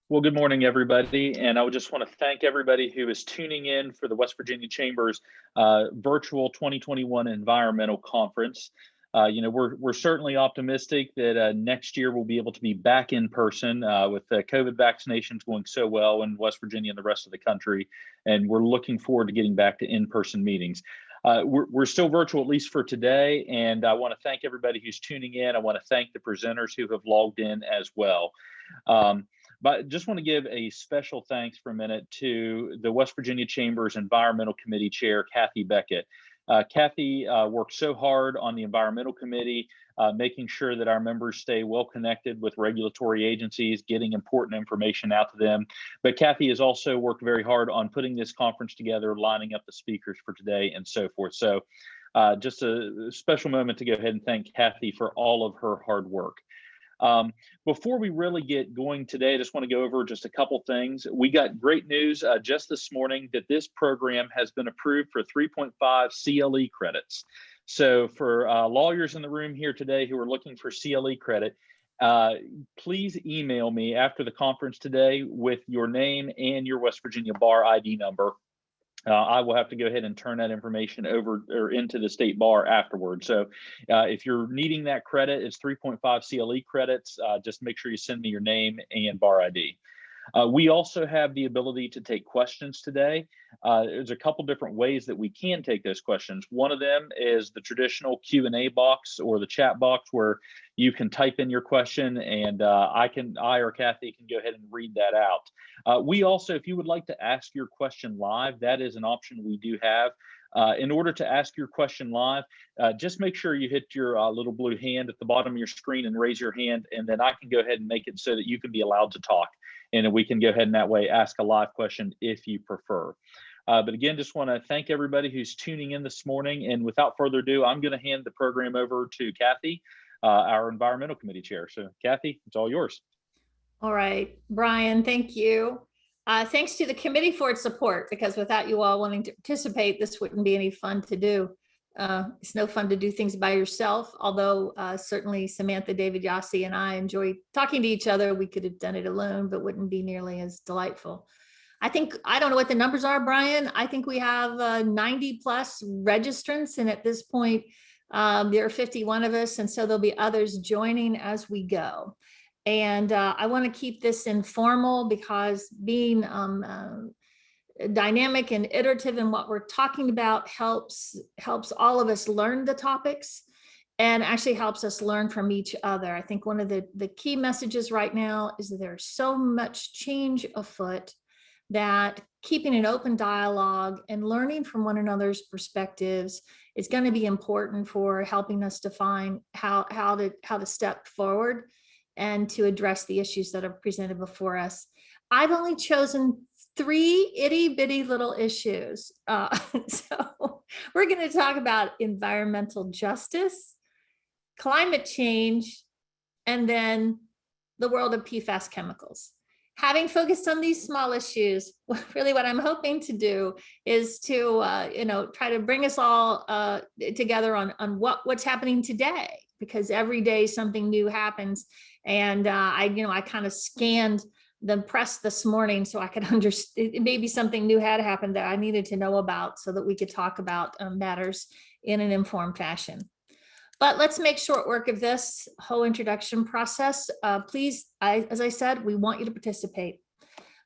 Well, good morning, everybody. And I would just want to thank everybody who is tuning in for the West Virginia Chamber's virtual 2021 Environmental Conference. We're certainly optimistic that next year we'll be able to be back in person with COVID vaccinations going so well in West Virginia and the rest of the country. And we're looking forward to getting back to in-person meetings. We're still virtual, at least for today. And I want to thank everybody who's tuning in. I want to thank the presenters who have logged in as well. But just want to give a special thanks for a minute to the West Virginia Chamber's Environmental Committee Chair, Kathy Beckett. Kathy worked so hard on the Environmental Committee, making sure that our members stay well connected with regulatory agencies, getting important information out to them. But Kathy has also worked very hard on putting this conference together, lining up the speakers for today and so forth. So just a special moment to go ahead and thank Kathy for all of her hard work. Before we really get going today, I just want to go over just a couple things. We got great news just this morning that this program has been approved for 3.5 CLE credits. So for lawyers in the room here today who are looking for CLE credit, please email me after the conference today with your name and your West Virginia bar ID number. I will have to go ahead and turn that information over or into the state bar afterwards. So if you're needing that credit, it's 3.5 CLE credits. Just make sure you send me your name and bar ID. We also have the ability to take questions today. There's a couple different ways that we can take those questions. One of them is the traditional Q&A box or the chat box where you can type in your question and I or Kathy can go ahead and read that out. We also, if you would like to ask your question live, that is an option we do have. In order to ask your question live, just make sure you hit your little blue hand at the bottom of your screen and raise your hand, and then I can go ahead and make it so that you can be allowed to talk. And we can go ahead and that way ask a live question if you prefer. But again, just want to thank everybody who's tuning in this morning. And without further ado, I'm going to hand the program over to Kathy, our Environmental Committee Chair. So Kathy, it's all yours. All right, Brian, thank you. Thanks to the committee for its support, because without you all wanting to participate, this wouldn't be any fun to do. It's no fun to do things by yourself, although certainly Samantha, David, Jossey, and I enjoy talking to each other. We could have done it alone, but wouldn't be nearly as delightful. I don't know what the numbers are, Brian. I think we have 90 plus registrants, and at this point, there are 51 of us, and so there'll be others joining as we go. And I want to keep this informal because being dynamic and iterative in what we're talking about helps all of us learn the topics and actually helps us learn from each other. I think one of the key messages right now is that there's so much change afoot that keeping an open dialogue and learning from one another's perspectives is going to be important for helping us define how to step forward and to address the issues that are presented before us. I've only chosen 3 itty bitty little issues. So we're going to talk about environmental justice, climate change, and then the world of PFAS chemicals. Having focused on these small issues, really what I'm hoping to do is to try to bring us all together on what's happening today, because every day something new happens. And I kind of scanned the press this morning so I could understand maybe something new had happened that I needed to know about so that we could talk about matters in an informed fashion. But let's make short work of this whole introduction process. Please, as I said, we want you to participate.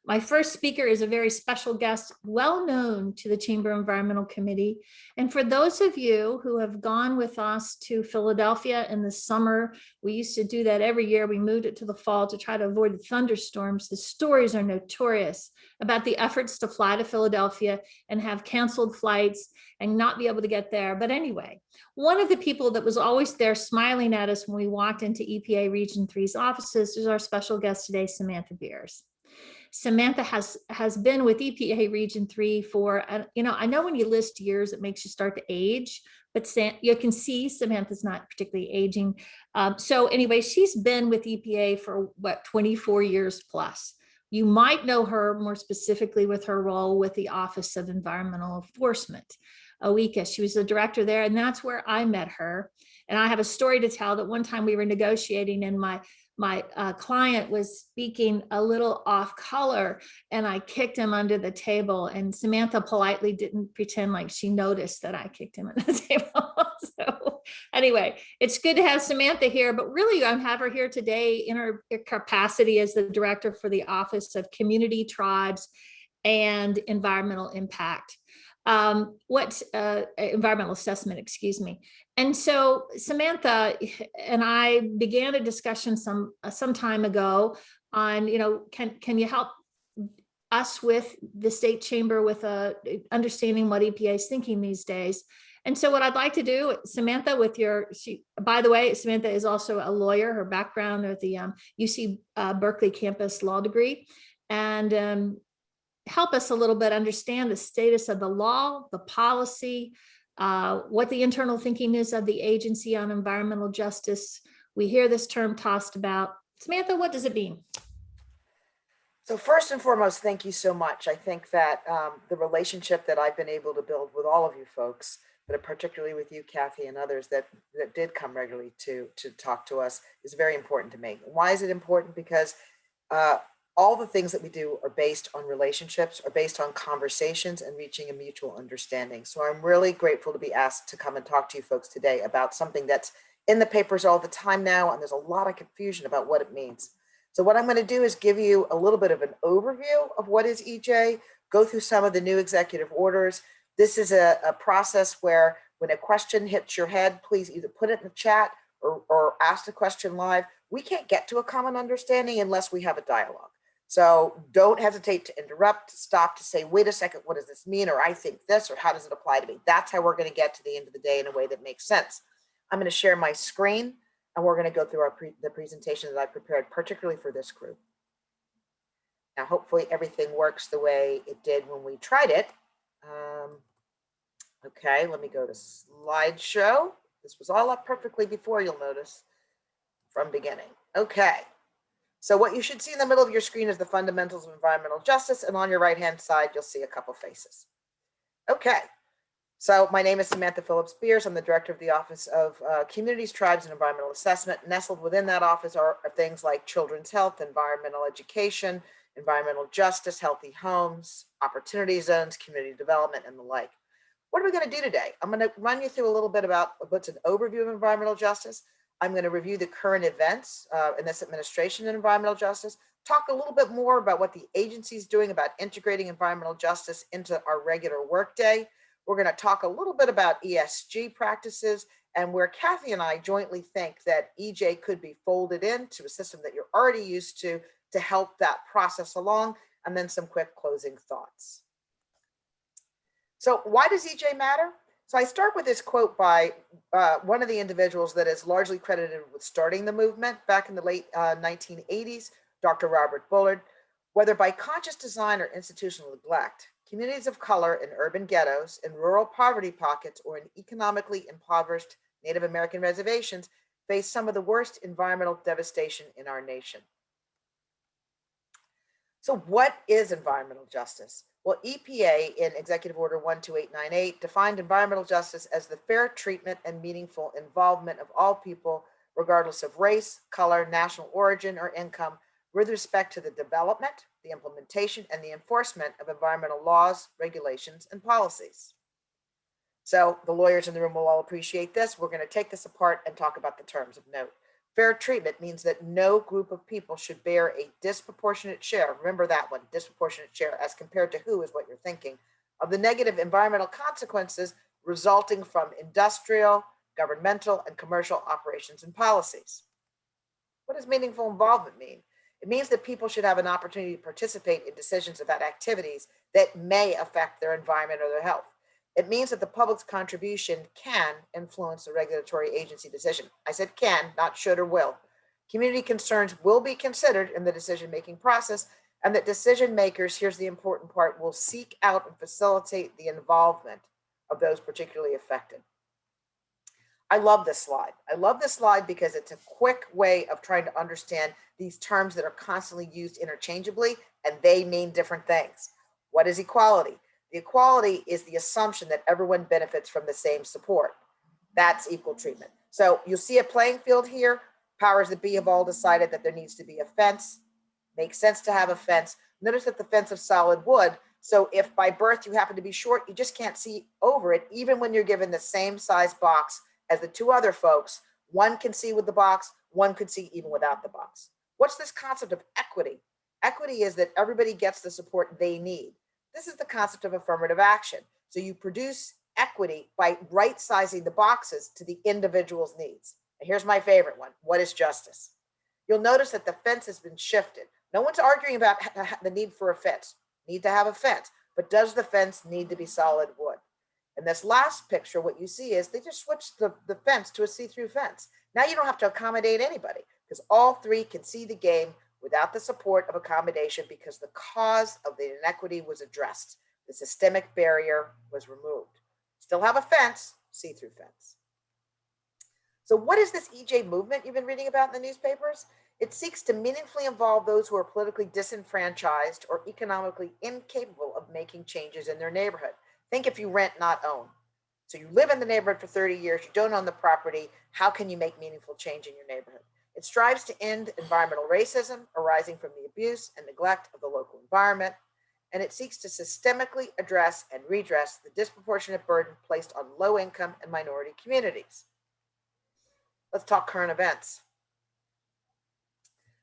My first speaker is a very special guest, well known to the Chamber Environmental Committee. And for those of you who have gone with us to Philadelphia in the summer, we used to do that every year. We moved it to the fall to try to avoid the thunderstorms. The stories are notorious about the efforts to fly to Philadelphia and have canceled flights and not be able to get there. But anyway, one of the people that was always there smiling at us when we walked into EPA Region 3's offices is our special guest today, Samantha Beers. Samantha has been with EPA Region 3 for, I know when you list years, it makes you start to age, but you can see Samantha's not particularly aging. So anyway, she's been with EPA for 24 years plus. You might know her more specifically with her role with the Office of Environmental Enforcement, OECA. She was the director there, and that's where I met her. And I have a story to tell that one time we were negotiating, and my client was speaking a little off color, and I kicked him under the table, and Samantha politely didn't pretend like she noticed that I kicked him under the table. So anyway, it's good to have Samantha here, but really I have her here today in her capacity as the director for the Office of Community, Tribes, and Environmental Impact. Environmental assessment, excuse me. And so Samantha and I began a discussion some time ago on, can you help us with the state chamber with understanding what EPA is thinking these days? And so what I'd like to do, Samantha, by the way, Samantha is also a lawyer, her background at the UC Berkeley campus law degree, and help us a little bit understand the status of the law, the policy, what the internal thinking is of the agency on environmental justice. We hear this term tossed about. Samantha, what does it mean? So first and foremost, thank you so much. I think that the relationship that I've been able to build with all of you folks, but particularly with you, Kathy, and others that did come regularly to talk to us, is very important to me. Why is it important? Because all the things that we do are based on relationships, are based on conversations and reaching a mutual understanding. So I'm really grateful to be asked to come and talk to you folks today about something that's in the papers all the time now, and there's a lot of confusion about what it means. So what I'm going to do is give you a little bit of an overview of what is EJ, go through some of the new executive orders. This is a process where when a question hits your head, please either put it in the chat or ask the question live. We can't get to a common understanding unless we have a dialogue. So don't hesitate to interrupt, stop to say, wait a second, what does this mean? Or I think this, or how does it apply to me? That's how we're going to get to the end of the day in a way that makes sense. I'm going to share my screen, and we're going to go through the presentation that I prepared, particularly for this group. Now, hopefully everything works the way it did when we tried it. Okay, let me go to slideshow. This was all up perfectly before, you'll notice, from beginning. Okay. So what you should see in the middle of your screen is the fundamentals of environmental justice, and on your right-hand side, you'll see a couple faces. Okay, so my name is Samantha Beers. I'm the director of the Office of Communities, Tribes, and Environmental Assessment. Nestled within that office are things like children's health, environmental education, environmental justice, healthy homes, opportunity zones, community development, and the like. What are we going to do today? I'm going to run you through a little bit about what's an overview of environmental justice. I'm going to review the current events in this administration in environmental justice, talk a little bit more about what the agency is doing about integrating environmental justice into our regular workday. We're going to talk a little bit about ESG practices and where Kathy and I jointly think that EJ could be folded into a system that you're already used to help that process along, and then some quick closing thoughts. So why does EJ matter? So I start with this quote by one of the individuals that is largely credited with starting the movement back in the late 1980s, Dr. Robert Bullard. Whether by conscious design or institutional neglect, communities of color in urban ghettos, in rural poverty pockets, or in economically impoverished Native American reservations face some of the worst environmental devastation in our nation. So what is environmental justice? Well, EPA in Executive Order 12898 defined environmental justice as the fair treatment and meaningful involvement of all people, regardless of race, color, national origin, or income, with respect to the development, the implementation, and the enforcement of environmental laws, regulations, and policies. So the lawyers in the room will all appreciate this. We're going to take this apart and talk about the terms of note. Fair treatment means that no group of people should bear a disproportionate share. Remember that one, disproportionate share, as compared to who is what you're thinking, of the negative environmental consequences resulting from industrial, governmental, and commercial operations and policies. What does meaningful involvement mean? It means that people should have an opportunity to participate in decisions about activities that may affect their environment or their health. It means that the public's contribution can influence the regulatory agency decision. I said can, not should or will. Community concerns will be considered in the decision-making process, and that decision makers, here's the important part, will seek out and facilitate the involvement of those particularly affected. I love this slide. I love this slide because it's a quick way of trying to understand these terms that are constantly used interchangeably, and they mean different things. What is equality? The equality is the assumption that everyone benefits from the same support. That's equal treatment. So you'll see a playing field here. Powers that be have all decided that there needs to be a fence. Makes sense to have a fence. Notice that the fence is solid wood. So if by birth you happen to be short, you just can't see over it, even when you're given the same size box as the two other folks. One can see with the box, one could see even without the box. What's this concept of equity? Equity is that everybody gets the support they need. This is the concept of affirmative action. So you produce equity by right-sizing the boxes to the individual's needs. And here's my favorite one. What is justice? You'll notice that the fence has been shifted. No one's arguing about the need for a fence. Need to have a fence, but does the fence need to be solid wood? In this last picture, what you see is they just switched the fence to a see-through fence. Now you don't have to accommodate anybody because all three can see the game without the support of accommodation because the cause of the inequity was addressed. The systemic barrier was removed. Still have a fence, see-through fence. So what is this EJ movement you've been reading about in the newspapers? It seeks to meaningfully involve those who are politically disenfranchised or economically incapable of making changes in their neighborhood. Think if you rent, not own. So you live in the neighborhood for 30 years, you don't own the property, how can you make meaningful change in your neighborhood? It strives to end environmental racism arising from the abuse and neglect of the local environment, and it seeks to systemically address and redress the disproportionate burden placed on low-income and minority communities. Let's talk current events.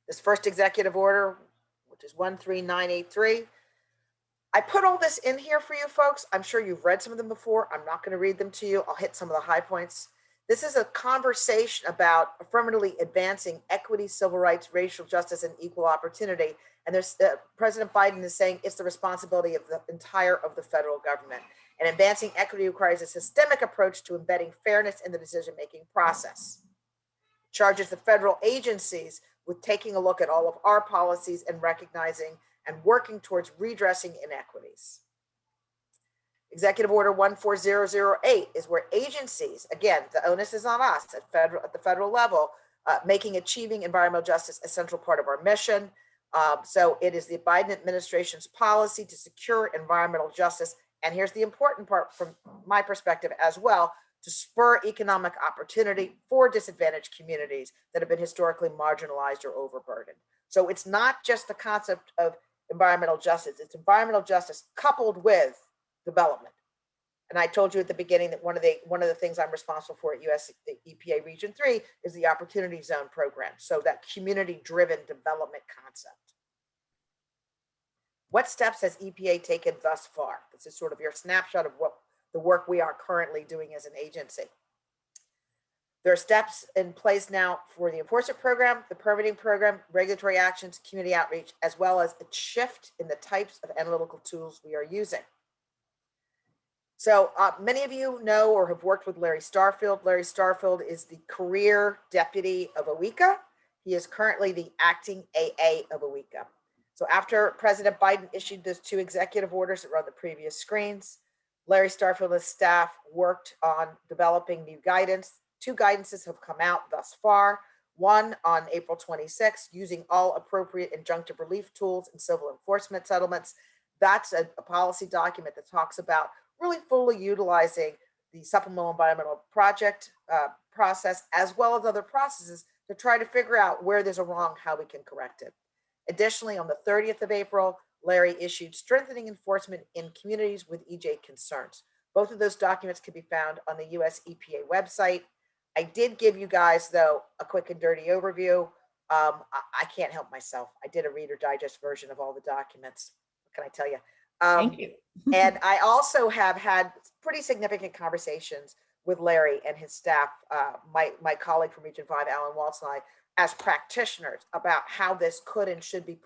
This first executive order, which is 13983, I put all this in here for you folks. I'm sure you've read some of them before. I'm not going to read them to you. I'll hit some of the high points. This is a conversation about affirmatively advancing equity, civil rights, racial justice, and equal opportunity. And there's President Biden is saying it's the responsibility of the entire of the federal government. And advancing equity requires a systemic approach to embedding fairness in the decision-making process. Charges the federal agencies with taking a look at all of our policies and recognizing and working towards redressing inequities. Executive Order 14008 is where agencies, again, the onus is on us at the federal level, making achieving environmental justice a central part of our mission. So it is the Biden administration's policy to secure environmental justice. And here's the important part from my perspective as well, to spur economic opportunity for disadvantaged communities that have been historically marginalized or overburdened. So it's not just the concept of environmental justice, it's environmental justice coupled with development. And I told you at the beginning that one of the things I'm responsible for at US EPA Region 3 is the Opportunity Zone program. So that community-driven development concept. What steps has EPA taken thus far? This is sort of your snapshot of what the work we are currently doing as an agency. There are steps in place now for the enforcement program, the permitting program, regulatory actions, community outreach, as well as a shift in the types of analytical tools we are using. So many of you know or have worked with Larry Starfield. Larry Starfield is the career deputy of OECA. He is currently the acting AA of OECA. So after President Biden issued those two executive orders that were on the previous screens, Larry Starfield and his staff worked on developing new guidance. Two guidances have come out thus far. One on April 26th, using all appropriate injunctive relief tools in civil enforcement settlements. That's a policy document that talks about really fully utilizing the supplemental environmental project process, as well as other processes to try to figure out where there's a wrong, how we can correct it. Additionally, on the 30th of April, Larry issued strengthening enforcement in communities with EJ concerns. Both of those documents can be found on the US EPA website. I did give you guys, though, a quick and dirty overview. I can't help myself. I did a Reader Digest version of all the documents. What can I tell you? Thank you. And I also have had pretty significant conversations with Larry and his staff, my colleague from Region 5, Alan Waltz, and I, as practitioners about how this could and should be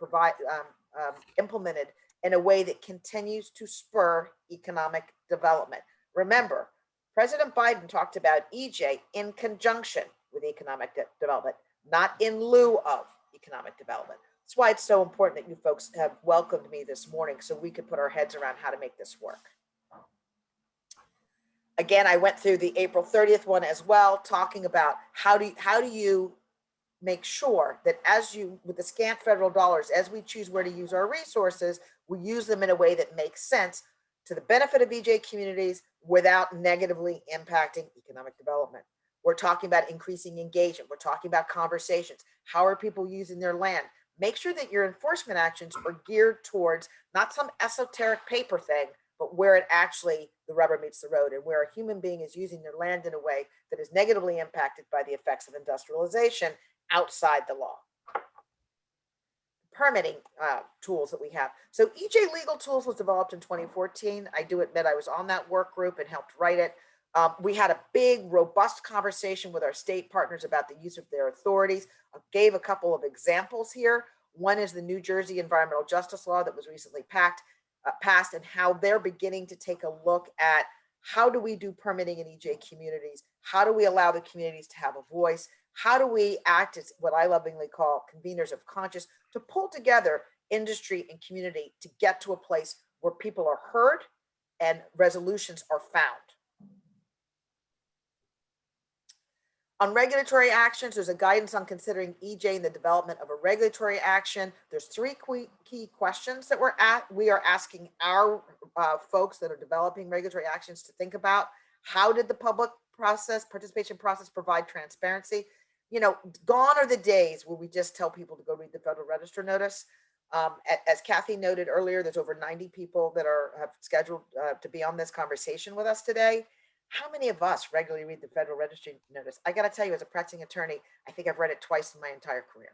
implemented in a way that continues to spur economic development. Remember, President Biden talked about EJ in conjunction with economic development, not in lieu of economic development. That's why it's so important that you folks have welcomed me this morning so we could put our heads around how to make this work. Again, I went through the April 30th one as well, talking about how do you make sure that as you, with the scant federal dollars, as we choose where to use our resources, we use them in a way that makes sense to the benefit of EJ communities without negatively impacting economic development. We're talking about increasing engagement. We're talking about conversations. How are people using their land? Make sure that your enforcement actions are geared towards not some esoteric paper thing, but where it actually, the rubber meets the road, and where a human being is using their land in a way that is negatively impacted by the effects of industrialization outside the law. Permitting tools that we have. So EJ Legal Tools was developed in 2014. I do admit I was on that work group and helped write it. We had a big, robust conversation with our state partners about the use of their authorities. I gave a couple of examples here. One is the New Jersey Environmental Justice Law that was recently passed, and how they're beginning to take a look at how do we do permitting in EJ communities? How do we allow the communities to have a voice? How do we act as what I lovingly call conveners of conscience to pull together industry and community to get to a place where people are heard and resolutions are found? On regulatory actions, there's a guidance on considering EJ in the development of a regulatory action. There's three key questions that we are asking our folks that are developing regulatory actions to think about. How did the public participation process provide transparency? You know, gone are the days where we just tell people to go read the Federal Register notice. As Kathy noted earlier, there's over 90 people that have scheduled to be on this conversation with us today. How many of us regularly read the Federal Register notice? I got to tell you, as a practicing attorney, I think I've read it twice in my entire career.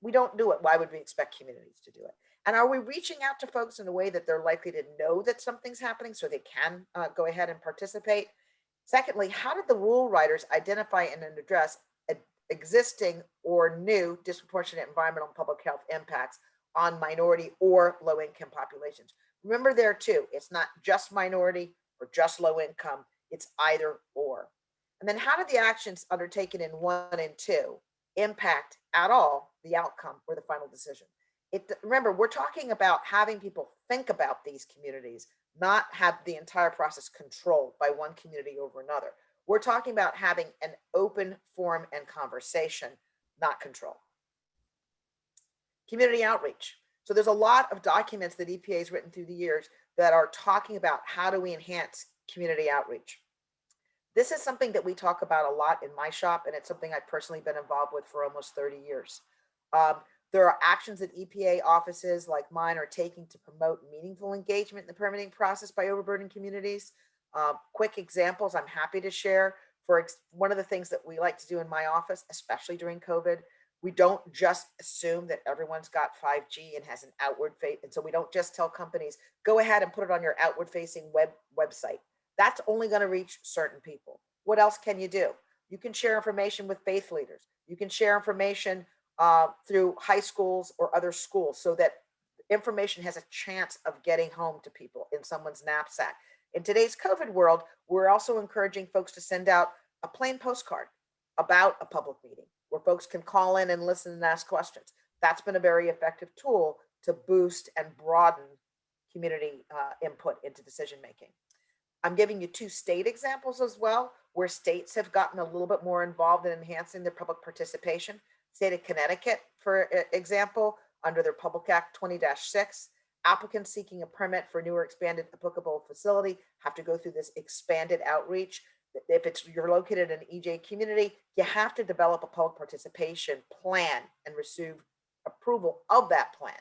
We don't do it. Why would we expect communities to do it? And are we reaching out to folks in a way that they're likely to know that something's happening so they can go ahead and participate? Secondly, how did the rule writers identify and address existing or new disproportionate environmental and public health impacts on minority or low income populations? Remember there too, it's not just minority or just low income, it's either or. And then how did the actions undertaken in 1 and 2 impact at all the outcome or the final decision? Remember, we're talking about having people think about these communities, not have the entire process controlled by one community over another. We're talking about having an open forum and conversation, not control. Community outreach. So there's a lot of documents that EPA has written through the years that are talking about how do we enhance community outreach. This is something that we talk about a lot in my shop, and it's something I've personally been involved with for almost 30 years. There are actions that EPA offices like mine are taking to promote meaningful engagement in the permitting process by overburdened communities. Quick examples I'm happy to share. One of the things that we like to do in my office, especially during COVID, we don't just assume that everyone's got 5G and has an outward face. And so we don't just tell companies, go ahead and put it on your outward facing website. That's only going to reach certain people. What else can you do? You can share information with faith leaders. You can share information through high schools or other schools so that information has a chance of getting home to people in someone's knapsack. In today's COVID world, we're also encouraging folks to send out a plain postcard about a public meeting where folks can call in and listen and ask questions. That's been a very effective tool to boost and broaden community input into decision making. I'm giving you 2 state examples as well, where states have gotten a little bit more involved in enhancing their public participation. State of Connecticut, for example, under their Public Act 20-6, applicants seeking a permit for a new or expanded applicable facility have to go through this expanded outreach. If you're located in an EJ community, you have to develop a public participation plan and receive approval of that plan.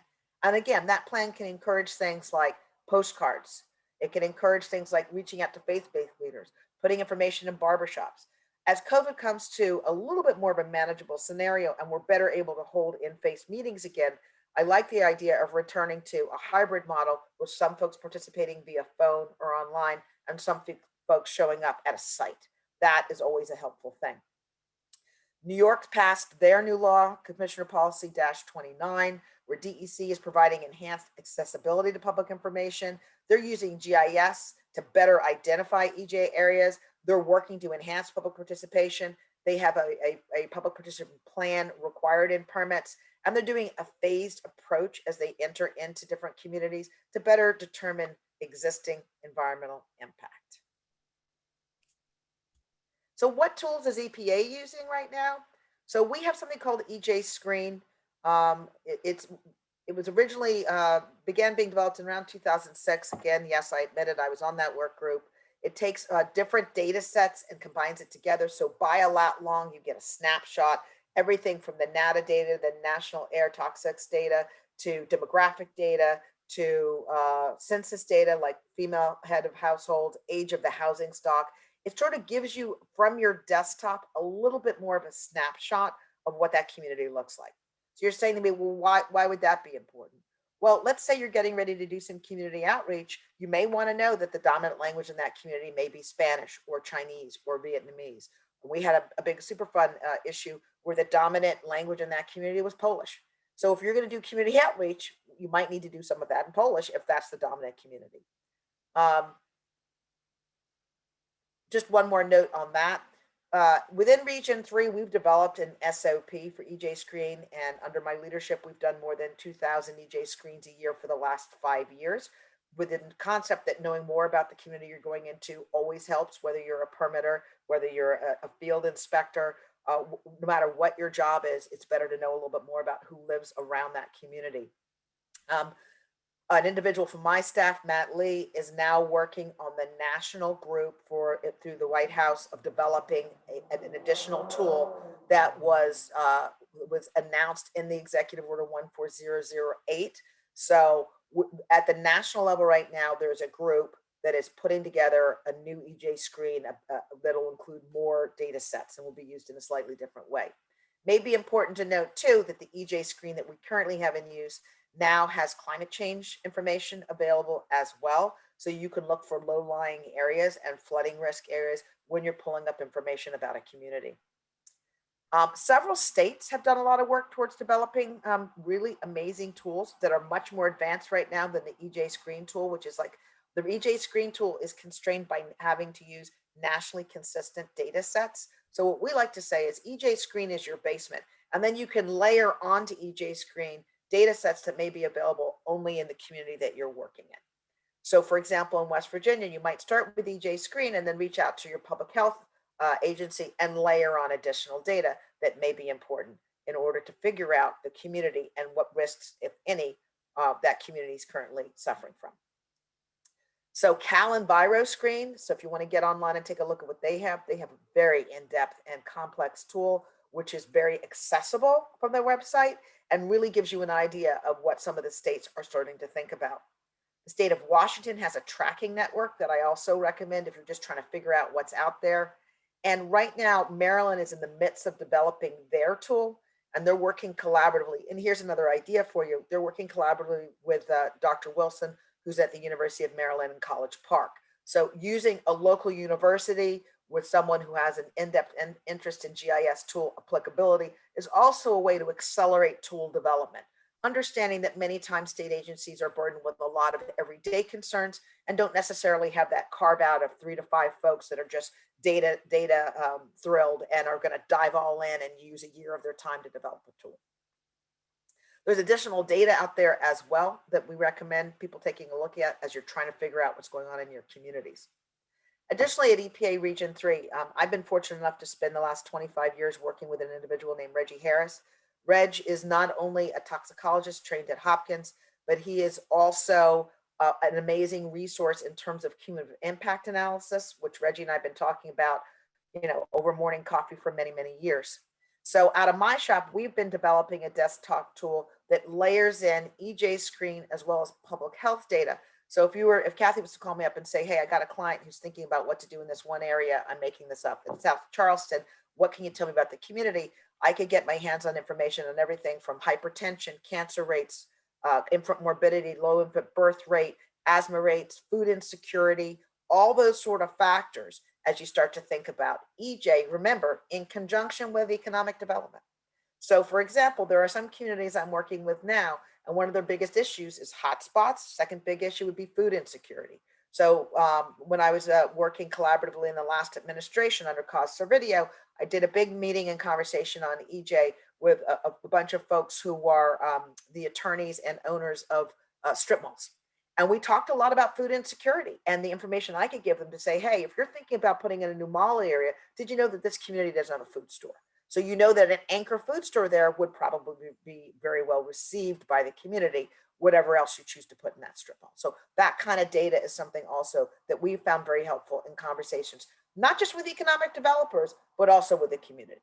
And again, that plan can encourage things like postcards. It can encourage things like reaching out to faith-based leaders, putting information in barbershops. As COVID comes to a little bit more of a manageable scenario and we're better able to hold in-face meetings again, I like the idea of returning to a hybrid model with some folks participating via phone or online and some folks showing up at a site. That is always a helpful thing. New York's passed their new law, Commissioner Policy -29, where DEC is providing enhanced accessibility to public information. They're using GIS to better identify EJ areas. They're working to enhance public participation. They have a public participation plan required in permits, and they're doing a phased approach as they enter into different communities to better determine existing environmental impact. So what tools is EPA using right now? So we have something called EJ Screen. It was originally began being developed in around 2006. Again, yes, I admit it, I was on that work group. It takes different data sets and combines it together. So by a lat long, you get a snapshot, everything from the NADA data, the National Air Toxics data, to demographic data, to census data like female head of household, age of the housing stock. It sort of gives you from your desktop a little bit more of a snapshot of what that community looks like. So you're saying to me, well, why would that be important? Well, let's say you're getting ready to do some community outreach. You may want to know that the dominant language in that community may be Spanish or Chinese or Vietnamese. We had a big super fun issue where the dominant language in that community was Polish. So if you're going to do community outreach, you might need to do some of that in Polish if that's the dominant community. Just one more note on that. Within Region 3, we've developed an SOP for EJ Screen, and under my leadership, we've done more than 2,000 EJ screens a year for the last 5 years, with the concept that knowing more about the community you're going into always helps, whether you're a permitter, whether you're a field inspector, no matter what your job is, it's better to know a little bit more about who lives around that community. An individual from my staff, Matt Lee, is now working on the national group for it through the White House of developing an additional tool that was announced in the Executive Order 14008. So at the national level right now, there's a group that is putting together a new EJ screen that'll include more data sets and will be used in a slightly different way. May be important to note too that the EJ screen that we currently have in use now has climate change information available as well. So you can look for low-lying areas and flooding risk areas when you're pulling up information about a community. Several states have done a lot of work towards developing really amazing tools that are much more advanced right now than the EJ Screen tool, which is like the EJ Screen tool is constrained by having to use nationally consistent data sets. So what we like to say is EJ Screen is your basement, and then you can layer onto EJ Screen data sets that may be available only in the community that you're working in. So for example, in West Virginia, you might start with EJ Screen and then reach out to your public health agency and layer on additional data that may be important in order to figure out the community and what risks, if any, that community is currently suffering from. So Cal Enviro Screen, so if you want to get online and take a look at what they have a very in-depth and complex tool, which is very accessible from their website and really gives you an idea of what some of the states are starting to think about. The state of Washington has a tracking network that I also recommend if you're just trying to figure out what's out there. And right now, Maryland is in the midst of developing their tool, and they're working collaboratively. And here's another idea for you. They're working collaboratively with Dr. Wilson, who's at the University of Maryland in College Park. So using a local university with someone who has an in-depth interest in GIS tool applicability is also a way to accelerate tool development. Understanding that many times state agencies are burdened with a lot of everyday concerns and don't necessarily have that carve out of 3 to 5 folks that are just data thrilled and are going to dive all in and use a year of their time to develop a tool. There's additional data out there as well that we recommend people taking a look at as you're trying to figure out what's going on in your communities. Additionally, at EPA Region 3, I've been fortunate enough to spend the last 25 years working with an individual named Reggie Harris. Reg is not only a toxicologist trained at Hopkins, but he is also an amazing resource in terms of cumulative impact analysis, which Reggie and I have been talking about, over morning coffee for many, many years. So out of my shop, we've been developing a desktop tool that layers in EJ Screen as well as public health data. So if Kathy was to call me up and say, hey, I got a client who's thinking about what to do in this one area, I'm making this up in South Charleston, what can you tell me about the community? I could get my hands on information on everything from hypertension, cancer rates, infant morbidity, low infant birth rate, asthma rates, food insecurity, all those sort of factors as you start to think about EJ, remember, in conjunction with economic development. So for example, there are some communities I'm working with now, and one of their biggest issues is hotspots. Second big issue would be food insecurity. So when I was working collaboratively in the last administration under Cause Servideo, I did a big meeting and conversation on EJ with a bunch of folks who are the attorneys and owners of strip malls. And we talked a lot about food insecurity and the information I could give them to say, hey, if you're thinking about putting in a new mall area, did you know that this community doesn't have a food store? So you know that an anchor food store there would probably be very well received by the community, whatever else you choose to put in that strip mall. So that kind of data is something also that we found very helpful in conversations, not just with economic developers, but also with the community.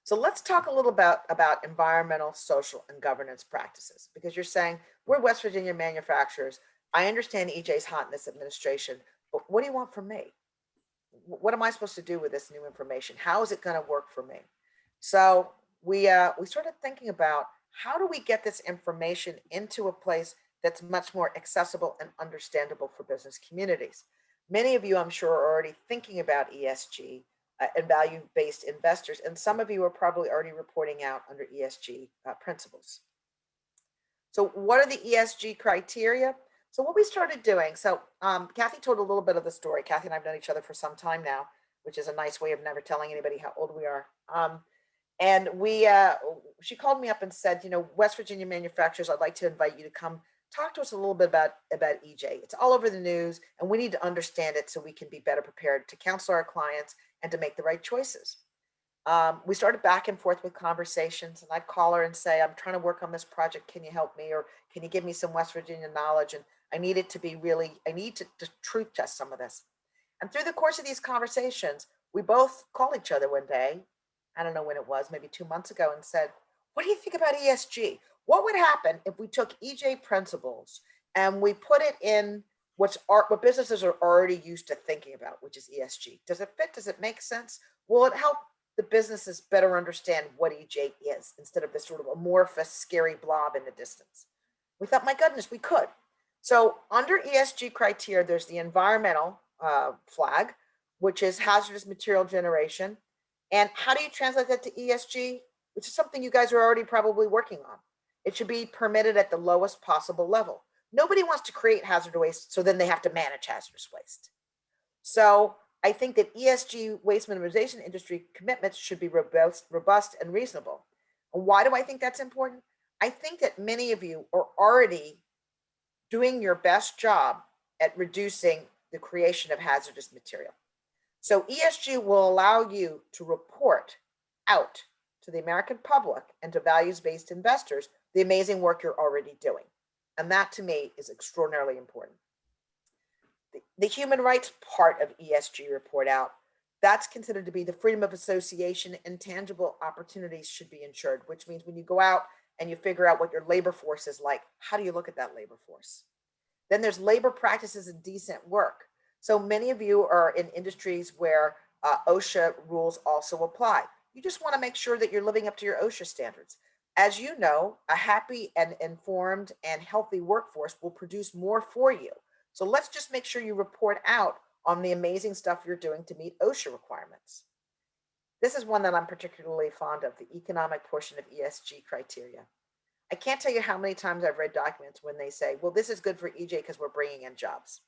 So let's talk a little about environmental, social, and governance practices, because you're saying we're West Virginia manufacturers. I understand EJ's hot in this administration, but what do you want from me? What am I supposed to do with this new information? How is it going to work for me? So we started thinking about how do we get this information into a place that's much more accessible and understandable for business communities. Many of you, I'm sure, are already thinking about ESG and value-based investors, and some of you are probably already reporting out under ESG principles. So what are the ESG criteria? So what we started doing, so Kathy told a little bit of the story. Kathy and I have known each other for some time now, which is a nice way of never telling anybody how old we are. And she called me up and said, you know, West Virginia manufacturers, I'd like to invite you to come talk to us a little bit about EJ. It's all over the news, and we need to understand it so we can be better prepared to counsel our clients and to make the right choices. We started back and forth with conversations, and I'd call her and say, I'm trying to work on this project. Can you help me? Or can you give me some West Virginia knowledge? And I need it to be really, I need to truth test some of this. And through the course of these conversations, we both called each other one day, I don't know when it was, maybe 2 months ago, and said, what do you think about ESG? What would happen if we took EJ principles and we put it in what businesses are already used to thinking about, which is ESG? Does it fit? Does it make sense? Will it help the businesses better understand what EJ is instead of this sort of amorphous, scary blob in the distance? We thought, my goodness, we could. So under ESG criteria, there's the environmental flag, which is hazardous material generation. And how do you translate that to ESG? Which is something you guys are already probably working on. It should be permitted at the lowest possible level. Nobody wants to create hazardous waste, so then they have to manage hazardous waste. So I think that ESG waste minimization industry commitments should be robust and reasonable. And why do I think that's important? I think that many of you are already doing your best job at reducing the creation of hazardous material. So ESG will allow you to report out to the American public and to values-based investors the amazing work you're already doing. And that to me is extraordinarily important. The human rights part of ESG report out, that's considered to be the freedom of association and tangible opportunities should be ensured, which means when you go out and you figure out what your labor force is like, how do you look at that labor force? Then there's labor practices and decent work. So many of you are in industries where OSHA rules also apply. You just want to make sure that you're living up to your OSHA standards. As you know, a happy and informed and healthy workforce will produce more for you. So let's just make sure you report out on the amazing stuff you're doing to meet OSHA requirements. This is one that I'm particularly fond of, the economic portion of ESG criteria. I can't tell you how many times I've read documents when they say, well, this is good for EJ because we're bringing in jobs.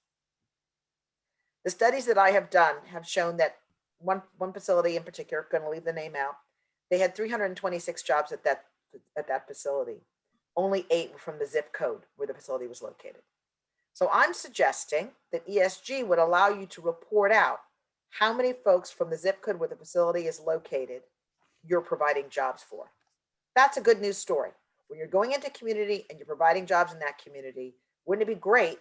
The studies that I have done have shown that one facility in particular, going to leave the name out, they had 326 jobs at that facility. Only 8 were from the zip code where the facility was located. So I'm suggesting that ESG would allow you to report out how many folks from the zip code where the facility is located you're providing jobs for. That's a good news story. When you're going into community and you're providing jobs in that community, wouldn't it be great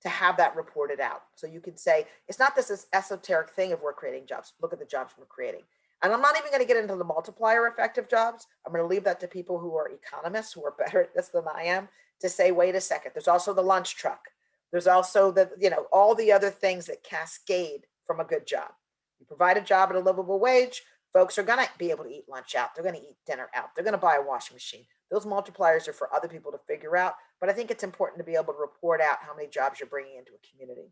to have that reported out? So you can say, it's not this esoteric thing of we're creating jobs. Look at the jobs we're creating. And I'm not even going to get into the multiplier effect of jobs. I'm going to leave that to people who are economists, who are better at this than I am, to say, wait a second, there's also the lunch truck. There's also the, all the other things that cascade from a good job. You provide a job at a livable wage, folks are going to be able to eat lunch out. They're going to eat dinner out. They're going to buy a washing machine. Those multipliers are for other people to figure out. But I think it's important to be able to report out how many jobs you're bringing into a community.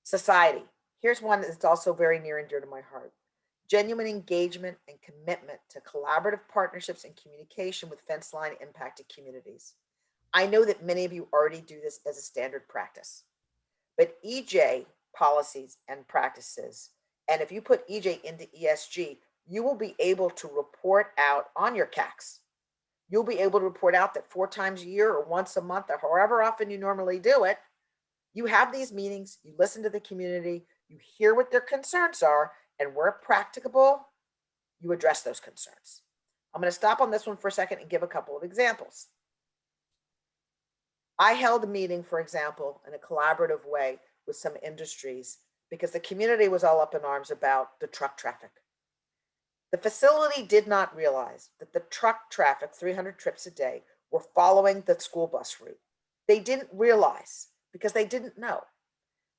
Society. Here's one that's also very near and dear to my heart. Genuine engagement and commitment to collaborative partnerships and communication with fence line impacted communities. I know that many of you already do this as a standard practice, but EJ policies and practices, and if you put EJ into ESG, you will be able to report out on your CACs. You'll be able to report out that 4 times a year or once a month or however often you normally do it, you have these meetings, you listen to the community, you hear what their concerns are, and where practicable, you address those concerns. I'm going to stop on this one for a second and give a couple of examples. I held a meeting, for example, in a collaborative way with some industries because the community was all up in arms about the truck traffic. The facility did not realize that the truck traffic, 300 trips a day, were following the school bus route. They didn't realize because they didn't know.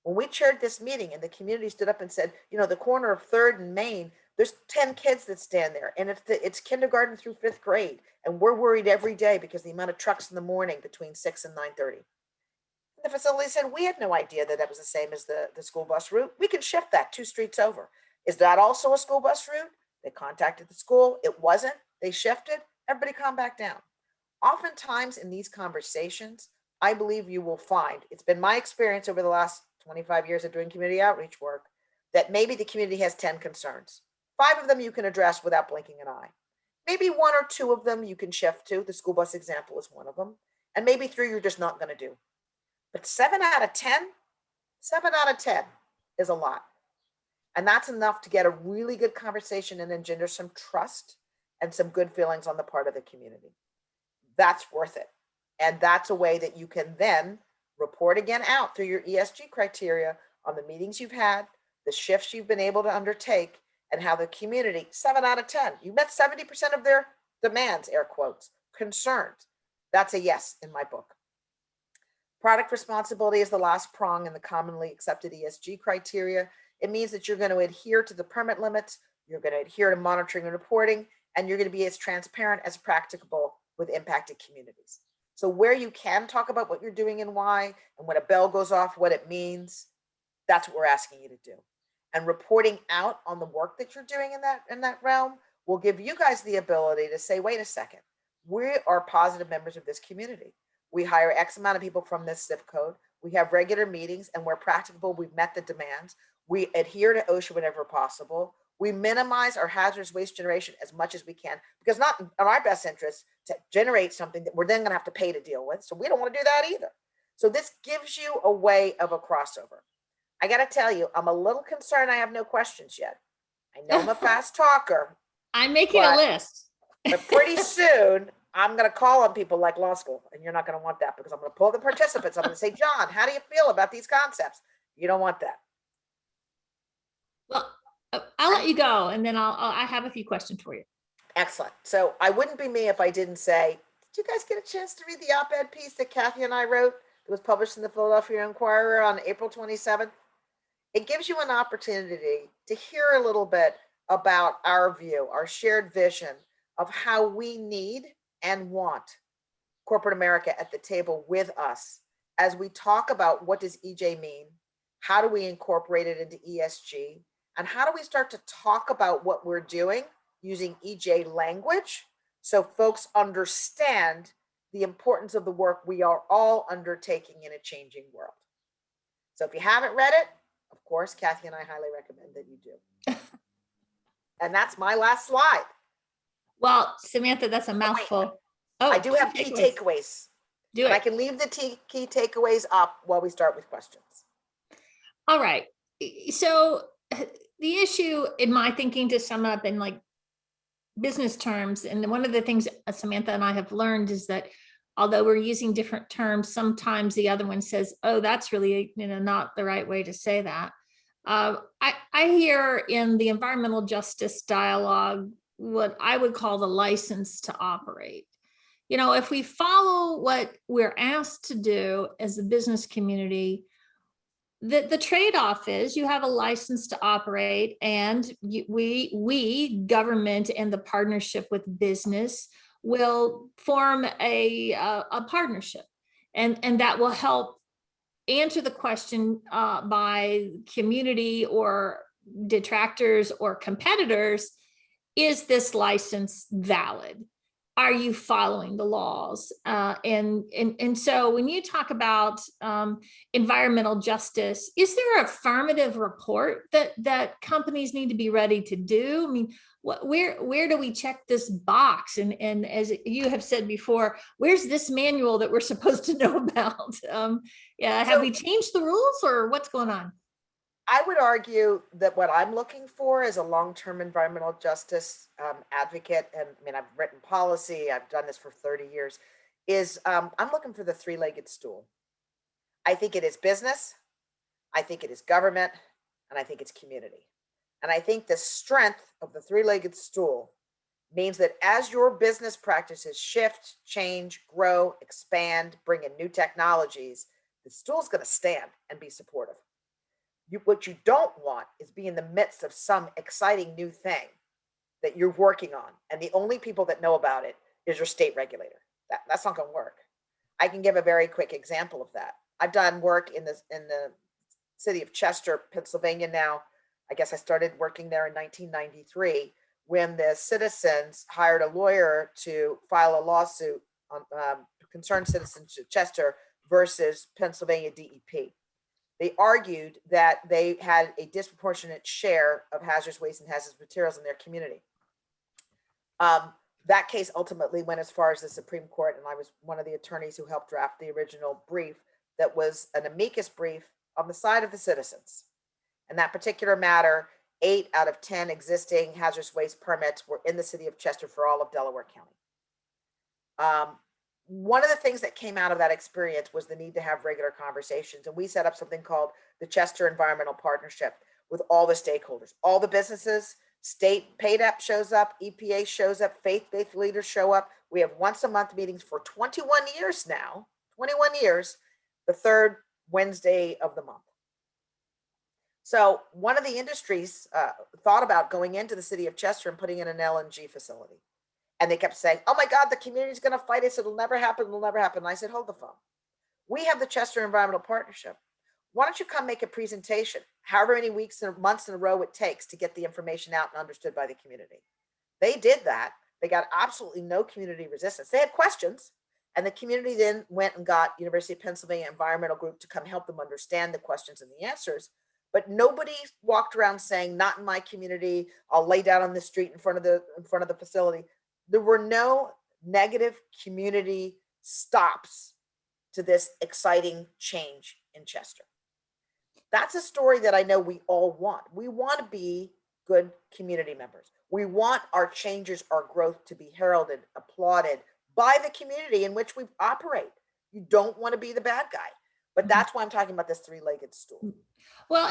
When we chaired this meeting and the community stood up and said, you know, the corner of 3rd and Main, there's 10 kids that stand there and it's kindergarten through 5th grade. And we're worried every day because the amount of trucks in the morning between 6 and 9:30. The facility said, we had no idea that that was the same as the school bus route. We can shift that 2 streets over. Is that also a school bus route? They contacted the school. It wasn't. They shifted. Everybody calm back down. Oftentimes in these conversations, I believe you will find, it's been my experience over the last 25 years of doing community outreach work, that maybe the community has 10 concerns. 5 of them you can address without blinking an eye. Maybe 1 or 2 of them you can shift to. The school bus example is one of them. And maybe 3 you're just not going to do. But 7 out of 10 is a lot. And that's enough to get a really good conversation and engender some trust and some good feelings on the part of the community. That's worth it. And that's a way that you can then report again out through your ESG criteria on the meetings you've had, the shifts you've been able to undertake, and how the community, 7 out of 10, you met 70% of their demands, air quotes, concerns. That's a yes in my book. Product responsibility is the last prong in the commonly accepted ESG criteria. It means that you're going to adhere to the permit limits, you're going to adhere to monitoring and reporting, and you're going to be as transparent as practicable with impacted communities. So where you can talk about what you're doing and why, and when a bell goes off, what it means, that's what we're asking you to do. And reporting out on the work that you're doing in that realm will give you guys the ability to say, wait a second, we are positive members of this community. We hire X amount of people from this zip code. We have regular meetings, and where practicable, we've met the demands. We adhere to OSHA whenever possible. We minimize our hazardous waste generation as much as we can, because not in our best interest to generate something that we're then going to have to pay to deal with. So we don't want to do that either. So this gives you a way of a crossover. I got to tell you, I'm a little concerned I have no questions yet. I know I'm a fast talker. I'm making a list. But pretty soon, I'm going to call on people like law school, and you're not going to want that, because I'm going to pull the participants. I'm going to say, John, how do you feel about these concepts? You don't want that. Well, I'll let you go, and then I have a few questions for you. Excellent. So I wouldn't be me if I didn't say, did you guys get a chance to read the op-ed piece that Kathy and I wrote that was published in the Philadelphia Inquirer on April 27th? It gives you an opportunity to hear a little bit about our view, our shared vision of how we need and want corporate America at the table with us as we talk about what does EJ mean, how do we incorporate it into ESG, and how do we start to talk about what we're doing using EJ language so folks understand the importance of the work we are all undertaking in a changing world. So if you haven't read it, of course, Kathy and I highly recommend that you do. And that's my last slide. Well, Samantha, that's a mouthful. Oh, I do have key takeaways. Do it. I can leave the key takeaways up while we start with questions. All right. So the issue in my thinking, to sum up in like business terms, and one of the things Samantha and I have learned is that although we're using different terms, sometimes the other one says, oh, that's really, not the right way to say that. I hear in the environmental justice dialogue what I would call the license to operate. If we follow what we're asked to do as a business community, the trade-off is you have a license to operate, and we government and the partnership with business will form a partnership, and that will help answer the question by community or detractors or competitors: is this license valid? Are you following the laws? And so when you talk about environmental justice, is there an affirmative report that companies need to be ready to do? I mean, where do we check this box? And as you have said before, where's this manual that we're supposed to know about? Have we changed the rules, or what's going on? I would argue that what I'm looking for is a long-term environmental justice advocate, and I mean, I've written policy, I've done this for 30 years, is I'm looking for the three-legged stool. I think it is business, I think it is government, and I think it's community. And I think the strength of the three-legged stool means that as your business practices shift, change, grow, expand, bring in new technologies, the stool's going to stand and be supportive. What you don't want is be in the midst of some exciting new thing that you're working on, and the only people that know about it is your state regulator. That's not going to work. I can give a very quick example of that. I've done work in the city of Chester, Pennsylvania now. I guess I started working there in 1993 when the citizens hired a lawyer to file a lawsuit on concerned citizens of Chester versus Pennsylvania DEP. They argued that they had a disproportionate share of hazardous waste and hazardous materials in their community. That case ultimately went as far as the Supreme Court, and I was one of the attorneys who helped draft the original brief that was an amicus brief on the side of the citizens. In that particular matter, 8 out of 10 existing hazardous waste permits were in the city of Chester for all of Delaware County. One of the things that came out of that experience was the need to have regular conversations. And we set up something called the Chester Environmental Partnership with all the stakeholders, all the businesses, state PADEP shows up, EPA shows up, faith-based leaders show up. We have once a month meetings for 21 years now, 21 years, the third Wednesday of the month. So one of the industries thought about going into the city of Chester and putting in an LNG facility. And they kept saying, oh my God, the community is going to fight us. It'll never happen. It'll never happen. And I said, hold the phone. We have the Chester Environmental Partnership. Why don't you come make a presentation, however many weeks and months in a row it takes to get the information out and understood by the community. They did that. They got absolutely no community resistance. They had questions. And the community then went and got University of Pennsylvania Environmental Group to come help them understand the questions and the answers. But nobody walked around saying, not in my community, I'll lay down on the street in front of the facility. There were no negative community stops to this exciting change in Chester. That's a story that I know we all want. We want to be good community members. We want our changes, our growth to be heralded, applauded by the community in which we operate. You don't want to be the bad guy. But that's why I'm talking about this three-legged stool. Well,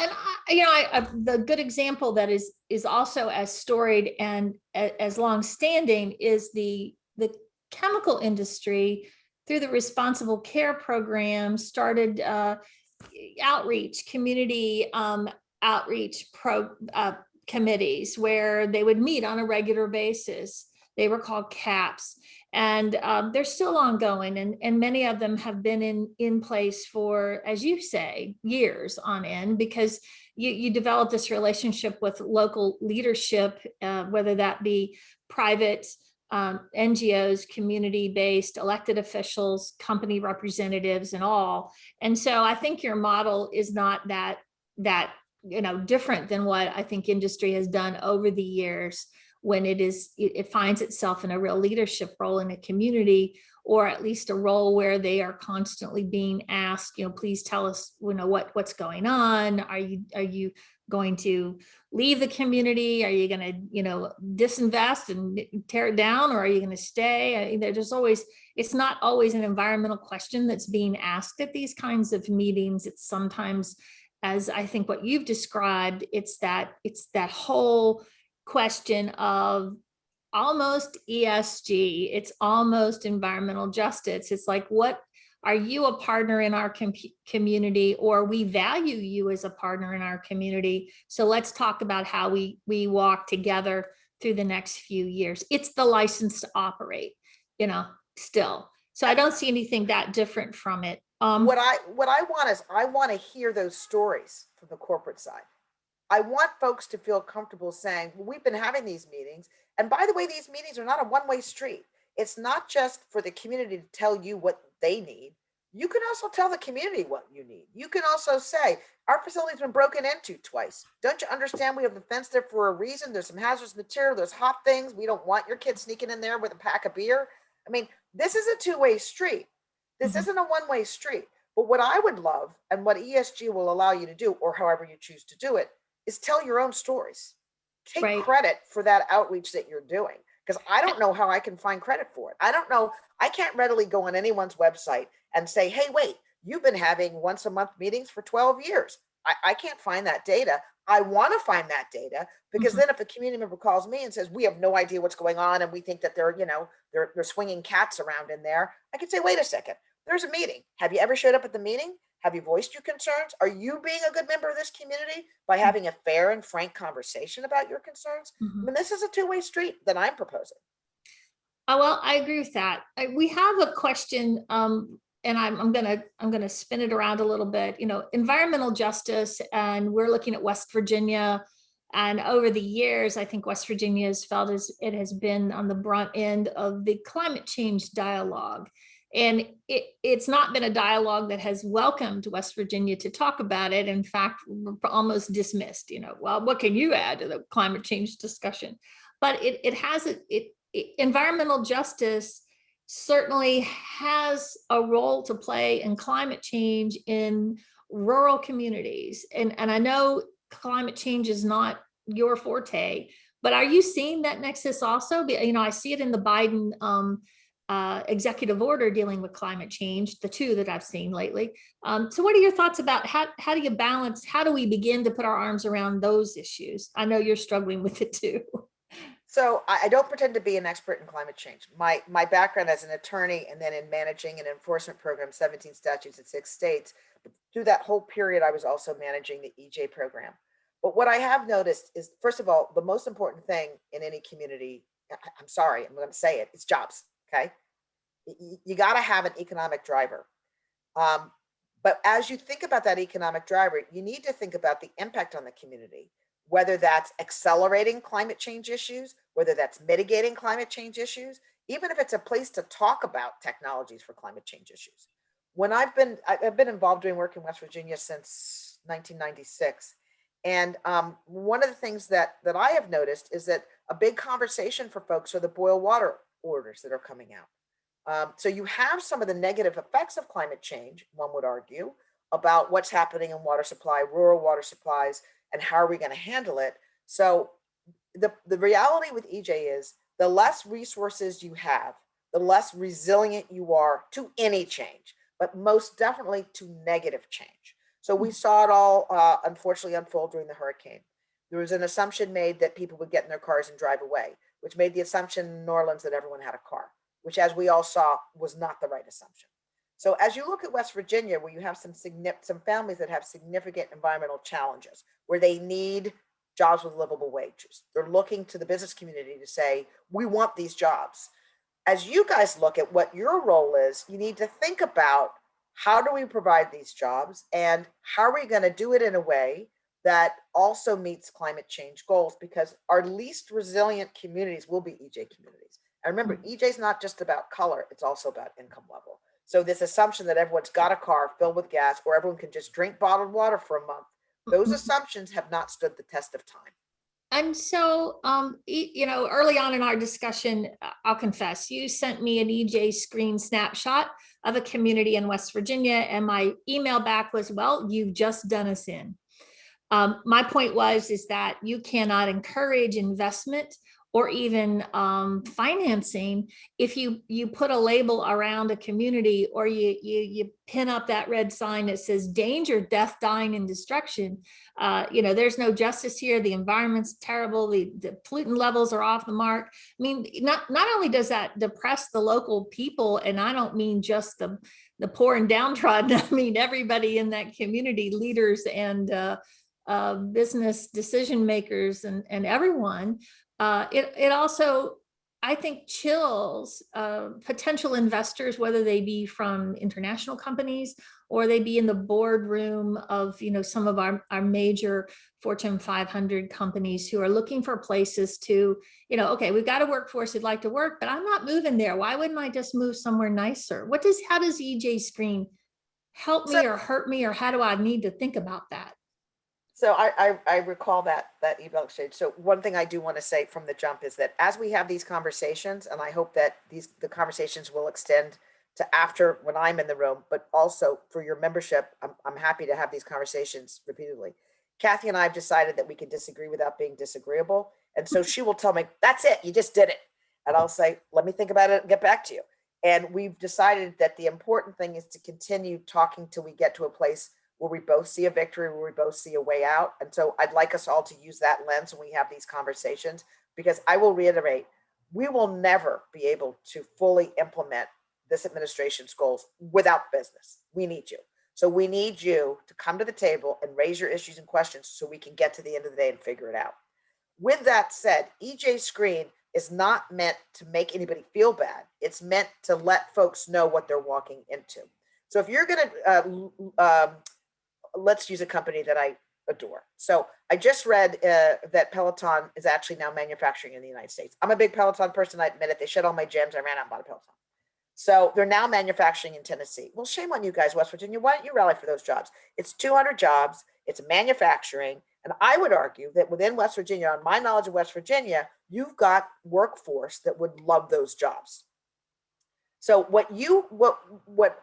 and the good example that is also as storied and as long-standing is the chemical industry through the responsible care program started community outreach committees where they would meet on a regular basis. They were called CAPS. And they're still ongoing, and many of them have been in place for, as you say, years on end, because you develop this relationship with local leadership, whether that be private NGOs, community-based elected officials, company representatives, and all. And so I think your model is not that different than what I think industry has done over the years, when it finds itself in a real leadership role in a community, or at least a role where they are constantly being asked, please tell us, what's going on. Are you going to leave the community? Are you going to, disinvest and tear it down, or are you going to stay? It's not always an environmental question that's being asked at these kinds of meetings. It's sometimes, as I think what you've described, it's that whole question of almost ESG, it's almost environmental justice. It's like, what are you a partner in our community, or we value you as a partner in our community? So let's talk about how we walk together through the next few years. It's the license to operate, still. So I don't see anything that different from it. What I want is, I want to hear those stories from the corporate side. I want folks to feel comfortable saying, well, we've been having these meetings. And by the way, these meetings are not a one-way street. It's not just for the community to tell you what they need. You can also tell the community what you need. You can also say, our facility's been broken into twice. Don't you understand? We have the fence there for a reason. There's some hazardous material. There's hot things. We don't want your kids sneaking in there with a pack of beer. I mean, this is a two-way street. This isn't a one-way street. But what I would love, and what ESG will allow you to do, or however you choose to do it, is tell your own stories. Take Right. credit for that outreach that you're doing, because I don't know how I can find credit for it. I don't know. I can't readily go on anyone's website and say, hey, wait, you've been having once a month meetings for 12 years. I can't find that data. I want to find that data, because then if a community member calls me and says, we have no idea what's going on, and we think that they're swinging cats around in there, I can say, wait a second, there's a meeting. Have you ever showed up at the meeting? Have you voiced your concerns? Are you being a good member of this community by having a fair and frank conversation about your concerns? I mean, this is a two-way street that I'm proposing. Oh, well, I agree with that. We have a question, and I'm gonna spin it around a little bit. You know, environmental justice, and we're looking at West Virginia. And over the years, I think West Virginia has felt as it has been on the brunt end of the climate change dialogue. And it's not been a dialogue that has welcomed West Virginia to talk about it. In fact, we're almost dismissed, you know, well, what can you add to the climate change discussion? But environmental justice certainly has a role to play in climate change in rural communities. And I know climate change is not your forte, but are you seeing that nexus also? You know, I see it in the Biden executive order dealing with climate change, the two that I've seen lately. So what are your thoughts about how do you balance, how do we begin to put our arms around those issues? I know you're struggling with it too. So I don't pretend to be an expert in climate change. My background as an attorney, and then in managing an enforcement program, 17 statutes in 6 states. But through that whole period, I was also managing the EJ program. But what I have noticed is, first of all, the most important thing in any community, I'm sorry, I'm going to say it, it's jobs. Okay. You got to have an economic driver. But as you think about that economic driver, you need to think about the impact on the community, whether that's accelerating climate change issues, whether that's mitigating climate change issues, even if it's a place to talk about technologies for climate change issues. When I've been involved doing work in West Virginia since 1996. And one of the things that I have noticed is that a big conversation for folks are the boil water orders that are coming out. So you have some of the negative effects of climate change, one would argue, about what's happening in water supply, rural water supplies, and how are we going to handle it. So the reality with EJ is the less resources you have, the less resilient you are to any change, but most definitely to negative change. So we saw it all unfortunately unfold during the hurricane. There was an assumption made that people would get in their cars and drive away, which made the assumption in New Orleans that everyone had a car, which, as we all saw, was not the right assumption. So as you look at West Virginia, where you have some families that have significant environmental challenges, where they need jobs with livable wages, they're looking to the business community to say, we want these jobs. As you guys look at what your role is, you need to think about, how do we provide these jobs, and how are we going to do it in a way that also meets climate change goals? Because our least resilient communities will be EJ communities. And remember, EJ is not just about color, it's also about income level. So this assumption that everyone's got a car filled with gas, or everyone can just drink bottled water for a month, those assumptions have not stood the test of time. And so, you know, early on in our discussion, I'll confess, you sent me an EJ screen snapshot of a community in West Virginia, and my email back was, well, you've just done us in. My point is that you cannot encourage investment or even financing if you put a label around a community, or you pin up that red sign that says danger, death, dying, and destruction. You know, there's no justice here. The environment's terrible. The pollutant levels are off the mark. I mean, not only does that depress the local people, and I don't mean just the poor and downtrodden, I mean everybody in that community, leaders and business decision makers and everyone. It also, I think, chills potential investors, whether they be from international companies or they be in the boardroom of, you know, some of our major Fortune 500 companies who are looking for places to, you know, okay, we've got a workforce who'd like to work, but I'm not moving there. Why wouldn't I just move somewhere nicer? How does EJ Screen help me or hurt me, or how do I need to think about that? So I recall that email exchange. So one thing I do want to say from the jump is that as we have these conversations, and I hope that the conversations will extend to after when I'm in the room, but also for your membership. I'm happy to have these conversations repeatedly. Kathy and I have decided that we can disagree without being disagreeable. And so she will tell me, that's it, you just did it. And I'll say, let me think about it and get back to you. And we've decided that the important thing is to continue talking till we get to a place where we both see a victory, where we both see a way out. And so I'd like us all to use that lens when we have these conversations, because I will reiterate, we will never be able to fully implement this administration's goals without business. We need you. So we need you to come to the table and raise your issues and questions so we can get to the end of the day and figure it out. With that said, EJ Screen is not meant to make anybody feel bad. It's meant to let folks know what they're walking into. So if you're going to, let's use a company that I adore. So I just read that Peloton is actually now manufacturing in the United States. I'm a big Peloton person. I admit it. They shut all my gyms. I ran out and bought a Peloton. So they're now manufacturing in Tennessee. Well, shame on you guys, West Virginia. Why don't you rally for those jobs? It's 200 jobs. It's manufacturing. And I would argue that within West Virginia, on my knowledge of West Virginia, you've got workforce that would love those jobs. So what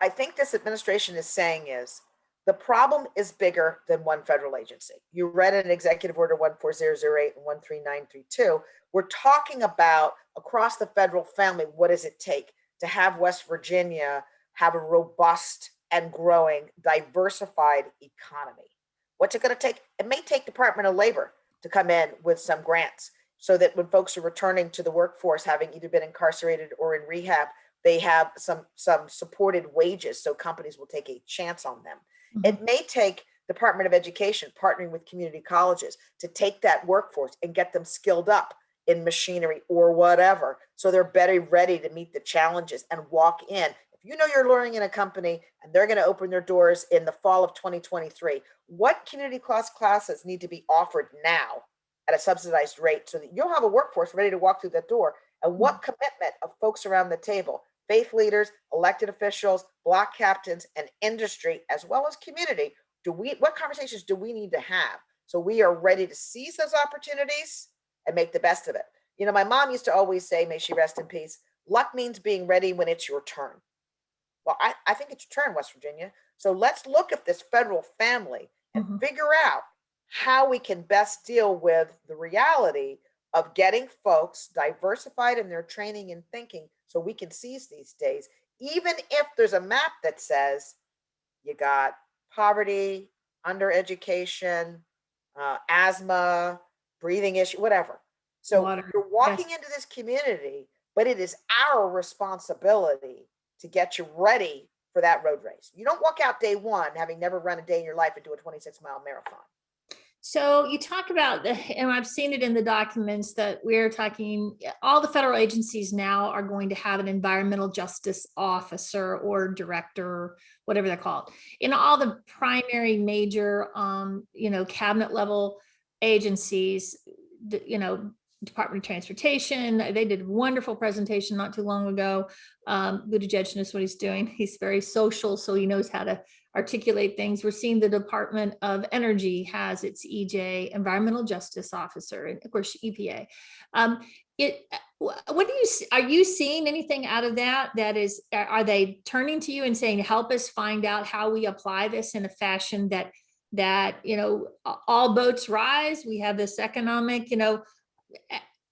I think this administration is saying is the problem is bigger than one federal agency. You read in Executive Order 14008 and 13932. We're talking about across the federal family, what does it take to have West Virginia have a robust and growing, diversified economy? What's it going to take? It may take Department of Labor to come in with some grants so that when folks are returning to the workforce, having either been incarcerated or in rehab, they have some supported wages so companies will take a chance on them. Mm-hmm. It may take Department of Education partnering with community colleges to take that workforce and get them skilled up in machinery or whatever, so they're better ready to meet the challenges and walk in. If you know you're learning in a company and they're going to open their doors in the fall of 2023, what community classes need to be offered now at a subsidized rate so that you'll have a workforce ready to walk through that door? And what commitment of folks around the table, faith leaders, elected officials, block captains, and industry, as well as community, what conversations do we need to have so we are ready to seize those opportunities and make the best of it? You know, my mom used to always say, may she rest in peace, luck means being ready when it's your turn. Well, I think it's your turn, West Virginia. So let's look at this federal family and figure out how we can best deal with the reality of getting folks diversified in their training and thinking so we can seize these days, even if there's a map that says you got poverty, undereducation, asthma, breathing issue, whatever. So you're walking into this community, but it is our responsibility to get you ready for that road race. You don't walk out day one having never run a day in your life and do a 26-mile marathon. So you talk about, and I've seen it in the documents that we're talking, all the federal agencies now are going to have an environmental justice officer or director, whatever they're called. In all the primary major, cabinet level agencies, Department of Transportation, they did a wonderful presentation not too long ago. Buttigieg knows what he's doing. He's very social, so he knows how to articulate things. We're seeing the Department of Energy has its EJ, Environmental Justice Officer, and of course EPA. Are you seeing anything out of that? Are they turning to you and saying, help us find out how we apply this in a fashion that all boats rise? We have this economic,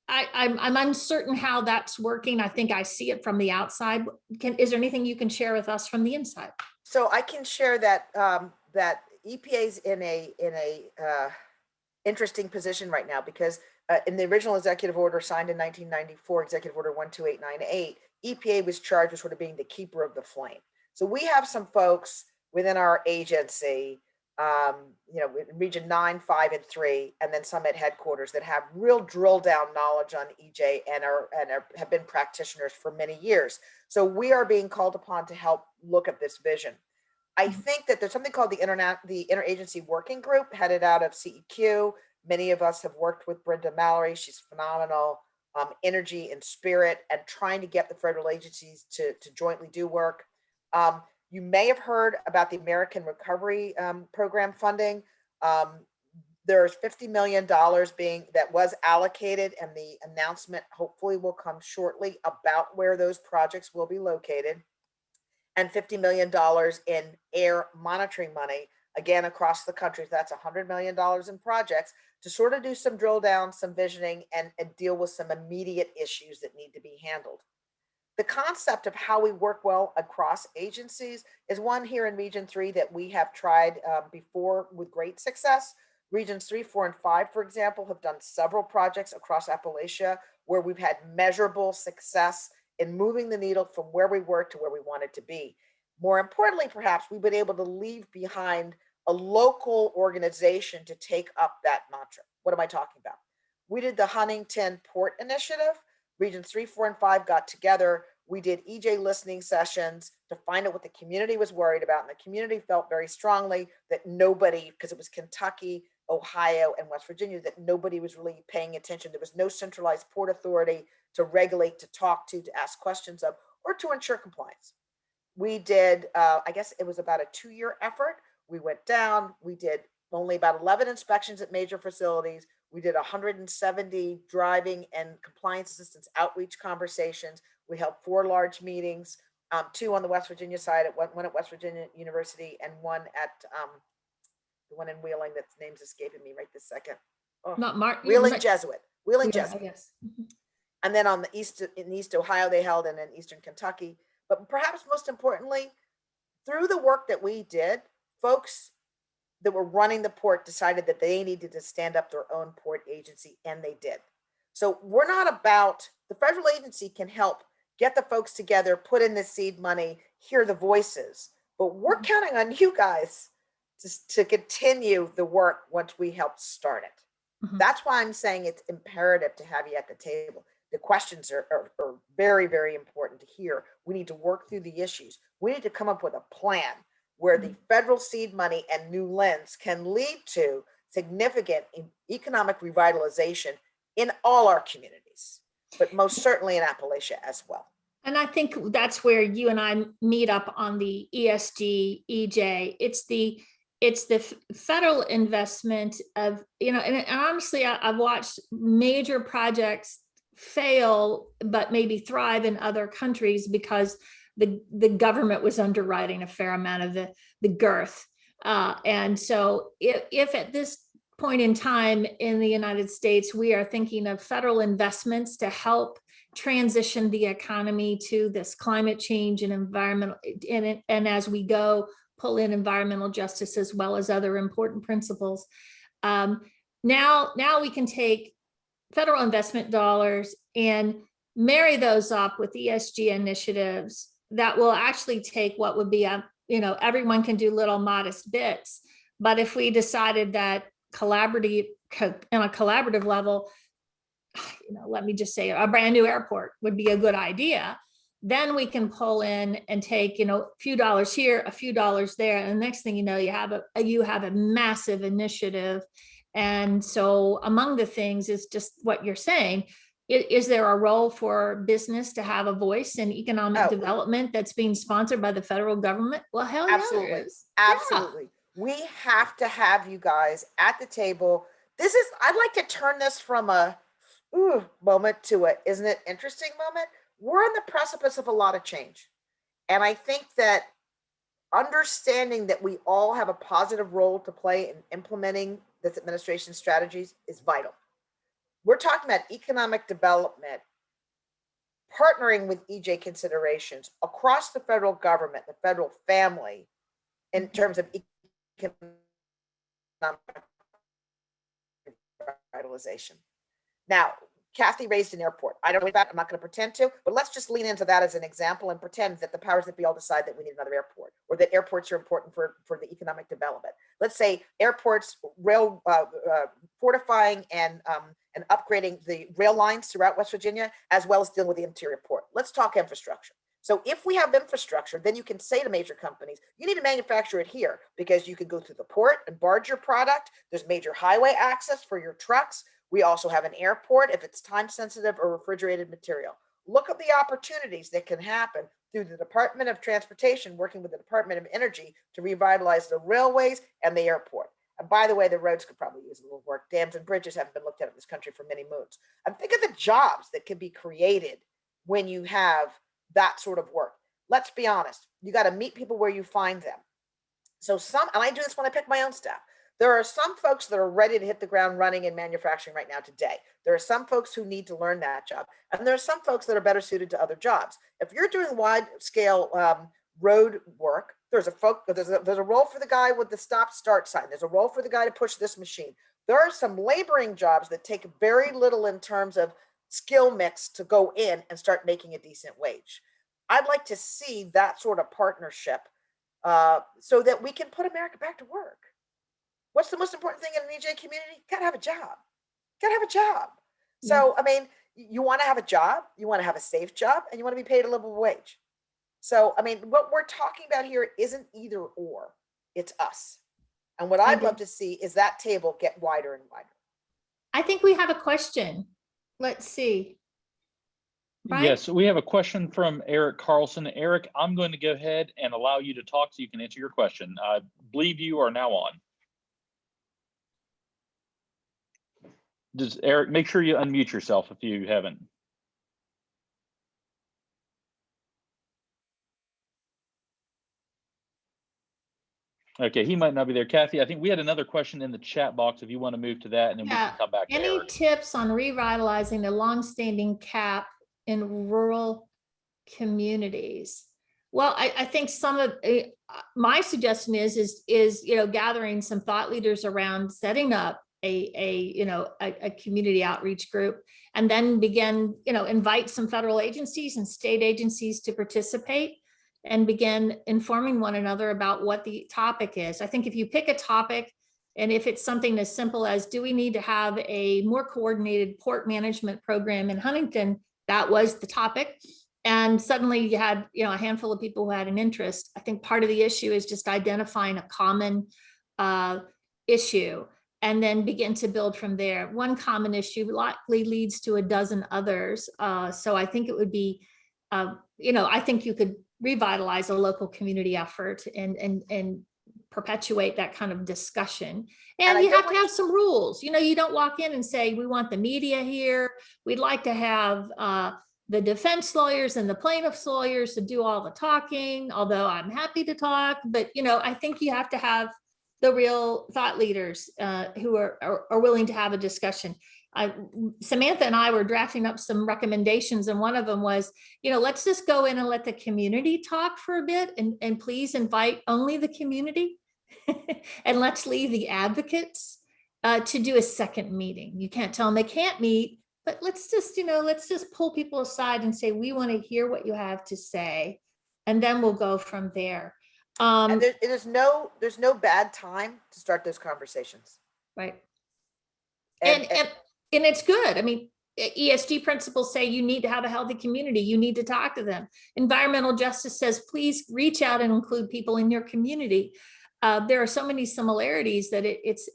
I'm uncertain how that's working. I think I see it from the outside. Is there anything you can share with us from the inside? So I can share that that EPA's in a interesting position right now, because in the original executive order signed in 1994, Executive Order 12898, EPA was charged with sort of being the keeper of the flame. So we have some folks within our agency, in Region 9, 5, and 3, and then some at headquarters that have real drill down knowledge on EJ and have been practitioners for many years. So we are being called upon to help look at this vision. I think that there's something called the Interagency Working Group headed out of CEQ. Many of us have worked with Brenda Mallory. She's phenomenal, energy and spirit, and trying to get the federal agencies to jointly do work. You may have heard about the American Recovery Program funding. There's $50 million that was allocated, and the announcement hopefully will come shortly about where those projects will be located. and $50 million in air monitoring money, again, across the country. That's $100 million in projects to sort of do some drill down, some visioning, and deal with some immediate issues that need to be handled. The concept of how we work well across agencies is one here in Region 3 that we have tried before with great success. Regions 3, 4, and 5, for example, have done several projects across Appalachia where we've had measurable success in moving the needle from where we were to where we wanted to be. More importantly, perhaps, we've been able to leave behind a local organization to take up that mantra. What am I talking about? We did the Huntington Port Initiative. Regions 3, 4, and 5 got together. We did EJ listening sessions to find out what the community was worried about. And the community felt very strongly that nobody, because it was Kentucky, Ohio, and West Virginia, that nobody was really paying attention. There was no centralized port authority to regulate, to talk to ask questions of, or to ensure compliance. We did, I guess it was about a 2-year effort. We went down, we did only about 11 inspections at major facilities. We did 170 driving and compliance assistance outreach conversations. We held 4 large meetings, 2 on the West Virginia side, one at West Virginia University and one at the one in Wheeling, that's name's escaping me right this second. Oh, Not Mark. Wheeling Jesuit. Wheeling Yeah, Jesuit. yes. And then on the east, in East Ohio, they held, and in Eastern Kentucky. But perhaps most importantly, through the work that we did, folks that were running the port decided that they needed to stand up their own port agency, and they did. So we're not about, the federal agency can help get the folks together, put in the seed money, hear the voices, but we're counting on you guys to continue the work once we help start it. Mhm. That's why I'm saying it's imperative to have you at the table. The questions are very, very important to hear. We need to work through the issues. We need to come up with a plan where the federal seed money and new lens can lead to significant economic revitalization in all our communities, but most certainly in Appalachia as well. And I think that's where you and I meet up on the ESG, EJ. It's the federal investment of, and honestly, I've watched major projects fail, but maybe thrive in other countries because the government was underwriting a fair amount of the girth. And so if at this point in time in the United States, we are thinking of federal investments to help transition the economy to this climate change and environmental, and as we go, pull in environmental justice as well as other important principles. Now we can take federal investment dollars and marry those up with ESG initiatives that will actually take what would be everyone can do little modest bits. But if we decided that on a collaborative level, let me just say a brand new airport would be a good idea, then we can pull in and take, a few dollars here, a few dollars there. And the next thing you know, you have a massive initiative. And so among the things is just what you're saying. Is there a role for business to have a voice in economic development that's being sponsored by the federal government? Well, hell yeah, absolutely. there is. Absolutely. Yeah. We have to have you guys at the table. I'd like to turn this from a moment to a isn't it interesting moment. We're on the precipice of a lot of change. And I think that understanding that we all have a positive role to play in implementing this administration's strategies is vital. We're talking about economic development, partnering with EJ considerations across the federal government, the federal family, in terms of economic revitalization. Now, Kathy raised an airport. I don't know that. I'm not going to pretend to, but let's just lean into that as an example and pretend that the powers that be all decide that we need another airport, or that airports are important for the economic development. Let's say airports, fortifying and upgrading the rail lines throughout West Virginia, as well as dealing with the interior port. Let's talk infrastructure. So if we have infrastructure, then you can say to major companies, you need to manufacture it here because you can go through the port and barge your product. There's major highway access for your trucks. We also have an airport if it's time sensitive or refrigerated material. Look at the opportunities that can happen through the Department of Transportation working with the Department of Energy to revitalize the railways and the airport. And by the way, the roads could probably use a little work. Dams and bridges haven't been looked at in this country for many moons. And think of the jobs that can be created when you have that sort of work. let's be honest, you got to meet people where you find them. So and I do this when I pick my own staff. There are some folks that are ready to hit the ground running in manufacturing right now today. There are some folks who need to learn that job. And there are some folks that are better suited to other jobs. If you're doing wide scale road work, there's a role for the guy with the stop start sign. There's a role for the guy to push this machine. There are some laboring jobs that take very little in terms of skill mix to go in and start making a decent wage. I'd like to see that sort of partnership so that we can put America back to work. What's the most important thing in an EJ community? Gotta have a job. Gotta have a job. So, I mean, you want to have a job, you want to have a safe job, and you want to be paid a livable wage. So, I mean, what we're talking about here isn't either or, it's us. And what I'd love to see is that table get wider and wider. I think we have a question. Let's see. Brian? Yes, we have a question from Eric Carlson. Eric, I'm going to go ahead and allow you to talk so you can answer your question. I believe you are now on. Just Eric, make sure you unmute yourself if you haven't. Okay, he might not be there. Kathy, I think we had another question in the chat box if you want to move to that, and then we can come back to Any Eric. tips on revitalizing the longstanding CAP in rural communities? Well, I think some of my suggestion is gathering some thought leaders around setting up a community outreach group, and then begin, invite some federal agencies and state agencies to participate and begin informing one another about what the topic is. I think if you pick a topic, and if it's something as simple as, do we need to have a more coordinated port management program in Huntington? That was the topic. And suddenly you had, a handful of people who had an interest. I think part of the issue is just identifying a common issue and then begin to build from there. One common issue likely leads to a dozen others. So I think it would be, I think you could revitalize a local community effort and perpetuate that kind of discussion. And you have to have some rules. You don't walk in and say, we want the media here. We'd like to have the defense lawyers and the plaintiffs lawyers to do all the talking, although I'm happy to talk. But, I think you have to have the real thought leaders who are willing to have a discussion. Samantha and I were drafting up some recommendations, and one of them was, let's just go in and let the community talk for a bit, and please invite only the community, and let's leave the advocates to do a second meeting. You can't tell them they can't meet, but let's just pull people aside and say, we want to hear what you have to say, and then we'll go from there. And there's no bad time to start those conversations. Right. And it's good. I mean, ESG principles say you need to have a healthy community. You need to talk to them. Environmental justice says, please reach out and include people in your community. There are so many similarities that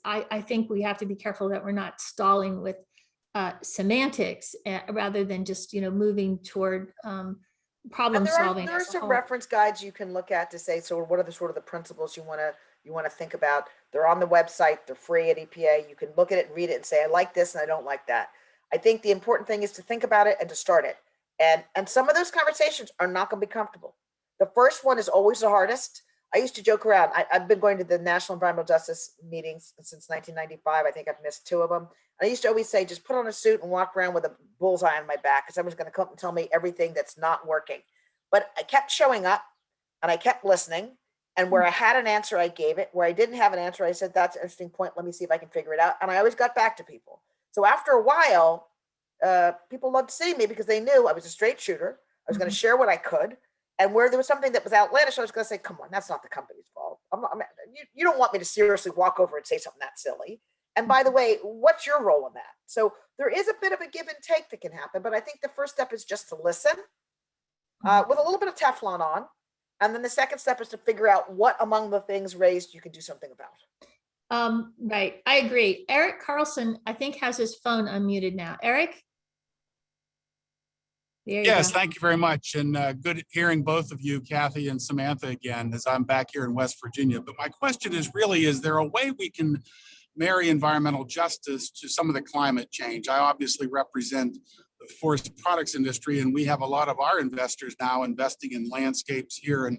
I think we have to be careful that we're not stalling with semantics rather than just, moving toward problem solving. There are some reference guides you can look at to say, so what are the sort of the principles you want to think about? They're on the website, they're free at EPA. You can look at it and read it and say, I like this and I don't like that. I think the important thing is to think about it and to start it. And some of those conversations are not going to be comfortable. The first one is always the hardest. I used to joke around. I've been going to the National Environmental Justice meetings since 1995. I think I've missed 2 of them. And I used to always say, just put on a suit and walk around with a bullseye on my back because someone's going to come and tell me everything that's not working. But I kept showing up and I kept listening. And where I had an answer, I gave it. Where I didn't have an answer, I said, that's an interesting point. Let me see if I can figure it out. And I always got back to people. So after a while, people loved seeing me because they knew I was a straight shooter. I was going to share what I could. And where there was something that was outlandish, I was going to say, come on, that's not the company's fault. You don't want me to seriously walk over and say something that silly. And by the way, what's your role in that? So there is a bit of a give and take that can happen. But I think the first step is just to listen with a little bit of Teflon on. And then the second step is to figure out what among the things raised you can do something about. Right. I agree. Eric Carlson, I think, has his phone unmuted now. Eric? Yes, thank you very much. And good hearing both of you, Kathy and Samantha, again, as I'm back here in West Virginia. But my question is really, is there a way we can marry environmental justice to some of the climate change? I obviously represent the forest products industry, and we have a lot of our investors now investing in landscapes here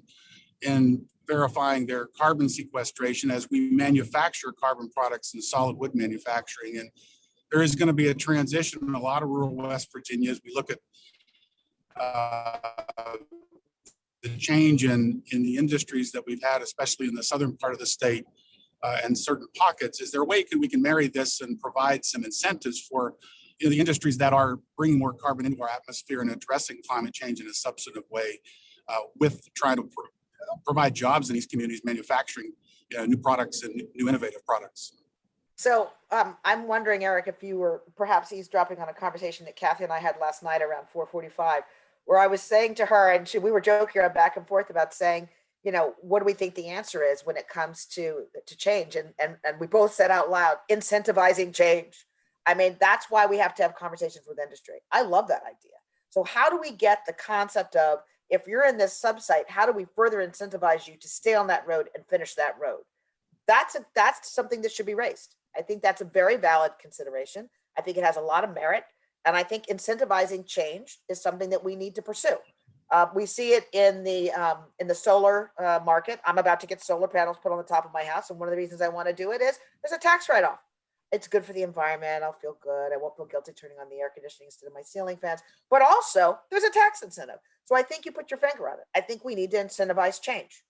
and verifying their carbon sequestration as we manufacture carbon products and solid wood manufacturing. And there is going to be a transition in a lot of rural West Virginia as we look at the change in the industries that we've had, especially in the southern part of the state and certain pockets. Is there a way we can marry this and provide some incentives for the industries that are bringing more carbon into our atmosphere and addressing climate change in a substantive way with trying to provide jobs in these communities, manufacturing new products and new innovative products? So I'm wondering, Eric, if you were perhaps eavesdropping on a conversation that Kathy and I had last night around 4:45, where I was saying to her, and we were joking back and forth about saying, what do we think the answer is when it comes to change? And we both said out loud, incentivizing change. I mean, that's why we have to have conversations with industry. I love that idea. So how do we get the concept of, if you're in this sub-site, how do we further incentivize you to stay on that road and finish that road? That's something that should be raised. I think that's a very valid consideration. I think it has a lot of merit. And I think incentivizing change is something that we need to pursue. We see it in the solar market. I'm about to get solar panels put on the top of my house. And one of the reasons I want to do it is there's a tax write-off. It's good for the environment. I'll feel good. I won't feel guilty turning on the air conditioning instead of my ceiling fans. But also, there's a tax incentive. So I think you put your finger on it. I think we need to incentivize change.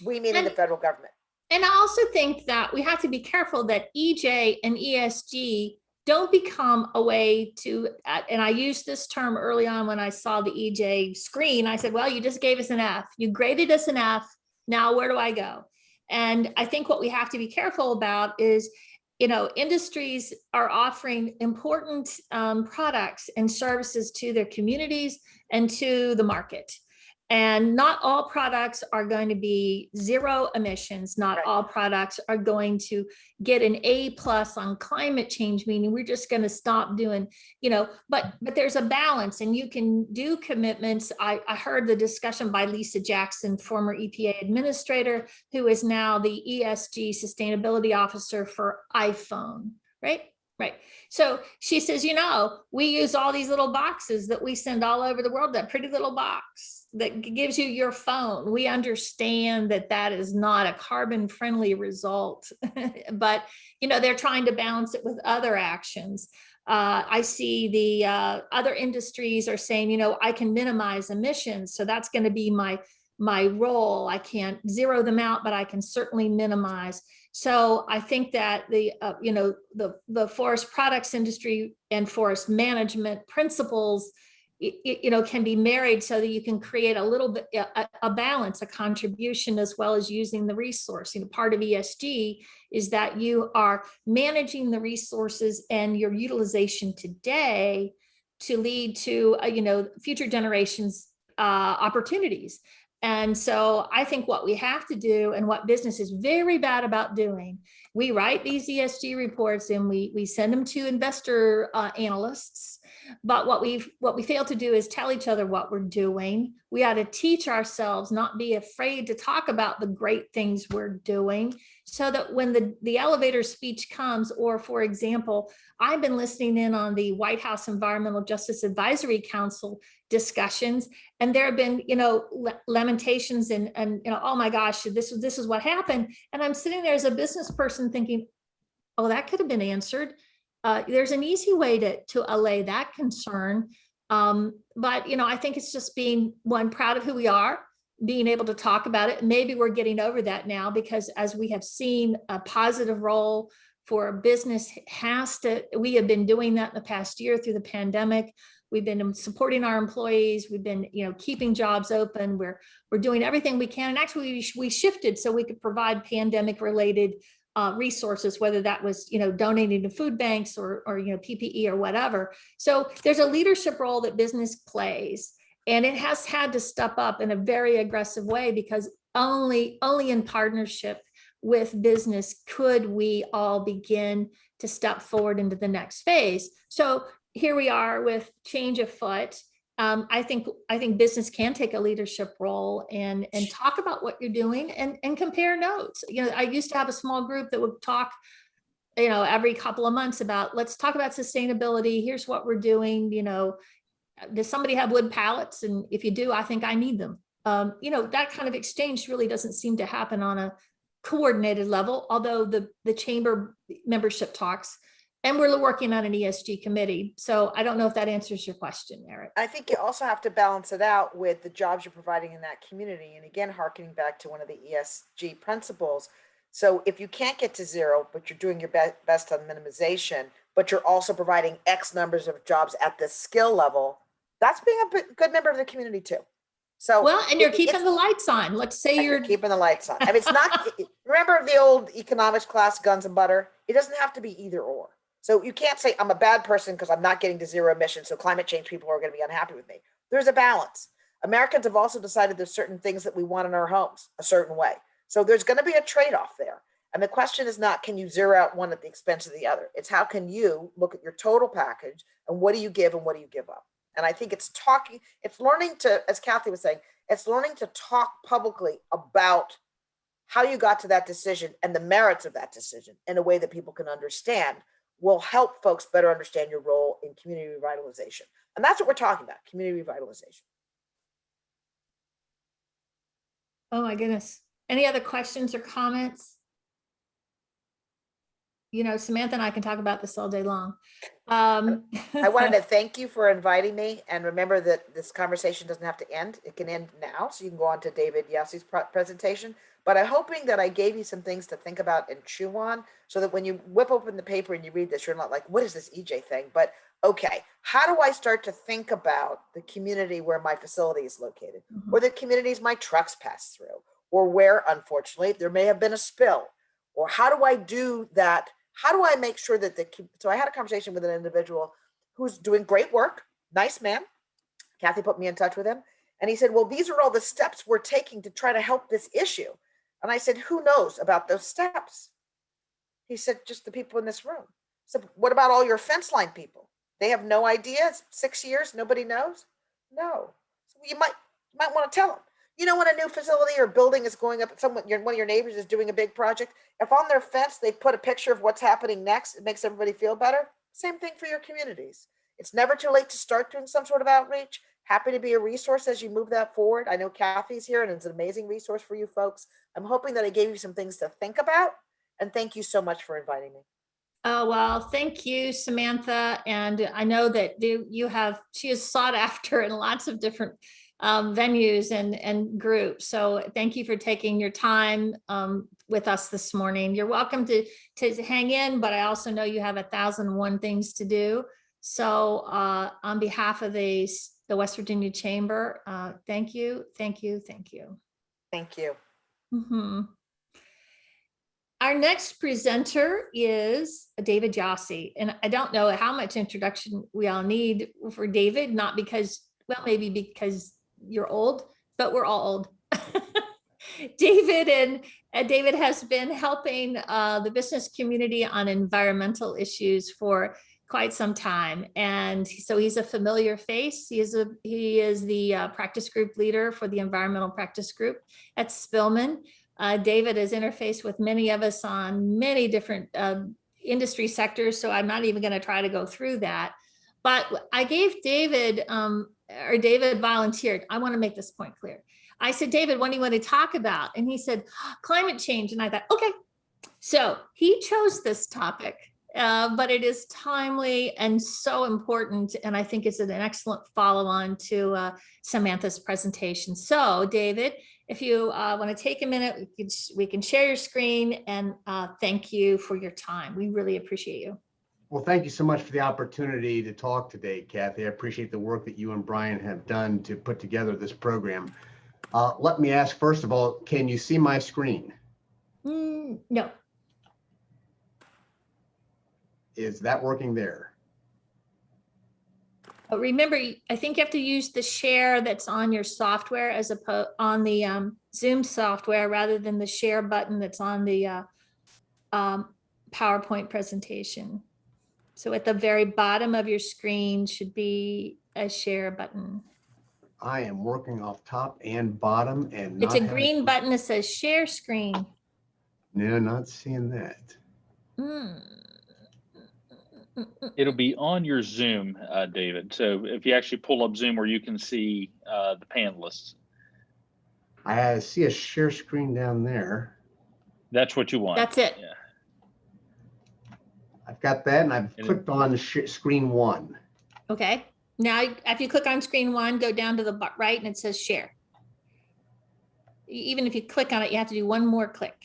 We meaning the federal government. And I also think that we have to be careful that EJ and ESG don't become a way to, and I used this term early on when I saw the EJ screen. I said, well, you just gave us an F. You graded us an F. Now, where do I go? And I think what we have to be careful about is, industries are offering important products and services to their communities and to the market. And not all products are going to be zero emissions. Not all products are going to get an A+ on climate change, meaning we're just going to stop doing, but there's a balance, and you can do commitments. I heard the discussion by Lisa Jackson, former EPA administrator, who is now the ESG sustainability officer for iPhone, right? Right. So she says, we use all these little boxes that we send all over the world, that pretty little box that gives you your phone. We understand that that is not a carbon friendly result, but, they're trying to balance it with other actions. I see the other industries are saying, I can minimize emissions. So that's going to be my role. I can't zero them out, but I can certainly minimize. So I think that the forest products industry and forest management principles, can be married so that you can create a little bit a balance, a contribution, as well as using the resource. Part of ESG is that you are managing the resources and your utilization today to lead to future generations opportunities. And so I think what we have to do, and what business is very bad about doing, we write these ESG reports and we send them to investor analysts. But what we fail to do is tell each other what we're doing. We ought to teach ourselves, not be afraid to talk about the great things we're doing, so that when the elevator speech comes, or for example, I've been listening in on the White House Environmental Justice Advisory Council discussions, and there have been, lamentations and oh my gosh, this is what happened. And I'm sitting there as a business person thinking, oh, that could have been answered. There's an easy way to allay that concern. But, I think it's just being proud of who we are, being able to talk about it. Maybe we're getting over that now, because as we have seen, a positive role for business we have been doing that in the past year through the pandemic. We've been supporting our employees. We've been, keeping jobs open. We're doing everything we can. And actually we shifted so we could provide pandemic related resources, whether that was, donating to food banks or PPE or whatever. So there's a leadership role that business plays, and it has had to step up in a very aggressive way, because only in partnership with business could we all begin to step forward into the next phase. So here we are with change afoot. I think business can take a leadership role and talk about what you're doing and compare notes. I used to have a small group that would talk every couple of months about, let's talk about sustainability. Here's what we're doing. Does somebody have wood pallets? And if you do, I think I need them. That kind of exchange really doesn't seem to happen on a coordinated level, although the chamber membership talks, and we're working on an ESG committee. So I don't know if that answers your question, Eric. I think you also have to balance it out with the jobs you're providing in that community. And again, harkening back to one of the ESG principles. So if you can't get to zero, but you're doing your best on minimization, but you're also providing X numbers of jobs at the skill level, that's being a good member of the community too. So well, and you're keeping the lights on. Let's say you're keeping the lights on. I mean, it's not, remember the old economics class, guns and butter? It doesn't have to be either or. So you can't say I'm a bad person because I'm not getting to zero emissions. So climate change people are going to be unhappy with me. There's a balance. Americans have also decided there's certain things that we want in our homes a certain way. So there's going to be a trade-off there. And the question is not, can you zero out one at the expense of the other? It's how can you look at your total package and what do you give and what do you give up? And I think it's learning to, as Kathy was saying, it's learning to talk publicly about how you got to that decision and the merits of that decision in a way that people can understand will help folks better understand your role in community revitalization. And that's what we're talking about, community revitalization. Oh my goodness. Any other questions or comments? Samantha and I can talk about this all day long. I wanted to thank you for inviting me, and remember that this conversation doesn't have to end. It can end now, so you can go on to David Jossey's presentation. But I'm hoping that I gave you some things to think about and chew on, so that when you whip open the paper and you read this, you're not like, what is this EJ thing? But okay, how do I start to think about the community where my facility is located, or the communities my trucks pass through, or where, unfortunately, there may have been a spill, or how do I do that? How do I make sure that so I had a conversation with an individual who's doing great work, nice man. Kathy put me in touch with him. And he said, well, these are all the steps we're taking to try to help this issue. And I said, who knows about those steps? He said, just the people in this room. I said, what about all your fence line people? They have no idea. It's 6 years, nobody knows? No. So you might want to tell them. When a new facility or building is going up, one of your neighbors is doing a big project, if on their fence they put a picture of what's happening next, it makes everybody feel better. Same thing for your communities. It's never too late to start doing some sort of outreach. Happy to be a resource as you move that forward. I know Kathy's here and it's an amazing resource for you folks. I'm hoping that I gave you some things to think about, and thank you so much for inviting me. Oh, well, thank you, Samantha. And I know that she is sought after in lots of different venues and groups. So thank you for taking your time with us this morning. You're welcome to hang in, but I also know you have 1,001 things to do. So on behalf of the West Virginia Chamber, thank you, thank you, thank you. Thank you. Mm-hmm. Our next presenter is David Jossey, and I don't know how much introduction we all need for David, not because, well, maybe because you're old, but we're all old. David has been helping the business community on environmental issues for quite some time, and so he's a familiar face. He is the practice group leader for the environmental practice group at Spillman. David has interfaced with many of us on many different industry sectors, so I'm not even going to try to go through that. But I gave David, David volunteered. I want to make this point clear. I said, David, what do you want to talk about? And he said, climate change. And I thought, okay. So he chose this topic, but it is timely and so important. And I think it's an excellent follow-on to Samantha's presentation. So David, if you want to take a minute, we can share your screen, and thank you for your time. We really appreciate you. Well, thank you so much for the opportunity to talk today, Kathy. I appreciate the work that you and Brian have done to put together this program. Let me ask, first of all, can you see my screen? No. Is that working there? But remember, I think you have to use the share that's on your software as opposed on the Zoom software rather than the share button that's on the PowerPoint presentation. So at the very bottom of your screen should be a share button. I am working off top and bottom, and it's a green button that says share screen. No, not seeing that. It'll be on your Zoom, David. So if you actually pull up Zoom where you can see the panelists, I see a share screen down there. that's what you want. That's it. Yeah. I've got that, and I've And clicked on screen 1. Okay. Now, if you click on screen 1, go down to the right and it says share. Even if you click on it, you have to do one more click.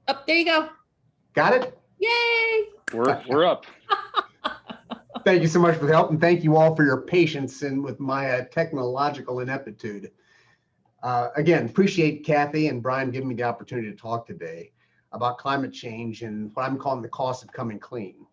Oh, there you go. Got it? Yay. We're up. Thank you so much for the help, and thank you all for your patience and with my technological ineptitude. Again, appreciate Kathy and Brian giving me the opportunity to talk today about climate change and what I'm calling the cost of coming clean.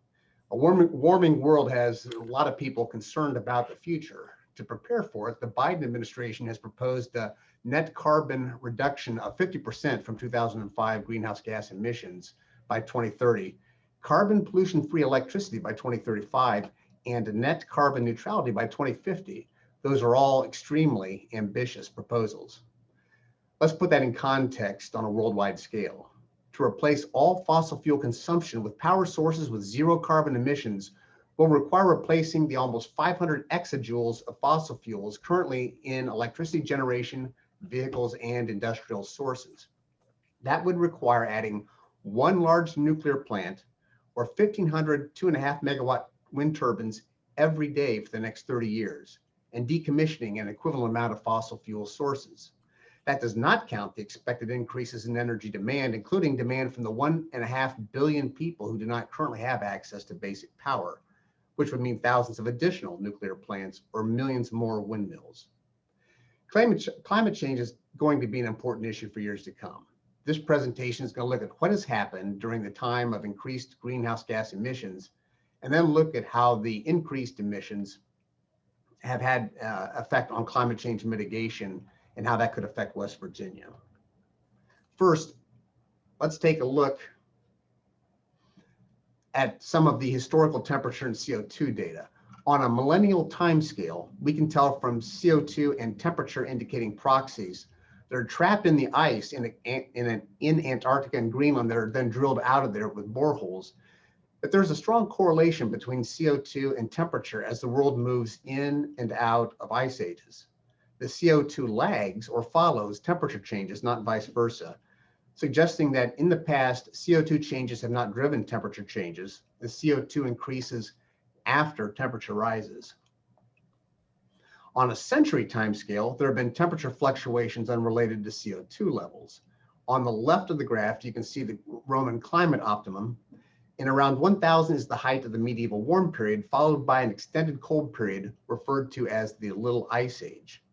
A warming world has a lot of people concerned about the future. To prepare for it, the Biden administration has proposed a net carbon reduction of 50% from 2005 greenhouse gas emissions by 2030, carbon pollution-free electricity by 2035, and net carbon neutrality by 2050. Those are all extremely ambitious proposals. Let's put that in context on a worldwide scale. To replace all fossil fuel consumption with power sources with zero carbon emissions will require replacing the almost 500 exajoules of fossil fuels currently in electricity generation, vehicles, and industrial sources. That would require adding one large nuclear plant or 1,500 2.5 megawatt wind turbines every day for the next 30 years, and decommissioning an equivalent amount of fossil fuel sources. That does not count the expected increases in energy demand, including demand from the 1.5 billion people who do not currently have access to basic power, which would mean thousands of additional nuclear plants or millions more windmills. Climate change is going to be an important issue for years to come. This presentation is going to look at what has happened during the time of increased greenhouse gas emissions, and then look at how the increased emissions have had effect on climate change mitigation and how that could affect West Virginia. First, let's take a look at some of the historical temperature and CO2 data. On a millennial timescale, we can tell from CO2 and temperature indicating proxies that are trapped in the ice in Antarctica and Greenland that are then drilled out of there with boreholes, that there's a strong correlation between CO2 and temperature as the world moves in and out of ice ages. The CO2 lags or follows temperature changes, not vice versa, suggesting that in the past, CO2 changes have not driven temperature changes. The CO2 increases after temperature rises. On a century timescale, there have been temperature fluctuations unrelated to CO2 levels. On the left of the graph, you can see the Roman climate optimum. In around 1000 is the height of the medieval warm period, followed by an extended cold period referred to as the Little Ice Age.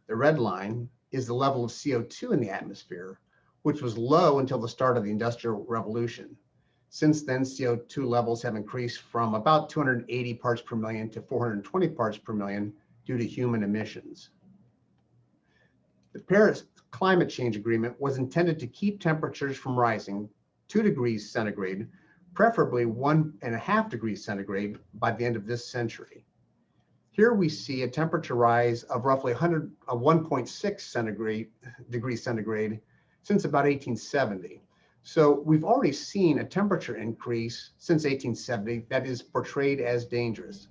The red line is the level of CO2 in the atmosphere, which was low until the start of the Industrial Revolution. Since then, CO2 levels have increased from about 280 parts per million to 420 parts per million due to human emissions. The Paris Climate Change Agreement was intended to keep temperatures from rising 2 degrees centigrade, preferably 1.5 degrees centigrade by the end of this century. Here we see a temperature rise of roughly 1.6 degrees centigrade since about 1870. So we've already seen a temperature increase since 1870 that is portrayed as dangerous.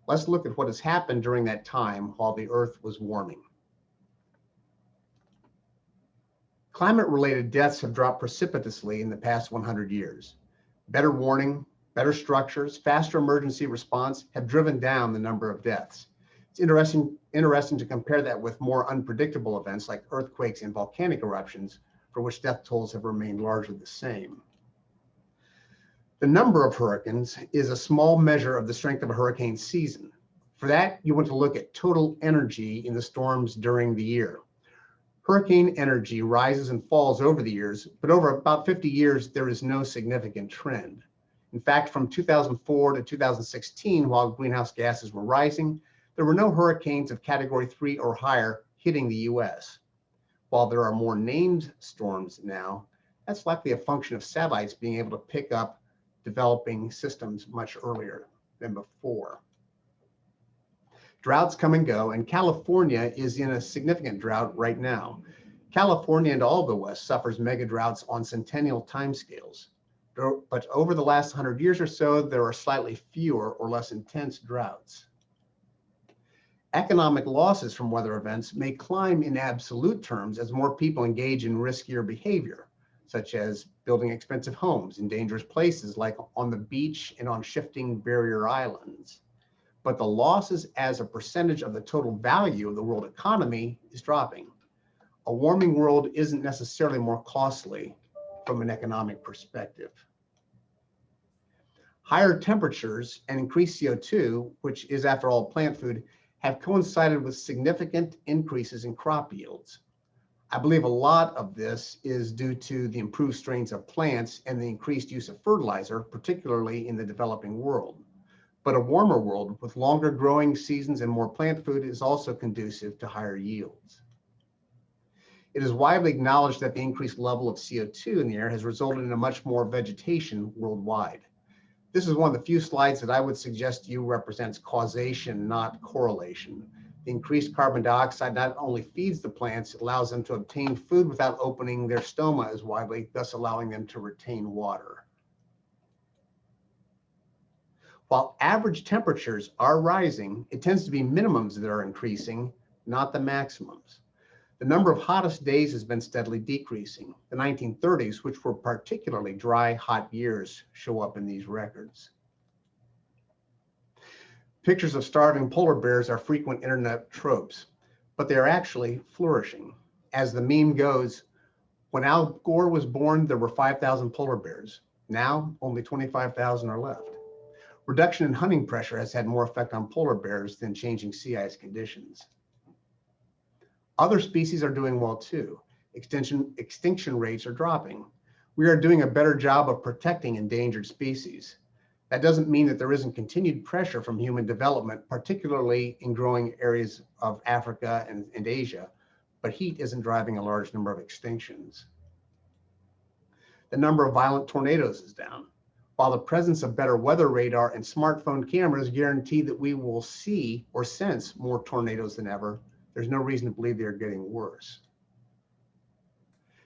Let's look at what has happened during that time while the Earth was warming. Climate-related deaths have dropped precipitously in the past 100 years. Better warning, better structures, faster emergency response have driven down the number of deaths. It's interesting to compare that with more unpredictable events like earthquakes and volcanic eruptions, for which death tolls have remained largely the same. The number of hurricanes is a small measure of the strength of a hurricane season. For that, you want to look at total energy in the storms during the year. Hurricane energy rises and falls over the years, but over about 50 years, there is no significant trend. In fact, from 2004 to 2016, while greenhouse gases were rising, there were no hurricanes of Category 3 or higher hitting the US. While there are more named storms now, that's likely a function of satellites being able to pick up developing systems much earlier than before. Droughts come and go, and California is in a significant drought right now. California and all of the West suffers mega droughts on centennial timescales. But over the last 100 years or so, there are slightly fewer or less intense droughts. Economic losses from weather events may climb in absolute terms as more people engage in riskier behavior, such as building expensive homes in dangerous places like on the beach and on shifting barrier islands. But the losses as a percentage of the total value of the world economy is dropping. A warming world isn't necessarily more costly from an economic perspective. Higher temperatures and increased CO2, which is after all plant food, have coincided with significant increases in crop yields. I believe a lot of this is due to the improved strains of plants and the increased use of fertilizer, particularly in the developing world. But a warmer world with longer growing seasons and more plant food is also conducive to higher yields. It is widely acknowledged that the increased level of CO2 in the air has resulted in a much more vegetation worldwide. This is one of the few slides that I would suggest to you represents causation, not correlation. The increased carbon dioxide not only feeds the plants, it allows them to obtain food without opening their stoma as widely, thus allowing them to retain water. While average temperatures are rising, it tends to be minimums that are increasing, not the maximums. The number of hottest days has been steadily decreasing. The 1930s, which were particularly dry, hot years, show up in these records. Pictures of starving polar bears are frequent internet tropes, but they are actually flourishing. As the meme goes, when Al Gore was born, there were 5,000 polar bears. Now, only 25,000 are left. Reduction in hunting pressure has had more effect on polar bears than changing sea ice conditions. Other species are doing well too. Extinction rates are dropping. We are doing a better job of protecting endangered species. That doesn't mean that there isn't continued pressure from human development, particularly in growing areas of Africa and Asia, but heat isn't driving a large number of extinctions. The number of violent tornadoes is down. While the presence of better weather radar and smartphone cameras guarantee that we will see or sense more tornadoes than ever, there's no reason to believe they're getting worse.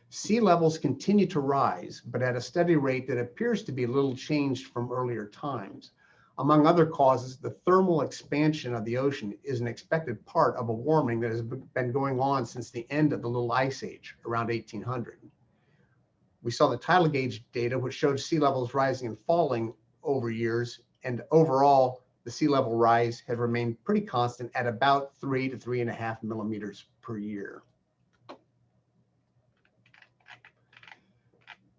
Sea levels continue to rise, but at a steady rate that appears to be little changed from earlier times. Among other causes, the thermal expansion of the ocean is an expected part of a warming that has been going on since the end of the Little Ice Age, around 1800. We saw the tidal gauge data, which showed sea levels rising and falling over years, and overall, the sea level rise had remained pretty constant at about 3 to 3.5 millimeters per year.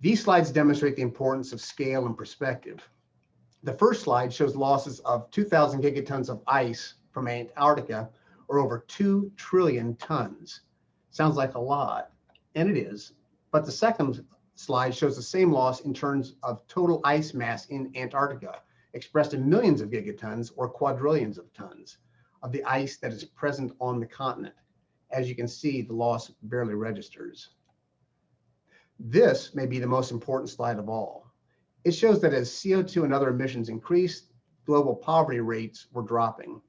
These slides demonstrate the importance of scale and perspective. The first slide shows losses of 2,000 gigatons of ice from Antarctica, or over 2 trillion tons. Sounds like a lot, and it is, but the second slide shows the same loss in terms of total ice mass in Antarctica, expressed in millions of gigatons or quadrillions of tons of the ice that is present on the continent. As you can see, the loss barely registers. This may be the most important slide of all. It shows that as CO2 and other emissions increased, global poverty rates were dropping.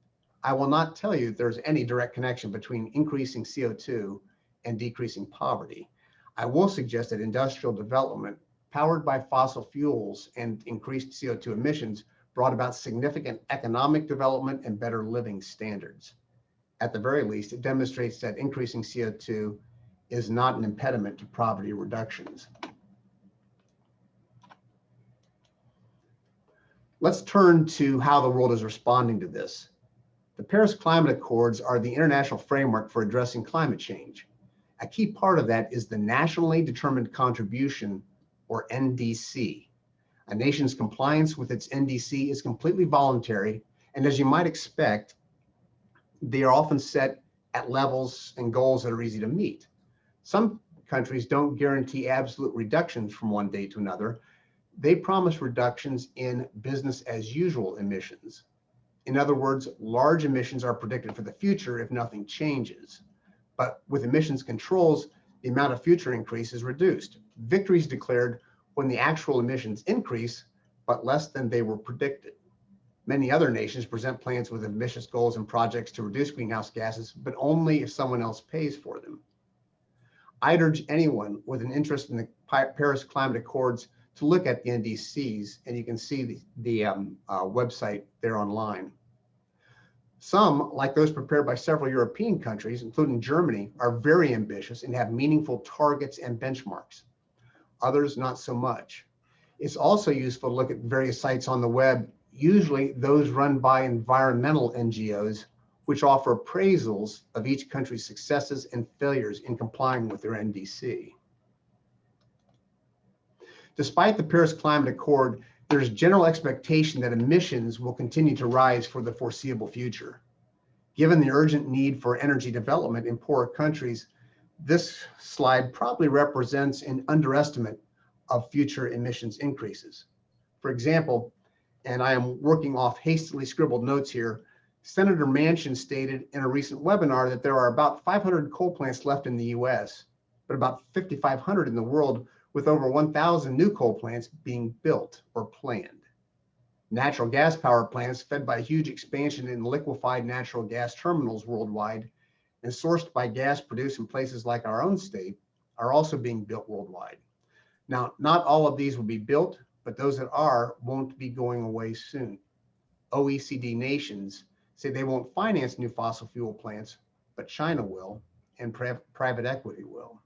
I will not tell you there's any direct connection between increasing CO2 and decreasing poverty. I will suggest that industrial development powered by fossil fuels and increased CO2 emissions brought about significant economic development and better living standards. At the very least, it demonstrates that increasing CO2 is not an impediment to poverty reductions. Let's turn to how the world is responding to this. The Paris Climate Accords are the international framework for addressing climate change. A key part of that is the Nationally Determined Contribution, or NDC. A nation's compliance with its NDC is completely voluntary, and as you might expect, they are often set at levels and goals that are easy to meet. Some countries don't guarantee absolute reductions from one day to another. They promise reductions in business as usual emissions. In other words, large emissions are predicted for the future if nothing changes. But with emissions controls, the amount of future increase is reduced. Victory is declared when the actual emissions increase, but less than they were predicted. Many other nations present plans with ambitious goals and projects to reduce greenhouse gases, but only if someone else pays for them. I'd urge anyone with an interest in the Paris Climate Accords to look at the NDCs, and you can see the website there online. Some, like those prepared by several European countries, including Germany, are very ambitious and have meaningful targets and benchmarks. Others, not so much. It's also useful to look at various sites on the web, usually those run by environmental NGOs, which offer appraisals of each country's successes and failures in complying with their NDC. Despite the Paris Climate Accord, there's general expectation that emissions will continue to rise for the foreseeable future. Given the urgent need for energy development in poorer countries, this slide probably represents an underestimate of future emissions increases. For example, and I am working off hastily scribbled notes here, Senator Manchin stated in a recent webinar that there are about 500 coal plants left in the US, but about 5,500 in the world, with over 1,000 new coal plants being built or planned. Natural gas power plants fed by huge expansion in liquefied natural gas terminals worldwide and sourced by gas produced in places like our own state are also being built worldwide. Now, not all of these will be built, but those that are won't be going away soon. OECD nations say they won't finance new fossil fuel plants, but China will, and private equity will.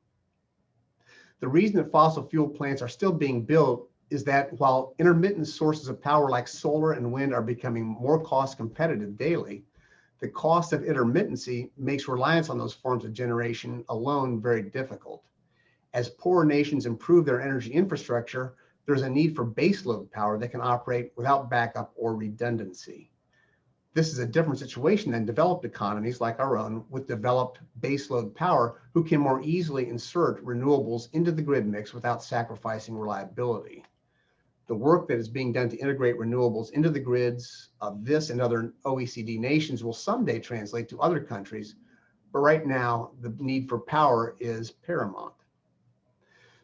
The reason that fossil fuel plants are still being built is that while intermittent sources of power like solar and wind are becoming more cost competitive daily, the cost of intermittency makes reliance on those forms of generation alone very difficult. As poorer nations improve their energy infrastructure, there's a need for baseload power that can operate without backup or redundancy. This is a different situation than developed economies like our own with developed baseload power who can more easily insert renewables into the grid mix without sacrificing reliability. The work that is being done to integrate renewables into the grids of this and other OECD nations will someday translate to other countries, but right now the need for power is paramount.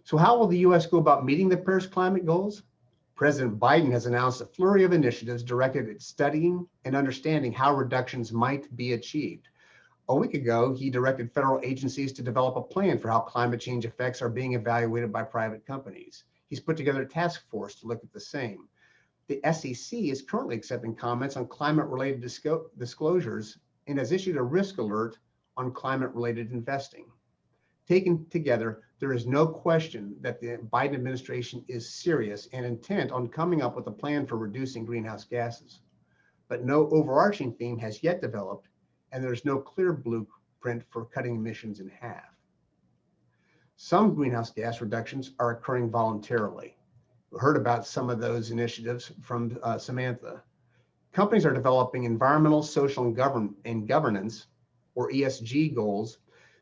So how will the US go about meeting the Paris climate goals? President Biden has announced a flurry of initiatives directed at studying and understanding how reductions might be achieved. A week ago, he directed federal agencies to develop a plan for how climate change effects are being evaluated by private companies. He's put together a task force to look at the same. The SEC is currently accepting comments on climate-related disclosures and has issued a risk alert on climate-related investing. Taken together, there is no question that the Biden administration is serious and intent on coming up with a plan for reducing greenhouse gases. But no overarching theme has yet developed, and there's no clear blueprint for cutting emissions in half. Some greenhouse gas reductions are occurring voluntarily. We heard about some of those initiatives from Samantha. Companies are developing environmental, social, and governance, or ESG goals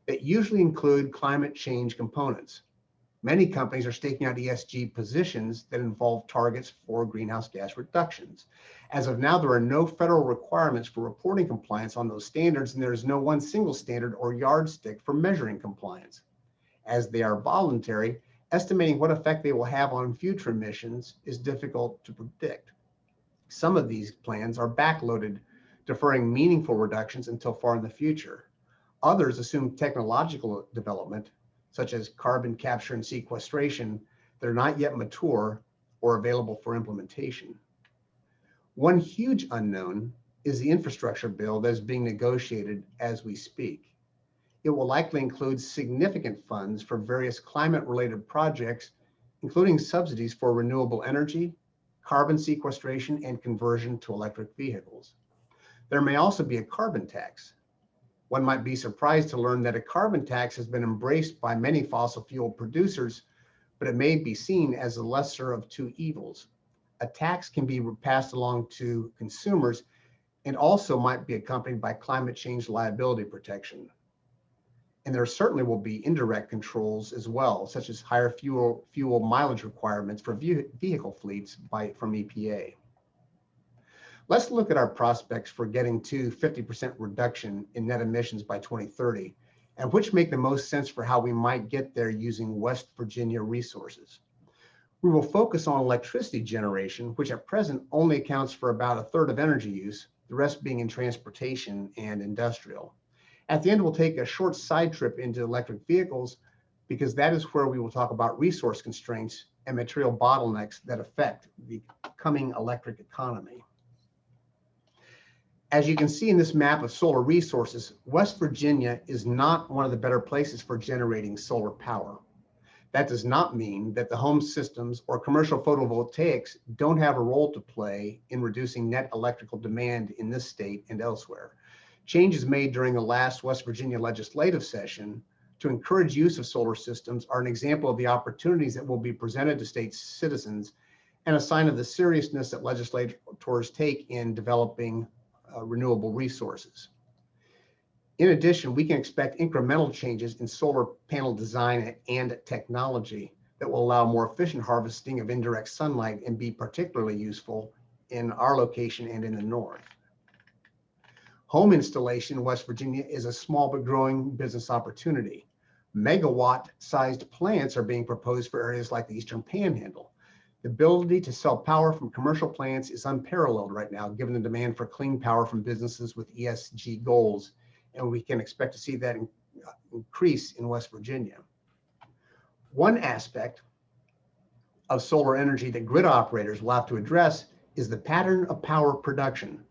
that usually include climate change components. Many companies are staking out ESG positions that involve targets for greenhouse gas reductions. As of now, there are no federal requirements for reporting compliance on those standards, and there is no one single standard or yardstick for measuring compliance. As they are voluntary, estimating what effect they will have on future emissions is difficult to predict. Some of these plans are backloaded, deferring meaningful reductions until far in the future. Others assume technological development, such as carbon capture and sequestration, that are not yet mature or available for implementation. One huge unknown is the infrastructure bill that is being negotiated as we speak. It will likely include significant funds for various climate-related projects, including subsidies for renewable energy, carbon sequestration, and conversion to electric vehicles. There may also be a carbon tax. One might be surprised to learn that a carbon tax has been embraced by many fossil fuel producers, but it may be seen as the lesser of two evils. A tax can be passed along to consumers and also might be accompanied by climate change liability protection. And there certainly will be indirect controls as well, such as higher fuel mileage requirements for vehicle fleets from EPA. Let's look at our prospects for getting to 50% reduction in net emissions by 2030, and which make the most sense for how we might get there using West Virginia resources. We will focus on electricity generation, which at present only accounts for about a third of energy use, the rest being in transportation and industrial. At the end, we'll take a short side trip into electric vehicles because that is where we will talk about resource constraints and material bottlenecks that affect the coming electric economy. As you can see in this map of solar resources, West Virginia is not one of the better places for generating solar power. That does not mean that the home systems or commercial photovoltaics don't have a role to play in reducing net electrical demand in this state and elsewhere. Changes made during the last West Virginia legislative session to encourage use of solar systems are an example of the opportunities that will be presented to state citizens and a sign of the seriousness that legislators take in developing renewable resources. In addition, we can expect incremental changes in solar panel design and technology that will allow more efficient harvesting of indirect sunlight and be particularly useful in our location and in the north. Home installation in West Virginia is a small but growing business opportunity. Megawatt-sized plants are being proposed for areas like the Eastern Panhandle. The ability to sell power from commercial plants is unparalleled right now, given the demand for clean power from businesses with ESG goals, and we can expect to see that increase in West Virginia. One aspect of solar energy that grid operators will have to address is the pattern of power production.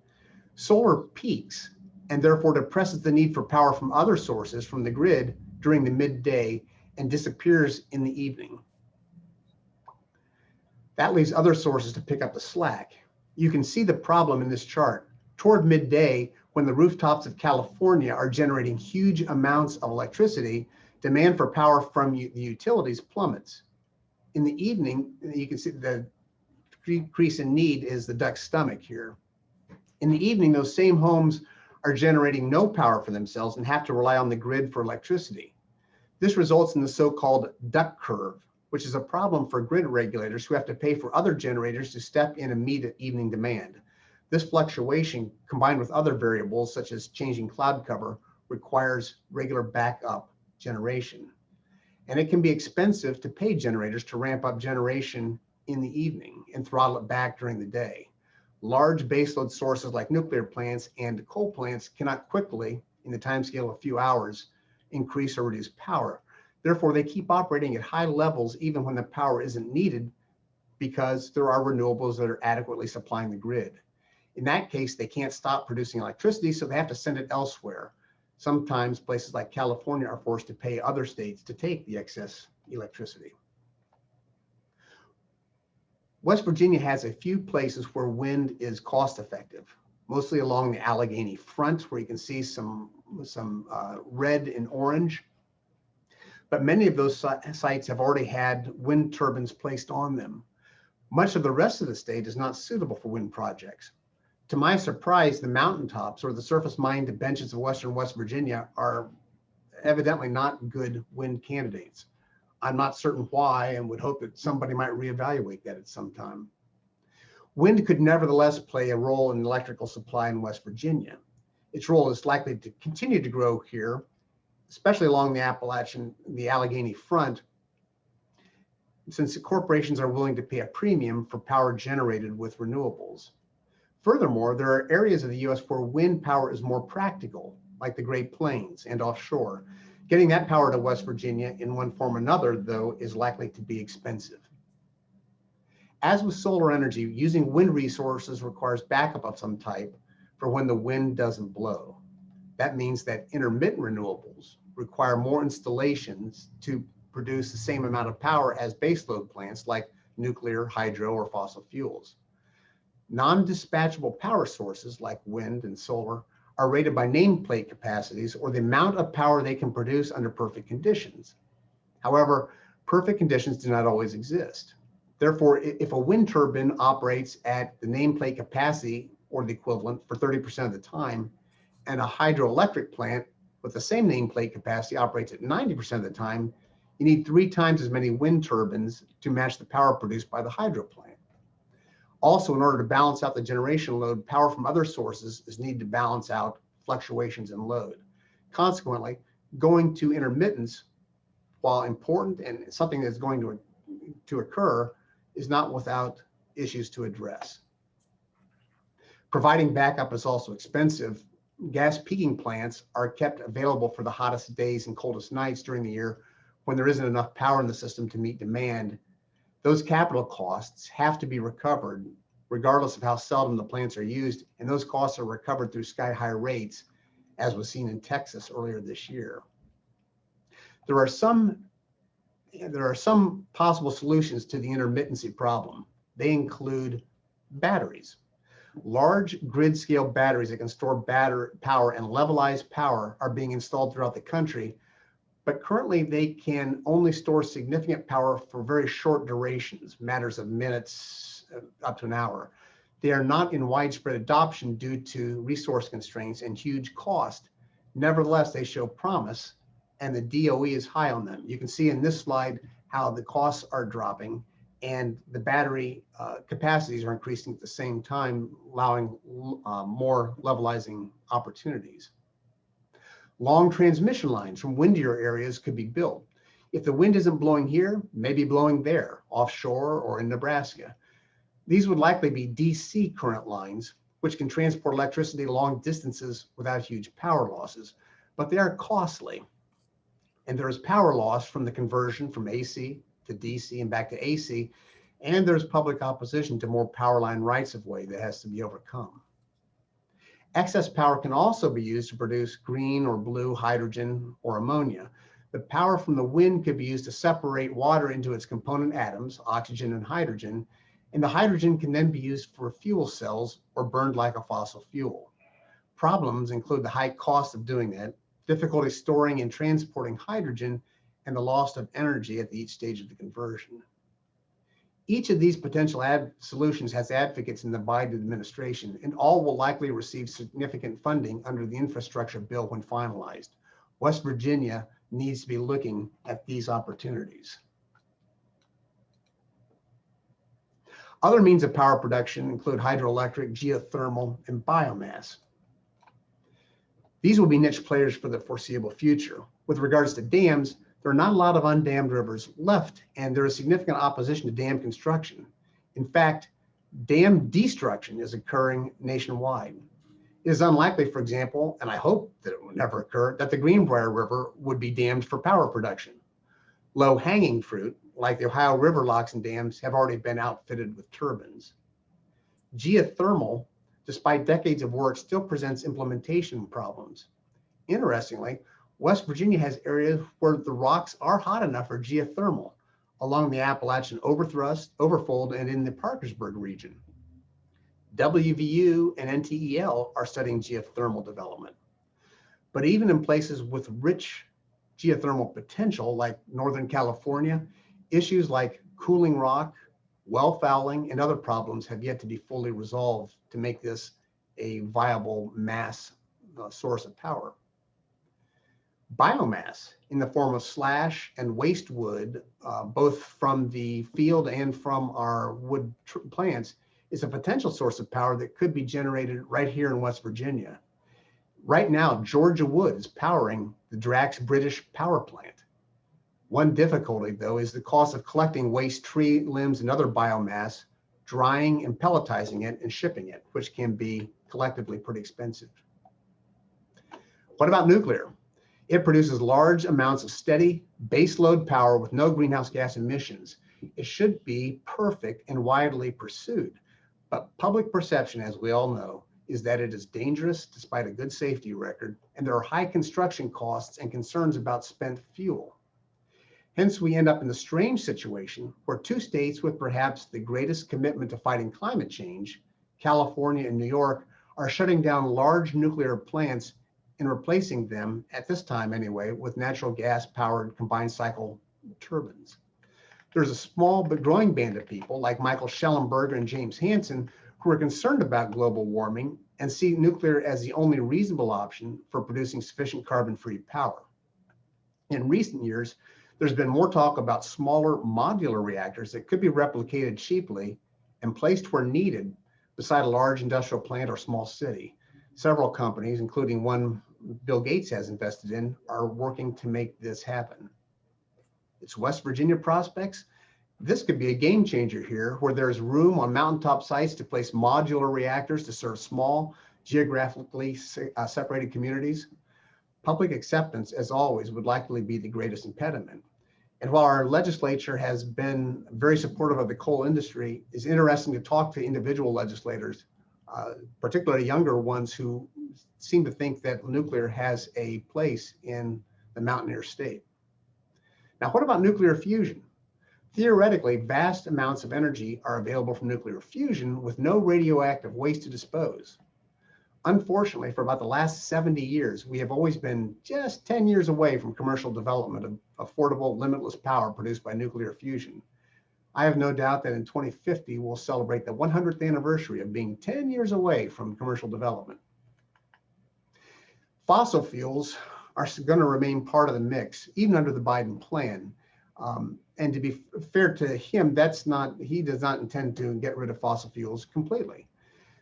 Solar peaks and therefore depresses the need for power from other sources from the grid during the midday and disappears in the evening. That leaves other sources to pick up the slack. You can see the problem in this chart. Toward midday, when the rooftops of California are generating huge amounts of electricity, demand for power from the utilities plummets. In the evening, you can see the decrease in need is the duck's stomach here. In the evening, those same homes are generating no power for themselves and have to rely on the grid for electricity. This results in the so-called duck curve, which is a problem for grid regulators who have to pay for other generators to step in and meet evening demand. This fluctuation, combined with other variables such as changing cloud cover, requires regular backup generation. And it can be expensive to pay generators to ramp up generation in the evening and throttle it back during the day. Large baseload sources like nuclear plants and coal plants cannot quickly, in the timescale of a few hours, increase or reduce power. Therefore, they keep operating at high levels even when the power isn't needed because there are renewables that are adequately supplying the grid. In that case, they can't stop producing electricity, so they have to send it elsewhere. Sometimes places like California are forced to pay other states to take the excess electricity. West Virginia has a few places where wind is cost effective, mostly along the Allegheny front, where you can see some red and orange. But many of those sites have already had wind turbines placed on them. Much of the rest of the state is not suitable for wind projects. To my surprise, the mountaintops or the surface mined benches of western West Virginia are evidently not good wind candidates. I'm not certain why and would hope that somebody might reevaluate that at some time. Wind could nevertheless play a role in electrical supply in West Virginia. Its role is likely to continue to grow here, especially along the Allegheny front, since the corporations are willing to pay a premium for power generated with renewables. Furthermore, there are areas of the US where wind power is more practical, like the Great Plains and offshore. Getting that power to West Virginia in one form or another, though, is likely to be expensive. As with solar energy, using wind resources requires backup of some type for when the wind doesn't blow. That means that intermittent renewables require more installations to produce the same amount of power as baseload plants like nuclear, hydro, or fossil fuels. Non-dispatchable power sources like wind and solar are rated by nameplate capacities or the amount of power they can produce under perfect conditions. However, perfect conditions do not always exist. Therefore, if a wind turbine operates at the nameplate capacity or the equivalent for 30% of the time, and a hydroelectric plant with the same nameplate capacity operates at 90% of the time, you need 3 times as many wind turbines to match the power produced by the hydro plant. Also, in order to balance out the generation load, power from other sources is needed to balance out fluctuations in load. Consequently, going to intermittence, while important and something that's going to occur, is not without issues to address. Providing backup is also expensive. Gas peaking plants are kept available for the hottest days and coldest nights during the year when there isn't enough power in the system to meet demand. Those capital costs have to be recovered regardless of how seldom the plants are used, and those costs are recovered through sky-high rates, as was seen in Texas earlier this year. There are some possible solutions to the intermittency problem. They include batteries. Large grid-scale batteries that can store power and levelize power are being installed throughout the country, but currently they can only store significant power for very short durations, matters of minutes up to an hour. They are not in widespread adoption due to resource constraints and huge cost. Nevertheless, they show promise, and the DOE is high on them. You can see in this slide how the costs are dropping and the battery capacities are increasing at the same time, allowing more levelizing opportunities. Long transmission lines from windier areas could be built. If the wind isn't blowing here, maybe blowing there, offshore or in Nebraska. These would likely be DC current lines, which can transport electricity long distances without huge power losses, but they are costly. And there is power loss from the conversion from AC to DC and back to AC, and there's public opposition to more power line rights of way that has to be overcome. Excess power can also be used to produce green or blue hydrogen or ammonia. The power from the wind could be used to separate water into its component atoms, oxygen and hydrogen, and the hydrogen can then be used for fuel cells or burned like a fossil fuel. Problems include the high cost of doing that, difficulty storing and transporting hydrogen, and the loss of energy at each stage of the conversion. Each of these potential solutions has advocates in the Biden administration, and all will likely receive significant funding under the infrastructure bill when finalized. West Virginia needs to be looking at these opportunities. Other means of power production include hydroelectric, geothermal, and biomass. These will be niche players for the foreseeable future. With regards to dams, there are not a lot of undammed rivers left, and there is significant opposition to dam construction. In fact, dam destruction is occurring nationwide. It is unlikely, for example, and I hope that it will never occur, that the Greenbrier River would be dammed for power production. Low-hanging fruit, like the Ohio River locks and dams, have already been outfitted with turbines. Geothermal, despite decades of work, still presents implementation problems. Interestingly, West Virginia has areas where the rocks are hot enough for geothermal, along the Appalachian Overfold, and in the Parkersburg region. WVU and NTEL are studying geothermal development. But even in places with rich geothermal potential, like Northern California, issues like cooling rock, well fouling, and other problems have yet to be fully resolved to make this a viable mass source of power. Biomass in the form of slash and waste wood, both from the field and from our wood plants, is a potential source of power that could be generated right here in West Virginia. Right now, Georgia Wood is powering the Drax British power plant. One difficulty, though, is the cost of collecting waste tree limbs and other biomass, drying and pelletizing it and shipping it, which can be collectively pretty expensive. What about nuclear? It produces large amounts of steady baseload power with no greenhouse gas emissions. It should be perfect and widely pursued, but public perception, as we all know, is that it is dangerous despite a good safety record, and there are high construction costs and concerns about spent fuel. Hence, we end up in the strange situation where two states with perhaps the greatest commitment to fighting climate change, California and New York, are shutting down large nuclear plants and replacing them, at this time anyway, with natural gas powered combined cycle turbines. There's a small but growing band of people like Michael Schellenberger and James Hansen who are concerned about global warming and see nuclear as the only reasonable option for producing sufficient carbon-free power. In recent years, there's been more talk about smaller modular reactors that could be replicated cheaply and placed where needed beside a large industrial plant or small city. Several companies, including one Bill Gates has invested in, are working to make this happen. It's West Virginia prospects. This could be a game changer here, where there's room on mountaintop sites to place modular reactors to serve small, geographically separated communities. Public acceptance, as always, would likely be the greatest impediment. And while our legislature has been very supportive of the coal industry, it's interesting to talk to individual legislators, particularly younger ones who seem to think that nuclear has a place in the Mountaineer state. Now, what about nuclear fusion? Theoretically, vast amounts of energy are available from nuclear fusion with no radioactive waste to dispose. Unfortunately, for about the last 70 years, we have always been just 10 years away from commercial development of affordable, limitless power produced by nuclear fusion. I have no doubt that in 2050, we'll celebrate the 100th anniversary of being 10 years away from commercial development. Fossil fuels are going to remain part of the mix, even under the Biden plan. And to be fair to him, he does not intend to get rid of fossil fuels completely.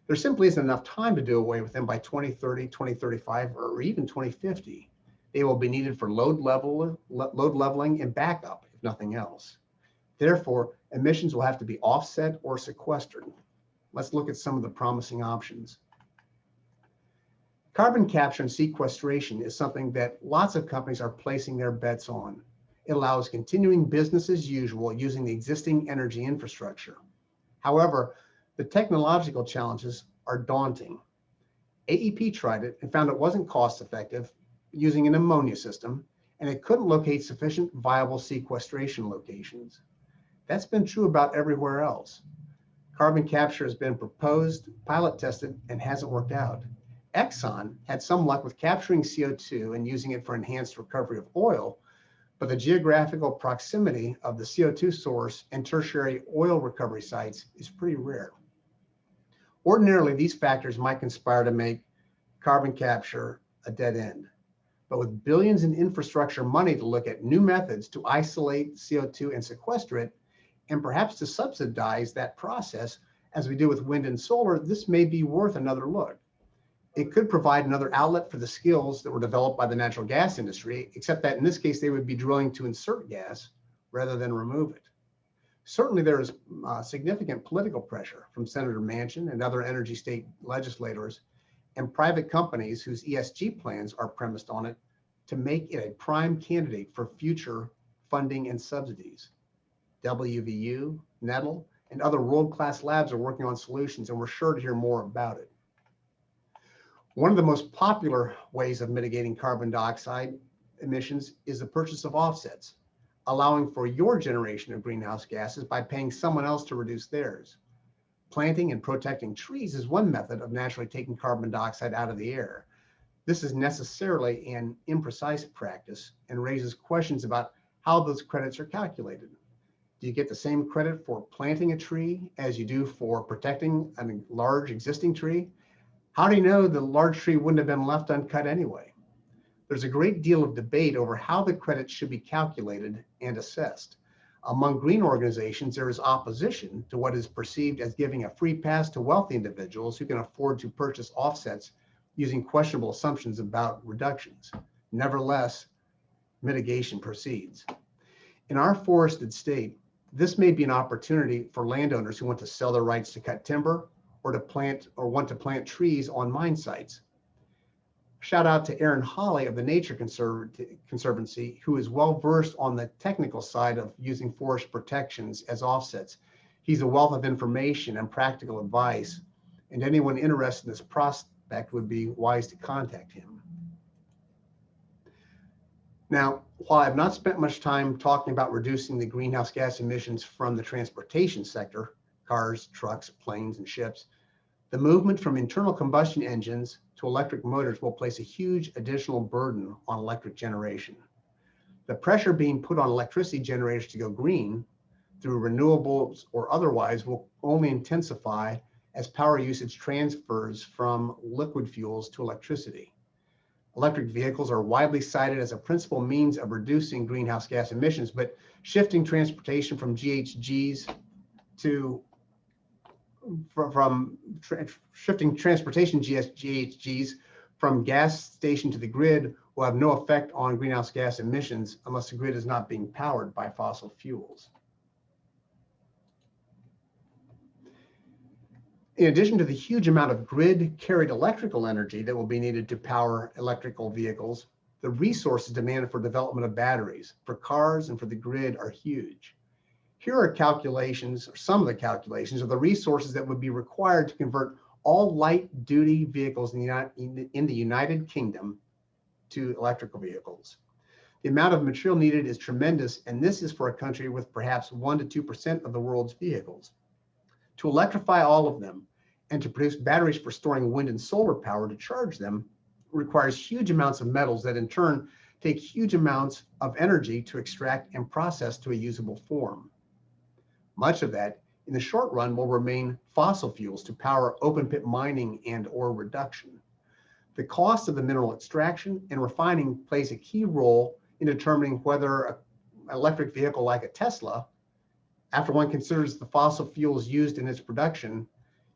There simply isn't enough time to do away with them by 2030, 2035, or even 2050. They will be needed for load leveling and backup, if nothing else. Therefore, emissions will have to be offset or sequestered. Let's look at some of the promising options. Carbon capture and sequestration is something that lots of companies are placing their bets on. It allows continuing business as usual using the existing energy infrastructure. However, the technological challenges are daunting. AEP tried it and found it wasn't cost effective using an ammonia system, and it couldn't locate sufficient viable sequestration locations. That's been true about everywhere else. Carbon capture has been proposed, pilot tested, and hasn't worked out. Exxon had some luck with capturing CO2 and using it for enhanced recovery of oil, but the geographical proximity of the CO2 source and tertiary oil recovery sites is pretty rare. Ordinarily, these factors might conspire to make carbon capture a dead end. But with billions in infrastructure money to look at new methods to isolate CO2 and sequester it, and perhaps to subsidize that process, as we do with wind and solar, this may be worth another look. It could provide another outlet for the skills that were developed by the natural gas industry, except that in this case, they would be drilling to insert gas rather than remove it. Certainly, there is significant political pressure from Senator Manchin and other energy state legislators and private companies whose ESG plans are premised on it to make it a prime candidate for future funding and subsidies. WVU, NETL, and other world-class labs are working on solutions, and we're sure to hear more about it. One of the most popular ways of mitigating carbon dioxide emissions is the purchase of offsets, allowing for your generation of greenhouse gases by paying someone else to reduce theirs. Planting and protecting trees is one method of naturally taking carbon dioxide out of the air. This is necessarily an imprecise practice and raises questions about how those credits are calculated. Do you get the same credit for planting a tree as you do for protecting a large existing tree? How do you know the large tree wouldn't have been left uncut anyway? There's a great deal of debate over how the credits should be calculated and assessed. Among green organizations, there is opposition to what is perceived as giving a free pass to wealthy individuals who can afford to purchase offsets using questionable assumptions about reductions. Nevertheless, mitigation proceeds. In our forested state, this may be an opportunity for landowners who want to sell their rights to cut timber or want to plant trees on mine sites. Shout out to Aaron Hawley of the Nature Conservancy, who is well versed on the technical side of using forest protections as offsets. He's a wealth of information and practical advice, and anyone interested in this prospect would be wise to contact him. Now, while I've not spent much time talking about reducing the greenhouse gas emissions from the transportation sector, cars, trucks, planes, and ships, the movement from internal combustion engines to electric motors will place a huge additional burden on electric generation. The pressure being put on electricity generators to go green through renewables or otherwise will only intensify as power usage transfers from liquid fuels to electricity. Electric vehicles are widely cited as a principal means of reducing greenhouse gas emissions, but shifting transportation from GHGs to shifting transportation GHGs from gas station to the grid will have no effect on greenhouse gas emissions unless the grid is not being powered by fossil fuels. In addition to the huge amount of grid carried electrical energy that will be needed to power electrical vehicles, The resources demanded for development of batteries for cars and for the grid are huge. Here are calculations, or some of the calculations of the resources that would be required to convert all light-duty vehicles in the United Kingdom to electrical vehicles. The amount of material needed is tremendous, and this is for a country with perhaps 1% to 2% of the world's vehicles. To electrify all of them and to produce batteries for storing wind and solar power to charge them requires huge amounts of metals that in turn take huge amounts of energy to extract and process to a usable form. Much of that, in the short run, will remain fossil fuels to power open pit mining and ore reduction. The cost of the mineral extraction and refining plays a key role in determining whether an electric vehicle like a Tesla, after one considers the fossil fuels used in its production,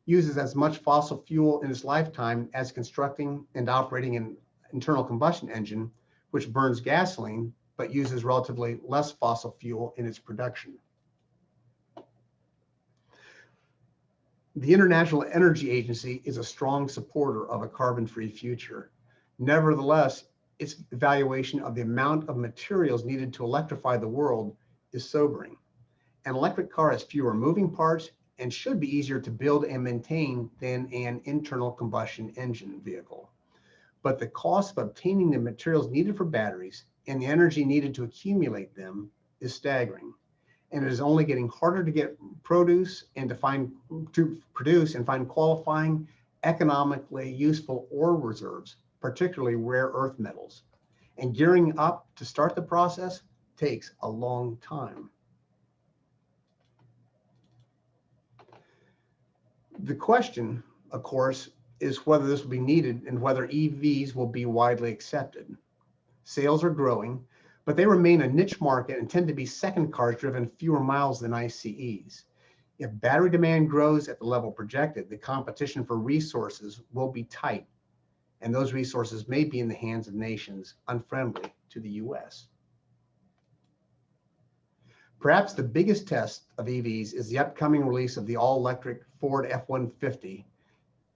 uses as much fossil fuel in its lifetime as constructing and operating an internal combustion engine, which burns gasoline, but uses relatively less fossil fuel in its production. The International Energy Agency is a strong supporter of a carbon-free future. Nevertheless, its evaluation of the amount of materials needed to electrify the world is sobering. An electric car has fewer moving parts and should be easier to build and maintain than an internal combustion engine vehicle. But the cost of obtaining the materials needed for batteries and the energy needed to accumulate them is staggering. And it is only getting harder to get produce and to produce and find qualifying, economically useful ore reserves, particularly rare earth metals. And gearing up to start the process takes a long time. The question, of course, is whether this will be needed and whether EVs will be widely accepted. Sales are growing, but they remain a niche market and tend to be second cars driven fewer miles than ICEs. If battery demand grows at the level projected, the competition for resources will be tight, and those resources may be in the hands of nations unfriendly to the US. Perhaps the biggest test of EVs is the upcoming release of the all-electric Ford F-150,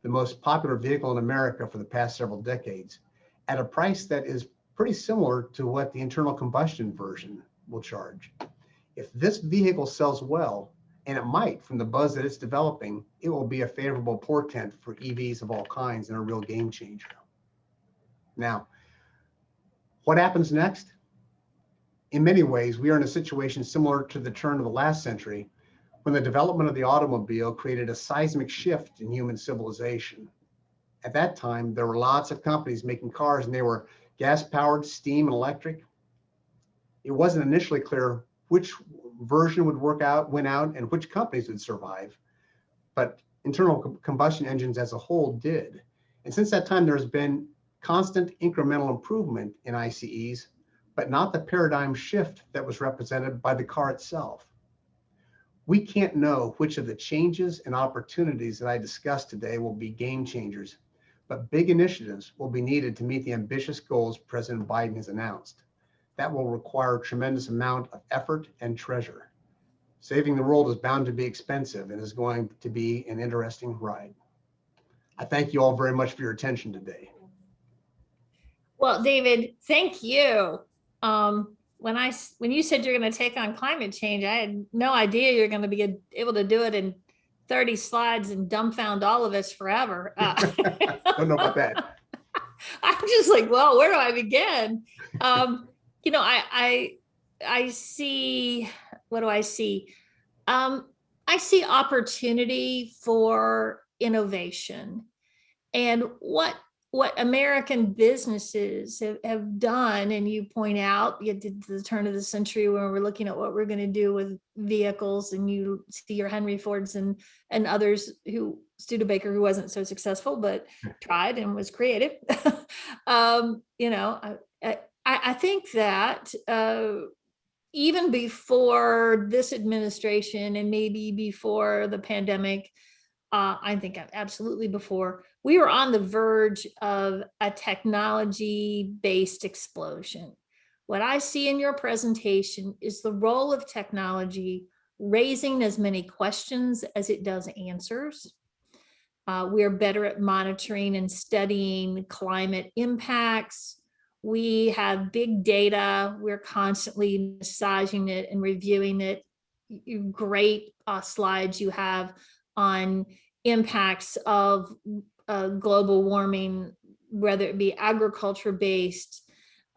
the most popular vehicle in America for the past several decades, at a price that is pretty similar to what the internal combustion version will charge. If this vehicle sells well, and it might from the buzz that it's developing, it will be a favorable portent for EVs of all kinds and a real game changer. Now, what happens next? In many ways, we are in a situation similar to the turn of the last century, when the development of the automobile created a seismic shift in human civilization. At that time, there were lots of companies making cars, and they were gas-powered, steam, and electric. It wasn't initially clear which version would win out, and which companies would survive, but internal combustion engines as a whole did. And since that time, there's been constant incremental improvement in ICEs, but not the paradigm shift that was represented by the car itself. We can't know which of the changes and opportunities that I discussed today will be game changers, but big initiatives will be needed to meet the ambitious goals President Biden has announced. That will require a tremendous amount of effort and treasure. Saving the world is bound to be expensive and is going to be an interesting ride. I thank you all very much for your attention today. Well, David, thank you. When you said you're going to take on climate change, I had no idea you're going to be able to do it in 30 slides and dumbfound all of us forever. Don't know about that. I'm just like, well, where do I begin? You know, I see, what do I see? I see opportunity for innovation, and what American businesses have done, and you point out, you did the turn of the century when we're looking at what we're going to do with vehicles, and you see your Henry Fords and others, who Studebaker, who wasn't so successful but tried and was creative. You know, I think that even before this administration, and maybe before the pandemic, I think absolutely before, we were on the verge of a technology-based explosion. What I see in your presentation is the role of technology raising as many questions as it does answers. We are better at monitoring and studying climate impacts. We have big data. We're constantly massaging it and reviewing it. Great slides you have on impacts of global warming, whether it be agriculture based,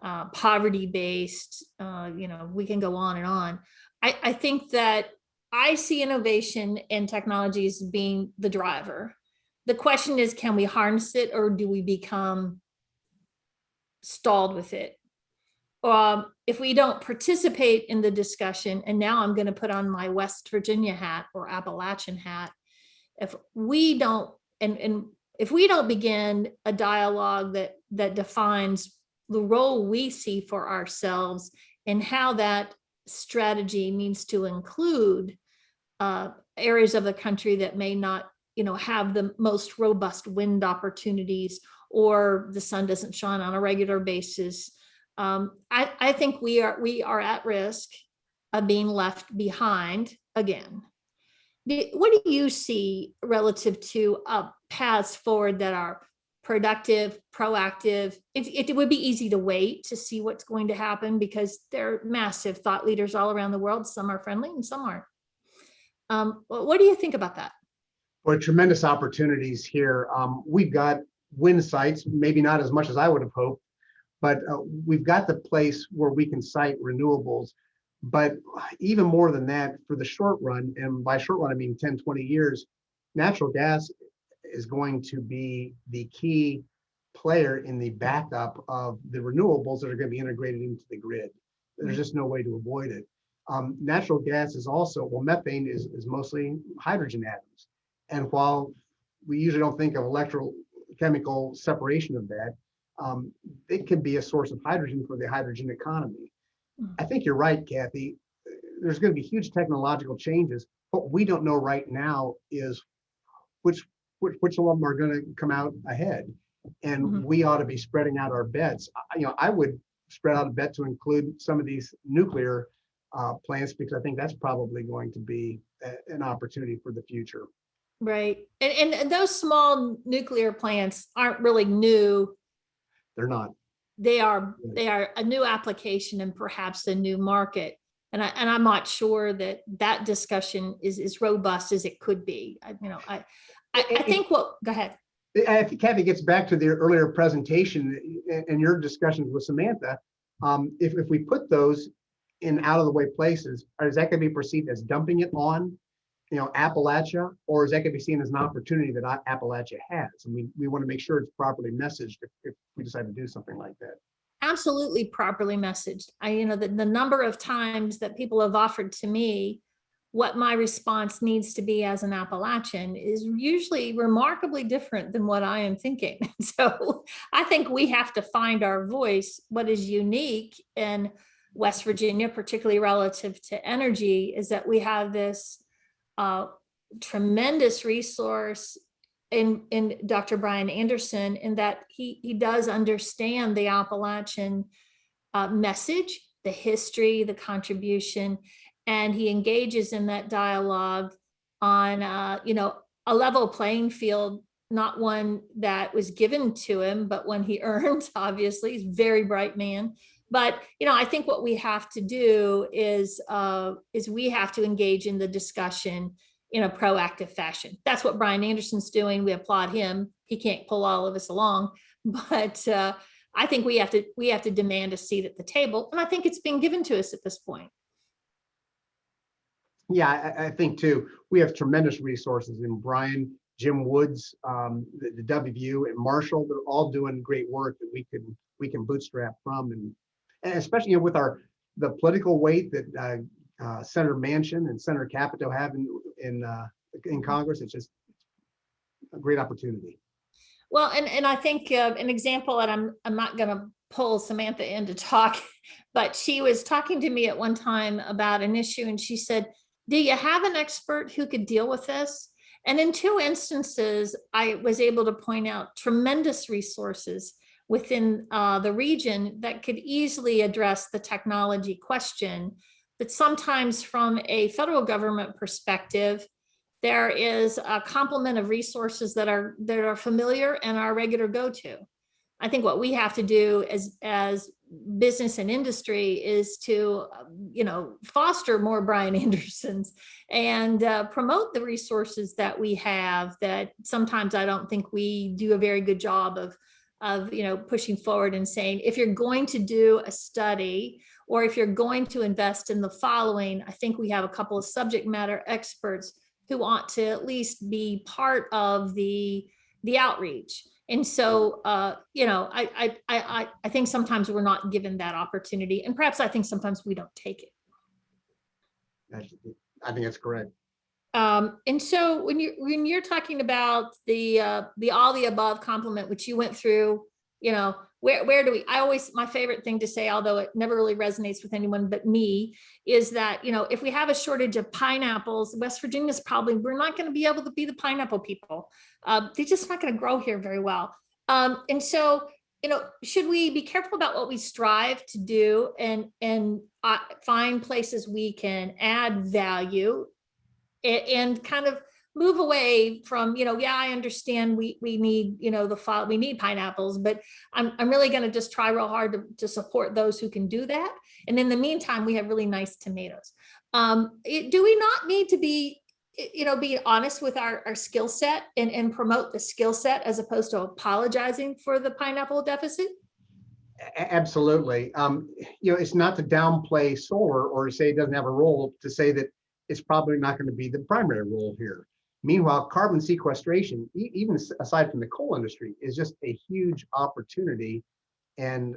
poverty based, we can go on and on. I think that I see innovation and technologies being the driver. The question is, can we harness it, or do we become stalled with it? If we don't participate in the discussion, and now I'm going to put on my West Virginia hat or Appalachian hat, if we don't, and if we don't begin a dialogue that defines the role we see for ourselves and how that strategy needs to include areas of the country that may not, have the most robust wind opportunities, or the sun doesn't shine on a regular basis. I think we are at risk of being left behind again. What do you see relative to paths forward that are productive, proactive? It would be easy to wait to see what's going to happen because there are massive thought leaders all around the world. Some are friendly and some aren't. What do you think about that? Well, tremendous opportunities here. We've got wind sites, maybe not as much as I would have hoped, but we've got the place where we can site renewables. But even more than that, for the short run, and by short run, I mean 10, 20 years, natural gas is going to be the key player in the backup of the renewables that are going to be integrated into the grid. There's just no way to avoid it. Natural gas is also, well, methane is mostly hydrogen atoms. And while we usually don't think of electrochemical separation of that, it can be a source of hydrogen for the hydrogen economy. I think you're right, Kathy. There's going to be huge technological changes. What we don't know right now is which of them are going to come out ahead. And we ought to be spreading out our bets. I would spread out a bet to include some of these nuclear plants, because I think that's probably going to be an opportunity for the future. Right. And those small nuclear plants aren't really new. They're not. They are a new application and perhaps a new market. And I'm not sure that discussion is as robust as it could be. I think go ahead. I think Kathy gets back to the earlier presentation and your discussions with Samantha. If we put those in out of the way places, is that going to be perceived as dumping it on, Appalachia, or is that going to be seen as an opportunity that Appalachia has? And we want to make sure it's properly messaged if we decide to do something like that. Absolutely properly messaged. The number of times that people have offered to me what my response needs to be as an Appalachian is usually remarkably different than what I am thinking. So I think we have to find our voice. What is unique in West Virginia, particularly relative to energy, is that we have this tremendous resource in Dr. Brian Anderson, in that he does understand the Appalachian message, the history, the contribution, and he engages in that dialogue on a level playing field, not one that was given to him, but one he earned. Obviously, he's a very bright man. But I think what we have to do is we have to engage in the discussion in a proactive fashion. That's what Brian Anderson's doing. We applaud him. He can't pull all of us along, but I think we have to demand a seat at the table, and I think it's being given to us at this point. Yeah, I think too. We have tremendous resources in Brian, Jim Woods, the WVU, and Marshall. They're all doing great work that we can bootstrap from, and especially with the political weight that Senator Manchin and Senator Capito have in Congress. It's just a great opportunity. Well, and I think an example, and I'm not going to pull Samantha in to talk, but she was talking to me at one time about an issue, and she said, "Do you have an expert who could deal with this?" And in two instances, I was able to point out tremendous resources within the region that could easily address the technology question. But sometimes from a federal government perspective, there is a complement of resources that are familiar and our regular go-to. I think what we have to do as business and industry is to, foster more Brian Andersons and promote the resources that we have that sometimes I don't think we do a very good job of pushing forward and saying, if you're going to do a study or if you're going to invest in the following, I think we have a couple of subject matter experts who want to at least be part of the outreach. And so, I think sometimes we're not given that opportunity, and perhaps I think sometimes we don't take it. I think that's correct. And so when you're talking about the all the above complement, which you went through, where do we, my favorite thing to say, although it never really resonates with anyone but me, is that, if we have a shortage of pineapples, West Virginia's we're not going to be able to be the pineapple people. They're just not going to grow here very well. And so, should we be careful about what we strive to do and find places we can add value and kind of move away from, I understand we need, we need pineapples, but I'm really going to just try real hard to support those who can do that. And in the meantime, we have really nice tomatoes. Do we not need to be honest with our skill set and promote the skill set as opposed to apologizing for the pineapple deficit? Absolutely. It's not to downplay solar or say it doesn't have a role, to say that it's probably not going to be the primary role here. Meanwhile, carbon sequestration, even aside from the coal industry, is just a huge opportunity, and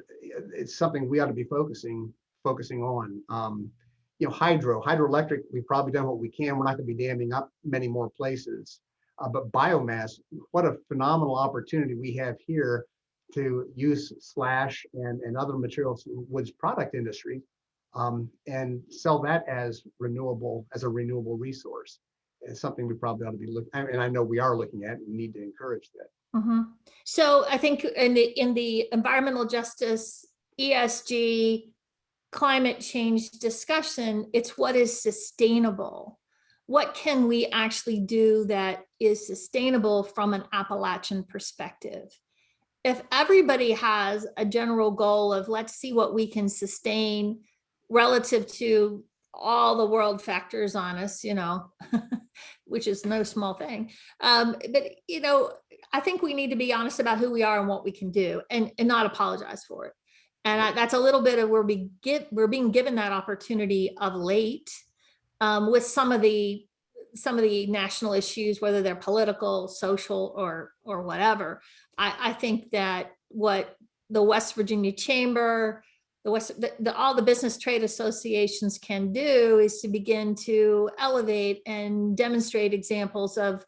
it's something we ought to be focusing on. Hydroelectric, we've probably done what we can. We're not going to be damming up many more places. But biomass, what a phenomenal opportunity we have here to use slash and other materials, woods product industry, and sell that as a renewable resource. It's something we probably ought to be looking at, and I know we are looking at, and we need to encourage that. Mm-hmm. So I think in the environmental justice, ESG, climate change discussion, it's what is sustainable. What can we actually do that is sustainable from an Appalachian perspective? If everybody has a general goal of let's see what we can sustain relative to all the world factors on us, which is no small thing. But, I think we need to be honest about who we are and what we can do and not apologize for it. And that's a little bit of where we're being given that opportunity of late with some of the national issues, whether they're political, social, or whatever. I think that what the West Virginia Chamber, all the business trade associations can do is to begin to elevate and demonstrate examples of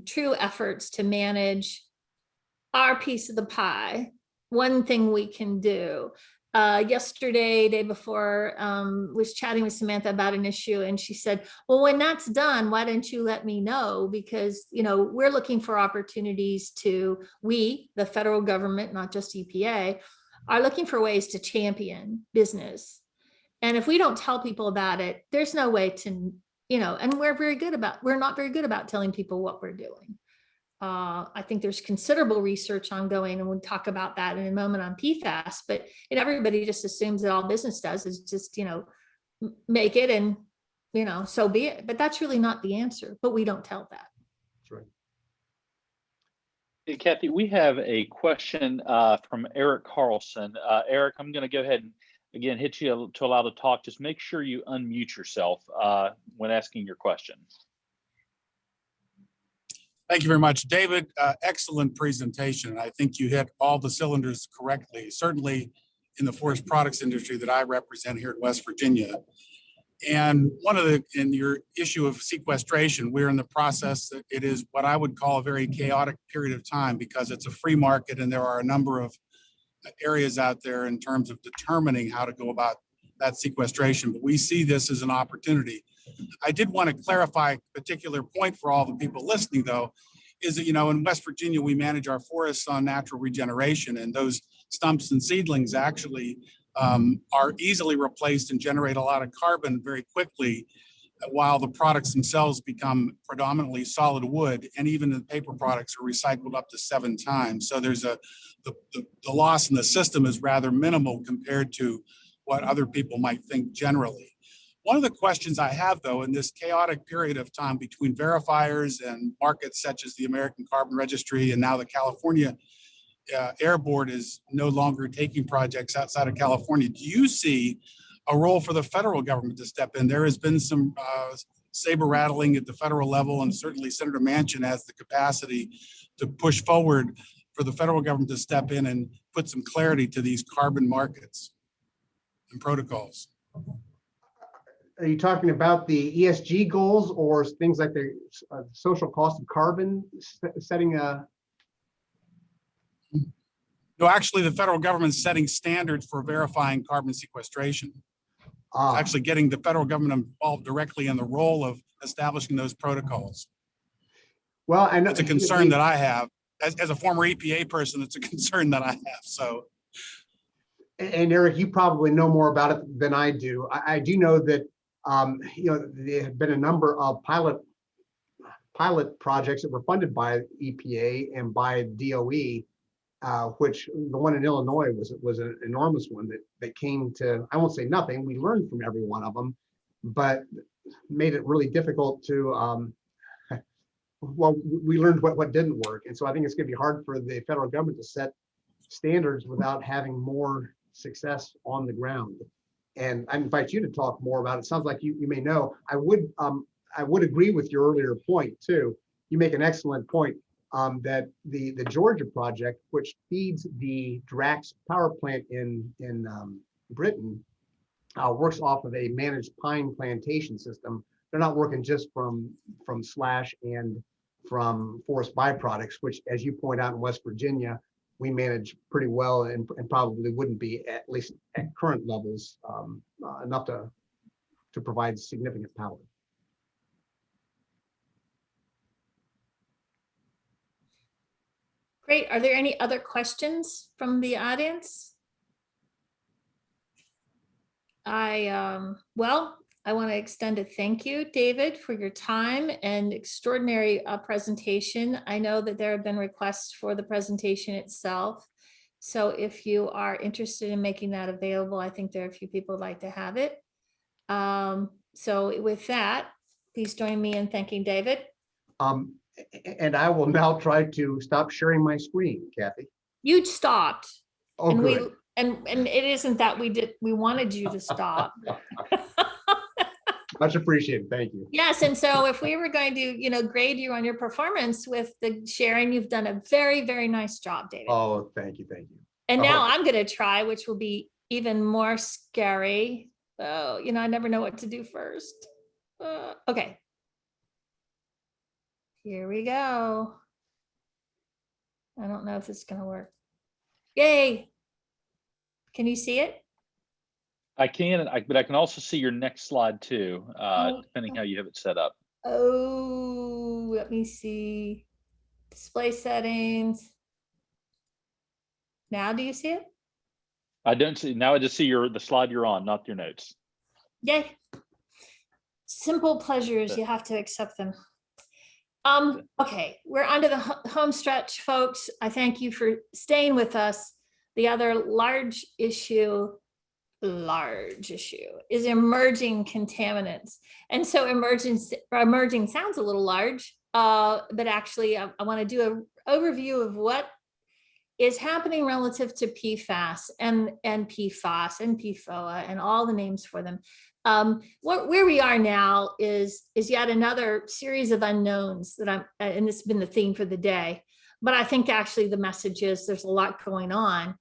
true efforts to manage our piece of the pie. One thing we can do. Yesterday, day before, was chatting with Samantha about an issue, and she said, well, when that's done, why don't you let me know? Because, we're looking for opportunities we, the federal government, not just EPA, are looking for ways to champion business. And if we don't tell people about it, there's no way to, and we're not very good about telling people what we're doing. I think there's considerable research ongoing, and we'll talk about that in a moment on PFAS, but everybody just assumes that all business does is just, make it and, so be it. But that's really not the answer, but we don't tell that. That's right. Hey, Kathy, we have a question from Eric Carlson. Eric, I'm going to go ahead and again hit you to allow to talk. Just make sure you unmute yourself when asking your question. Thank you very much, David. Excellent presentation. I think you hit all the cylinders correctly, certainly in the forest products industry that I represent here in West Virginia. And in your issue of sequestration, we're in the process that it is what I would call a very chaotic period of time, because it's a free market and there are a number of areas out there in terms of determining how to go about that sequestration. But we see this as an opportunity. I did want to clarify a particular point for all the people listening, though, is that, in West Virginia, we manage our forests on natural regeneration, and those stumps and seedlings actually are easily replaced and generate a lot of carbon very quickly while the products themselves become predominantly solid wood, and even the paper products are recycled up to 7 times. So there's the loss in the system is rather minimal compared to what other people might think generally. One of the questions I have, though, in this chaotic period of time between verifiers and markets such as the American Carbon Registry, and now the California Air Board is no longer taking projects outside of California, do you see a role for the federal government to step in? There has been some saber rattling at the federal level, and certainly Senator Manchin has the capacity to push forward for the federal government to step in and put some clarity to these carbon markets and protocols. Are you talking about the ESG goals or things like the social cost of carbon setting a? No, actually, the federal government's setting standards for verifying carbon sequestration. Actually getting the federal government involved directly in the role of establishing those protocols. Well, I know it's a concern that I have as a former EPA person. It's a concern that I have. So, and Eric, you probably know more about it than I do. I do know that there have been a number of pilot projects that were funded by EPA and by DOE, which the one in Illinois was an enormous one that came to, I won't say nothing, we learned from every one of them, but made it really difficult to, well, we learned what didn't work. And so I think it's gonna be hard for the federal government to set standards without having more success on the ground. And I invite you to talk more about it. Sounds like you may know. I would agree with your earlier point too. You make an excellent point that the Georgia project, which feeds the Drax power plant in Britain, works off of a managed pine plantation system. They're not working just from slash and from forest byproducts, which, as you point out, in West Virginia, we manage pretty well and probably wouldn't be, at least at current levels, enough to provide significant power. Great. Are there any other questions from the audience? I want to extend a thank you, David, for your time and extraordinary presentation. I know that there have been requests for the presentation itself. So if you are interested in making that available, I think there are a few people who'd like to have it. So with that, please join me in thanking David. And I will now try to stop sharing my screen, Kathy. You stopped. Oh, and good. And it isn't that we wanted you to stop. Much appreciated. Thank you. Yes, and so if we were going to, grade you on your performance with the sharing, you've done a very, very nice job, David. Oh, thank you. Thank you. And now I'm going to try, which will be even more scary. Oh, I never know what to do first. Okay. Here we go. I don't know if it's going to work. Yay. Can you see it? I can, but I can also see your next slide too, depending how you have it set up. Oh, let me see. Display settings. Now, do you see it? I don't see, now I just see the slide you're on, not your notes. Yay. Simple pleasures, you have to accept them. Okay, we're onto the home stretch, folks. I thank you for staying with us. The other large issue is emerging contaminants. And so emerging sounds a little large, but actually I want to do an overview of what is happening relative to PFAS and PFOS and PFOA and all the names for them. Where we are now is yet another series of unknowns that and this has been the theme for the day, but I think actually the message is there's a lot going on.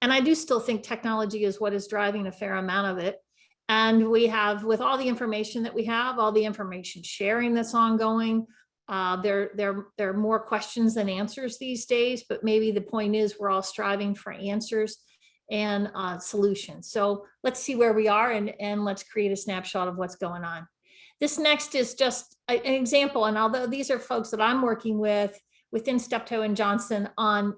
And I do still think technology is what is driving a fair amount of it. And we have, with all the information that we have, all the information sharing that's ongoing, there are more questions than answers these days, but maybe the point is we're all striving for answers and solutions. So let's see where we are and let's create a snapshot of what's going on. This next is just an example. And although these are folks that I'm working with within Steptoe and Johnson on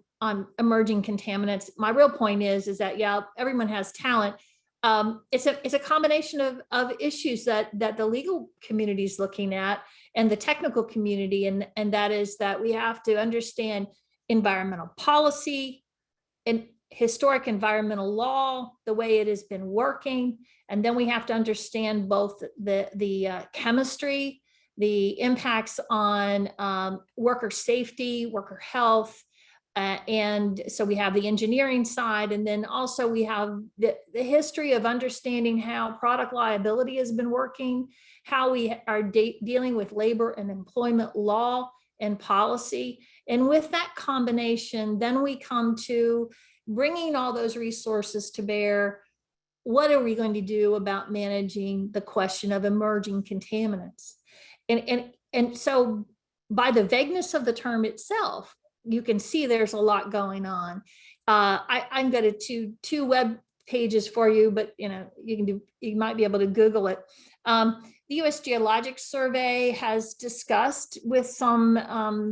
emerging contaminants, my real point is that, yeah, everyone has talent. it's a combination of issues that the legal community is looking at and the technical community, and that is that we have to understand environmental policy and historic environmental law, the way it has been working, and then we have to understand both the chemistry, the impacts on worker safety, worker health. And so we have the engineering side, and then also we have the history of understanding how product liability has been working, how we are dealing with labor and employment law and policy. And with that combination, then we come to bringing all those resources to bear. What are we going to do about managing the question of emerging contaminants? And so by the vagueness of the term itself, you can see there's a lot going on. I'm going to two web pages for you, but you might be able to Google it. The U.S. Geologic Survey has discussed with some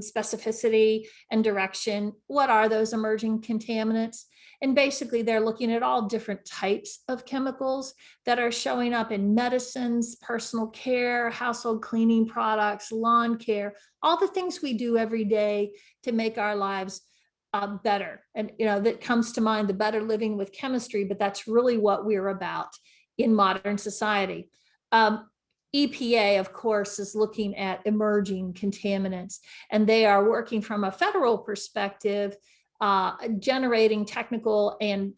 specificity and direction what are those emerging contaminants. And basically, they're looking at all different types of chemicals that are showing up in medicines, personal care, household cleaning products, lawn care, all the things we do every day to make our lives better. And that comes to mind, the better living with chemistry, but that's really what we're about in modern society. EPA, of course, is looking at emerging contaminants, and they are working from a federal perspective, generating technical and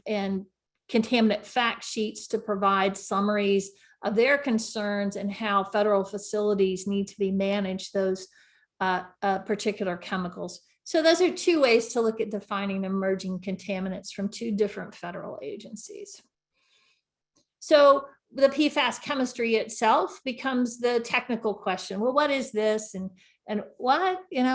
contaminant fact sheets to provide summaries of their concerns and how federal facilities need to be managed those particular chemicals. So those are two ways to look at defining emerging contaminants from two different federal agencies. So the PFAS chemistry itself becomes the technical question. Well, what is this, and what, and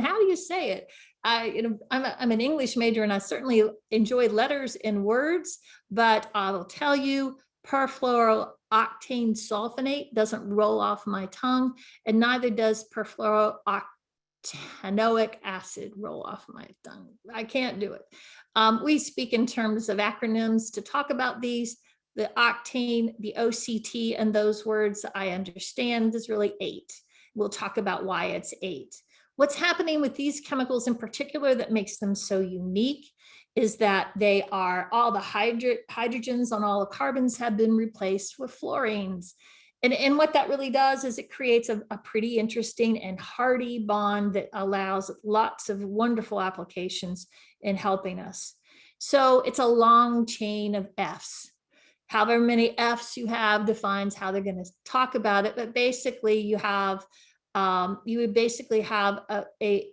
how do you say it? I'm an English major, and I certainly enjoy letters and words, but I will tell you, perfluorooctane sulfonate doesn't roll off my tongue, and neither does perfluorooctanoic acid roll off my tongue. I can't do it. We speak in terms of acronyms to talk about these. The octane, the OCT, and those words I understand is really 8. We'll talk about why it's 8. What's happening with these chemicals in particular that makes them so unique is that they are all the hydrogens on all the carbons have been replaced with fluorines. And what that really does is it creates a pretty interesting and hardy bond that allows lots of wonderful applications in helping us. So it's a long chain of Fs. However many Fs you have defines how they're going to talk about it, but basically you have you would basically have a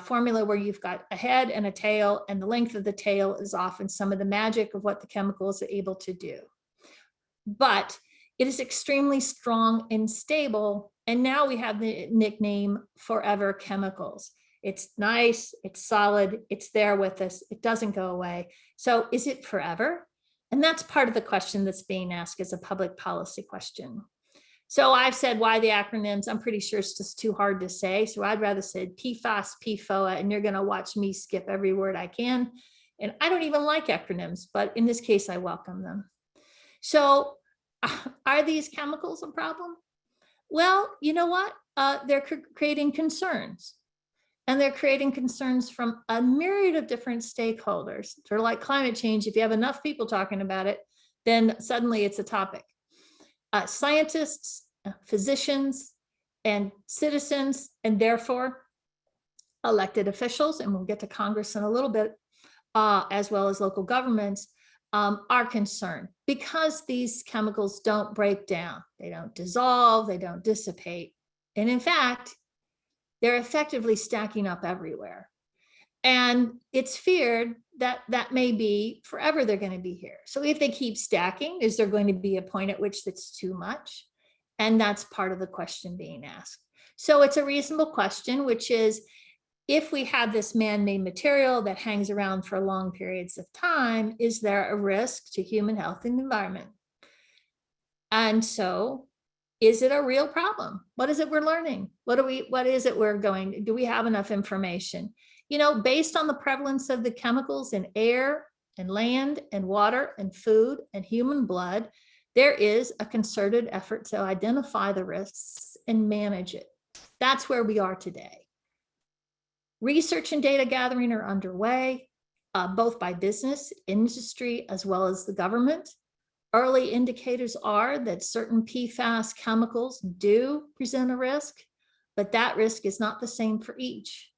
formula where you've got a head and a tail, and the length of the tail is often some of the magic of what the chemical is able to do. But it is extremely strong and stable, and now we have the nickname forever chemicals. It's nice, it's solid, it's there with us, it doesn't go away. So is it forever? And that's part of the question that's being asked as a public policy question. So I've said why the acronyms. I'm pretty sure it's just too hard to say. So I'd rather say PFAS, PFOA, and you're going to watch me skip every word I can. And I don't even like acronyms, but in this case, I welcome them. So are these chemicals a problem? Well, you know what? They're creating concerns. And they're creating concerns from a myriad of different stakeholders. Sort of like climate change, if you have enough people talking about it, then suddenly it's a topic. Scientists, physicians, and citizens, and therefore elected officials, and we'll get to Congress in a little bit, as well as local governments, are concerned because these chemicals don't break down. They don't dissolve, they don't dissipate. And in fact, they're effectively stacking up everywhere. And it's feared that that may be forever they're going to be here. So if they keep stacking, is there going to be a point at which that's too much? And that's part of the question being asked. So it's a reasonable question, which is, if we have this man-made material that hangs around for long periods of time, is there a risk to human health and environment? And so, is it a real problem? What is it we're learning? What is it we're going, do we have enough information? Based on the prevalence of the chemicals in air, and land and water and food and human blood, there is a concerted effort to identify the risks and manage it. That's where we are today. Research and data gathering are underway, both by business, industry, as well as the government. Early indicators are that certain PFAS chemicals do present a risk, but that risk is not the same for each.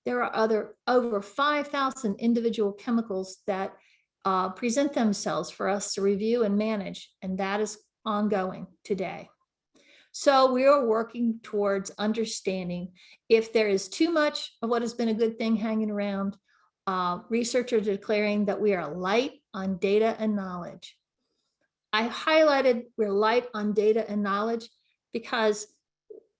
There are over 5,000 individual chemicals that present themselves for us to review and manage, and that is ongoing today. So we are working towards understanding if there is too much of what has been a good thing hanging around. Researchers are declaring that we are light on data and knowledge. I highlighted we're light on data and knowledge because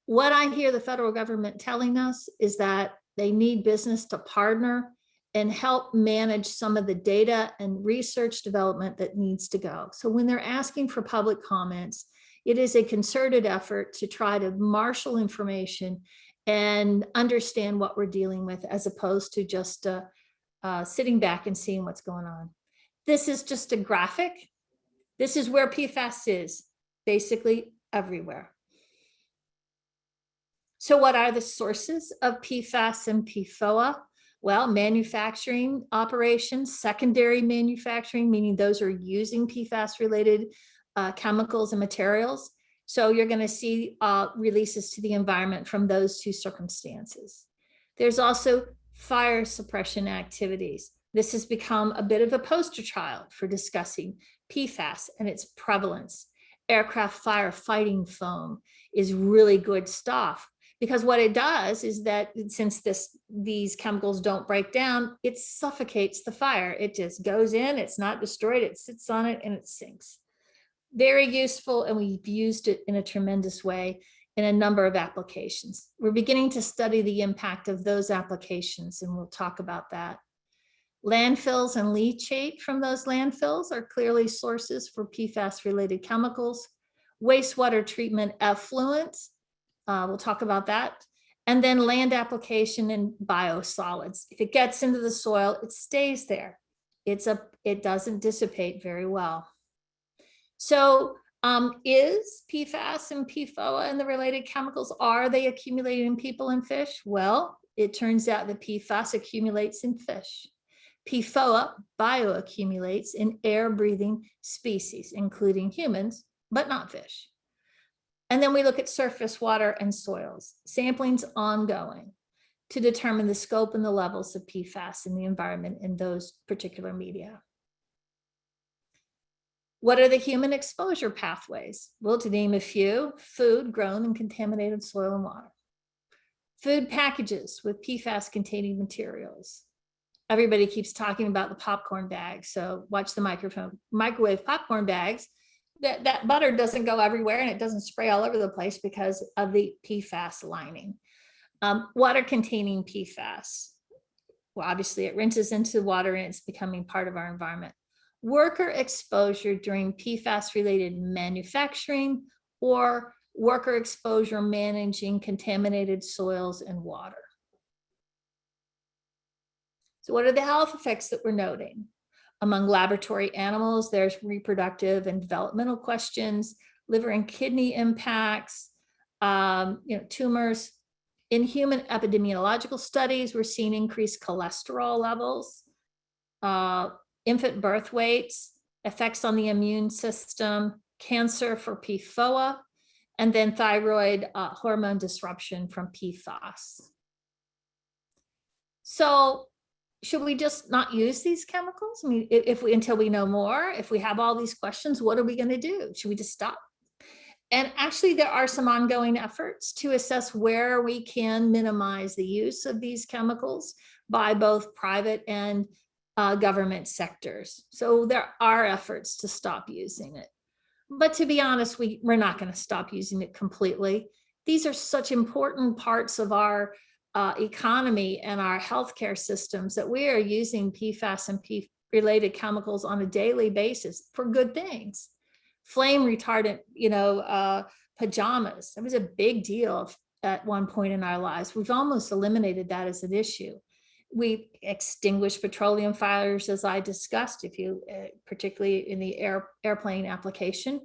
what I hear the federal government telling us is that they need business to partner and help manage some of the data and research development that needs to go. So when they're asking for public comments, it is a concerted effort to try to marshal information and understand what we're dealing with, as opposed to just sitting back and seeing what's going on. This is just a graphic. This is where PFAS is, basically everywhere. So what are the sources of PFAS and PFOA? Well, manufacturing operations, secondary manufacturing, meaning those are using PFAS-related chemicals and materials. So you're going to see releases to the environment from those two circumstances. There's also fire suppression activities. This has become a bit of a poster child for discussing PFAS and its prevalence. Aircraft firefighting foam is really good stuff, because what it does is that since these chemicals don't break down, it suffocates the fire. It just goes in, it's not destroyed, it sits on it and it sinks. Very useful, and we've used it in a tremendous way in a number of applications. We're beginning to study the impact of those applications, and we'll talk about that. Landfills and leachate from those landfills are clearly sources for PFAS-related chemicals. Wastewater treatment effluents, we'll talk about that. And then land application and biosolids. If it gets into the soil, it stays there. It doesn't dissipate very well. So is PFAS and PFOA and the related chemicals, are they accumulating in people and fish? Well, it turns out that PFAS accumulates in fish. PFOA bioaccumulates in air-breathing species, including humans, but not fish. And then we look at surface water and soils. Sampling's ongoing to determine the scope and the levels of PFAS in the environment in those particular media. What are the human exposure pathways? Well, to name a few: food grown in contaminated soil and water, food packages with PFAS-containing materials. Everybody keeps talking about the popcorn bags, so watch the microwave popcorn bags. That butter doesn't go everywhere and it doesn't spray all over the place because of the PFAS lining. Water containing PFAS. Well, obviously it rinses into water and it's becoming part of our environment. Worker exposure during PFAS-related manufacturing, or worker exposure managing contaminated soils and water. So what are the health effects that we're noting? Among laboratory animals, there's reproductive and developmental questions, liver and kidney impacts, tumors. In human epidemiological studies, we're seeing increased cholesterol levels, infant birth weights, effects on the immune system, cancer for PFOA, and then thyroid hormone disruption from PFAS. So should we just not use these chemicals? I mean, until we know more, if we have all these questions, what are we going to do? Should we just stop? And actually, there are some ongoing efforts to assess where we can minimize the use of these chemicals by both private and government sectors. So there are efforts to stop using it. But to be honest, we're not going to stop using it completely. These are such important parts of our economy and our healthcare systems that we are using PFAS and PFAS-related chemicals on a daily basis for good things. Flame retardant, pajamas. That was a big deal at one point in our lives. We've almost eliminated that as an issue. We extinguish petroleum fires, as I discussed, if you, particularly in the airplane application.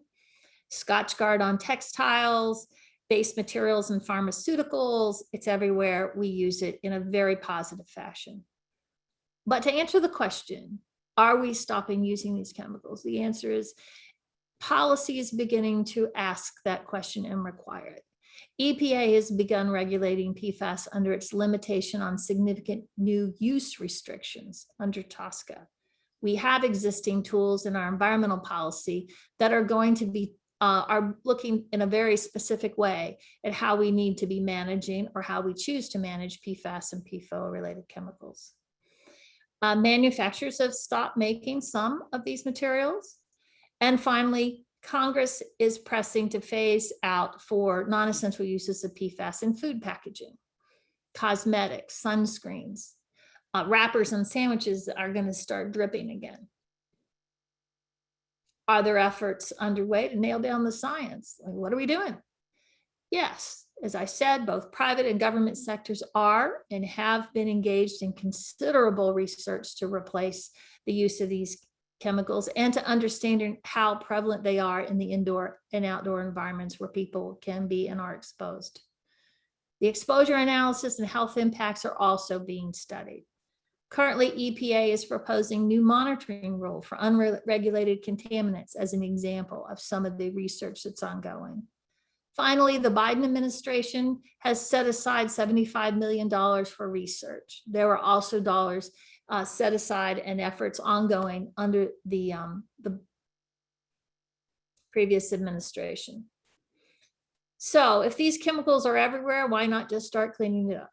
Scotch Guard on textiles, base materials and pharmaceuticals, it's everywhere. We use it in a very positive fashion. But to answer the question, are we stopping using these chemicals? The answer is policy is beginning to ask that question and require it. EPA has begun regulating PFAS under its limitation on significant new use restrictions under TSCA. We have existing tools in our environmental policy that are going to be are looking in a very specific way at how we need to be managing or how we choose to manage PFAS and PFOA related chemicals. Manufacturers have stopped making some of these materials. And finally, Congress is pressing to phase out for non-essential uses of PFAS in food packaging, cosmetics, sunscreens, wrappers and sandwiches are going to start dripping again. Are there efforts underway to nail down the science? Like, what are we doing? Yes, as I said, both private and government sectors are and have been engaged in considerable research to replace the use of these chemicals and to understanding how prevalent they are in the indoor and outdoor environments where people can be and are exposed. The exposure analysis and health impacts are also being studied. Currently, EPA is proposing new monitoring rule for unregulated contaminants as an example of some of the research that's ongoing. Finally, the Biden administration has set aside $75 million for research. There were also dollars set aside and efforts ongoing under the previous administration. So if these chemicals are everywhere, why not just start cleaning it up?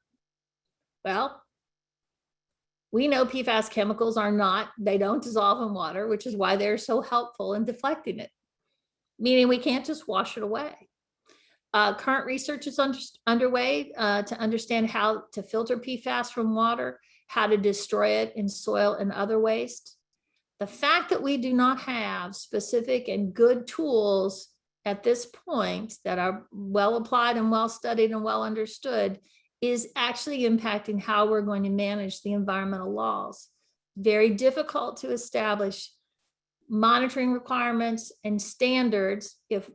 Well, we know PFAS chemicals they don't dissolve in water, which is why they're so helpful in deflecting it, meaning we can't just wash it away. Current research is underway to understand how to filter PFAS from water, how to destroy it in soil and other waste. The fact that we do not have specific and good tools at this point that are well applied and well studied and well understood is actually impacting how we're going to manage the environmental laws. Very difficult to establish monitoring requirements and standards if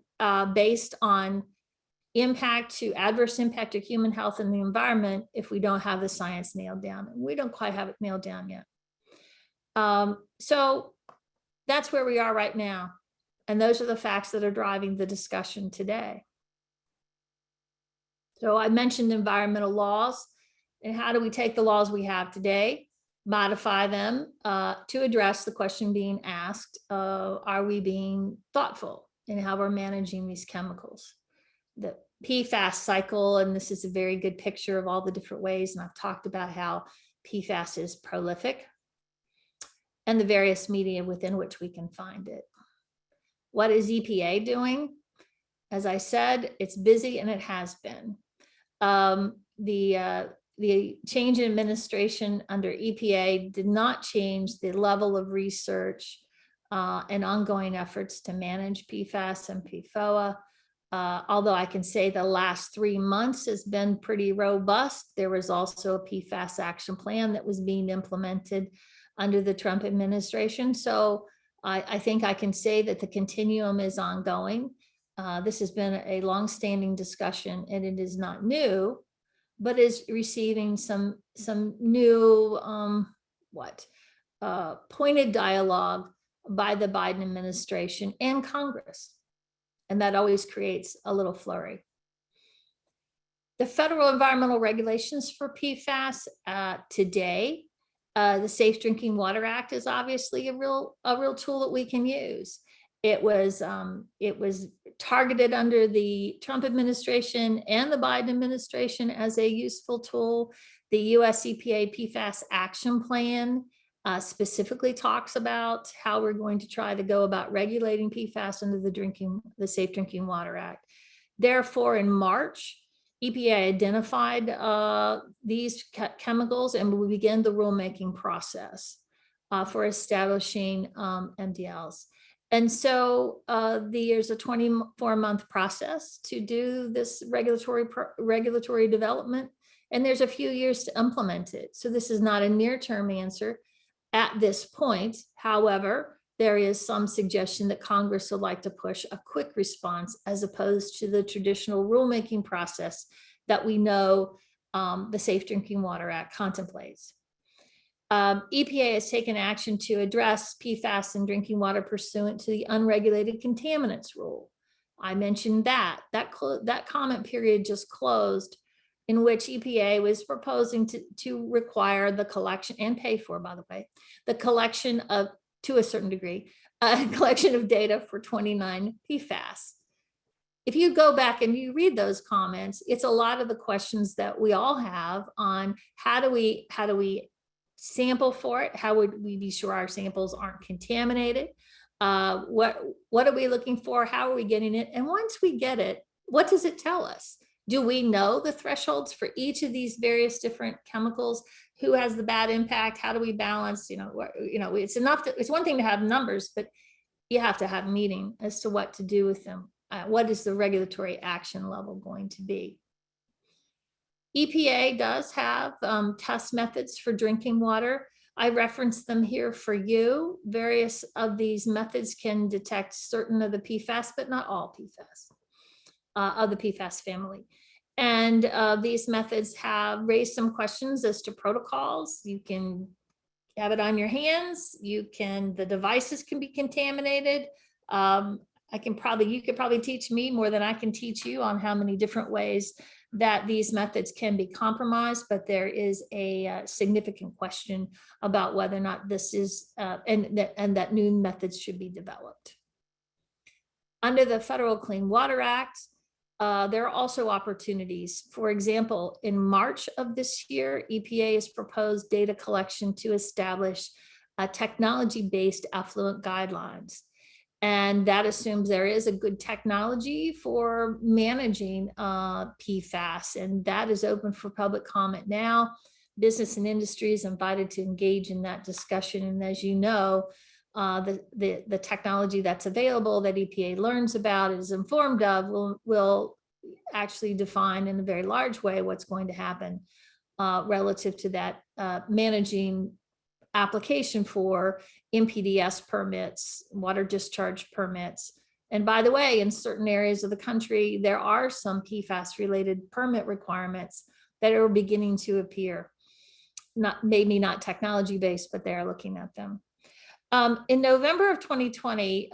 based on adverse impact to human health and the environment if we don't have the science nailed down. And we don't quite have it nailed down yet. So that's where we are right now. And those are the facts that are driving the discussion today. So I mentioned environmental laws, and how do we take the laws we have today, modify them to address the question being asked, are we being thoughtful in how we're managing these chemicals? The PFAS cycle, and this is a very good picture of all the different ways, and I've talked about how PFAS is prolific and the various media within which we can find it. What is EPA doing? As I said, it's busy and it has been. The change in administration under EPA did not change the level of research and ongoing efforts to manage PFAS and PFOA. Although I can say the last 3 months has been pretty robust. There was also a PFAS action plan that was being implemented under the Trump administration. So I think I can say that the continuum is ongoing. This has been a long-standing discussion, and it is not new, but is receiving some new pointed dialogue by the Biden administration and Congress. And that always creates a little flurry. The federal environmental regulations for PFAS today, the Safe Drinking Water Act is obviously a real tool that we can use. It was targeted under the Trump administration and the Biden administration as a useful tool. The US EPA PFAS action plan specifically talks about how we're going to try to go about regulating PFAS under the Safe Drinking Water Act. Therefore, in March, EPA identified these chemicals and will begin the rulemaking process for establishing MDLs. And so there's a 24-month process to do this regulatory development and there's a few years to implement it. So this is not a near-term answer at this point. However, there is some suggestion that Congress would like to push a quick response as opposed to the traditional rulemaking process that we know the Safe Drinking Water Act contemplates. EPA has taken action to address PFAS in drinking water pursuant to the unregulated contaminants rule. I mentioned that comment period just closed, in which EPA was proposing to require the collection, and pay for, by the way, the collection of, to a certain degree, a collection of data for 29 PFAS. If you go back and you read those comments, it's a lot of the questions that we all have on how do we sample for it? How would we be sure our samples aren't contaminated? What are we looking for? How are we getting it? And once we get it, what does it tell us? Do we know the thresholds for each of these various different chemicals? Who has the bad impact? How do we balance? It's enough to, it's one thing to have numbers, but you have to have a meeting as to what to do with them. What is the regulatory action level going to be? EPA does have test methods for drinking water. I referenced them here for you. Various of these methods can detect certain of the PFAS, but not all PFAS of the PFAS family. And these methods have raised some questions as to protocols. You can have it on your hands. The devices can be contaminated. You could probably teach me more than I can teach you on how many different ways that these methods can be compromised, but there is a significant question about whether or not this is, and that new methods should be developed. Under the Federal Clean Water Act, there are also opportunities. For example, in March of this year, EPA has proposed data collection to establish technology-based effluent guidelines. And that assumes there is a good technology for managing PFAS, and that is open for public comment now. Business and industry is invited to engage in that discussion. And as you know, the technology that's available that EPA learns about, is informed of, will actually define in a very large way what's going to happen relative to that managing application for MPDS permits, water discharge permits. And by the way, in certain areas of the country, there are some PFAS related permit requirements that are beginning to appear. Maybe not technology based, but they're looking at them. In November of 2020,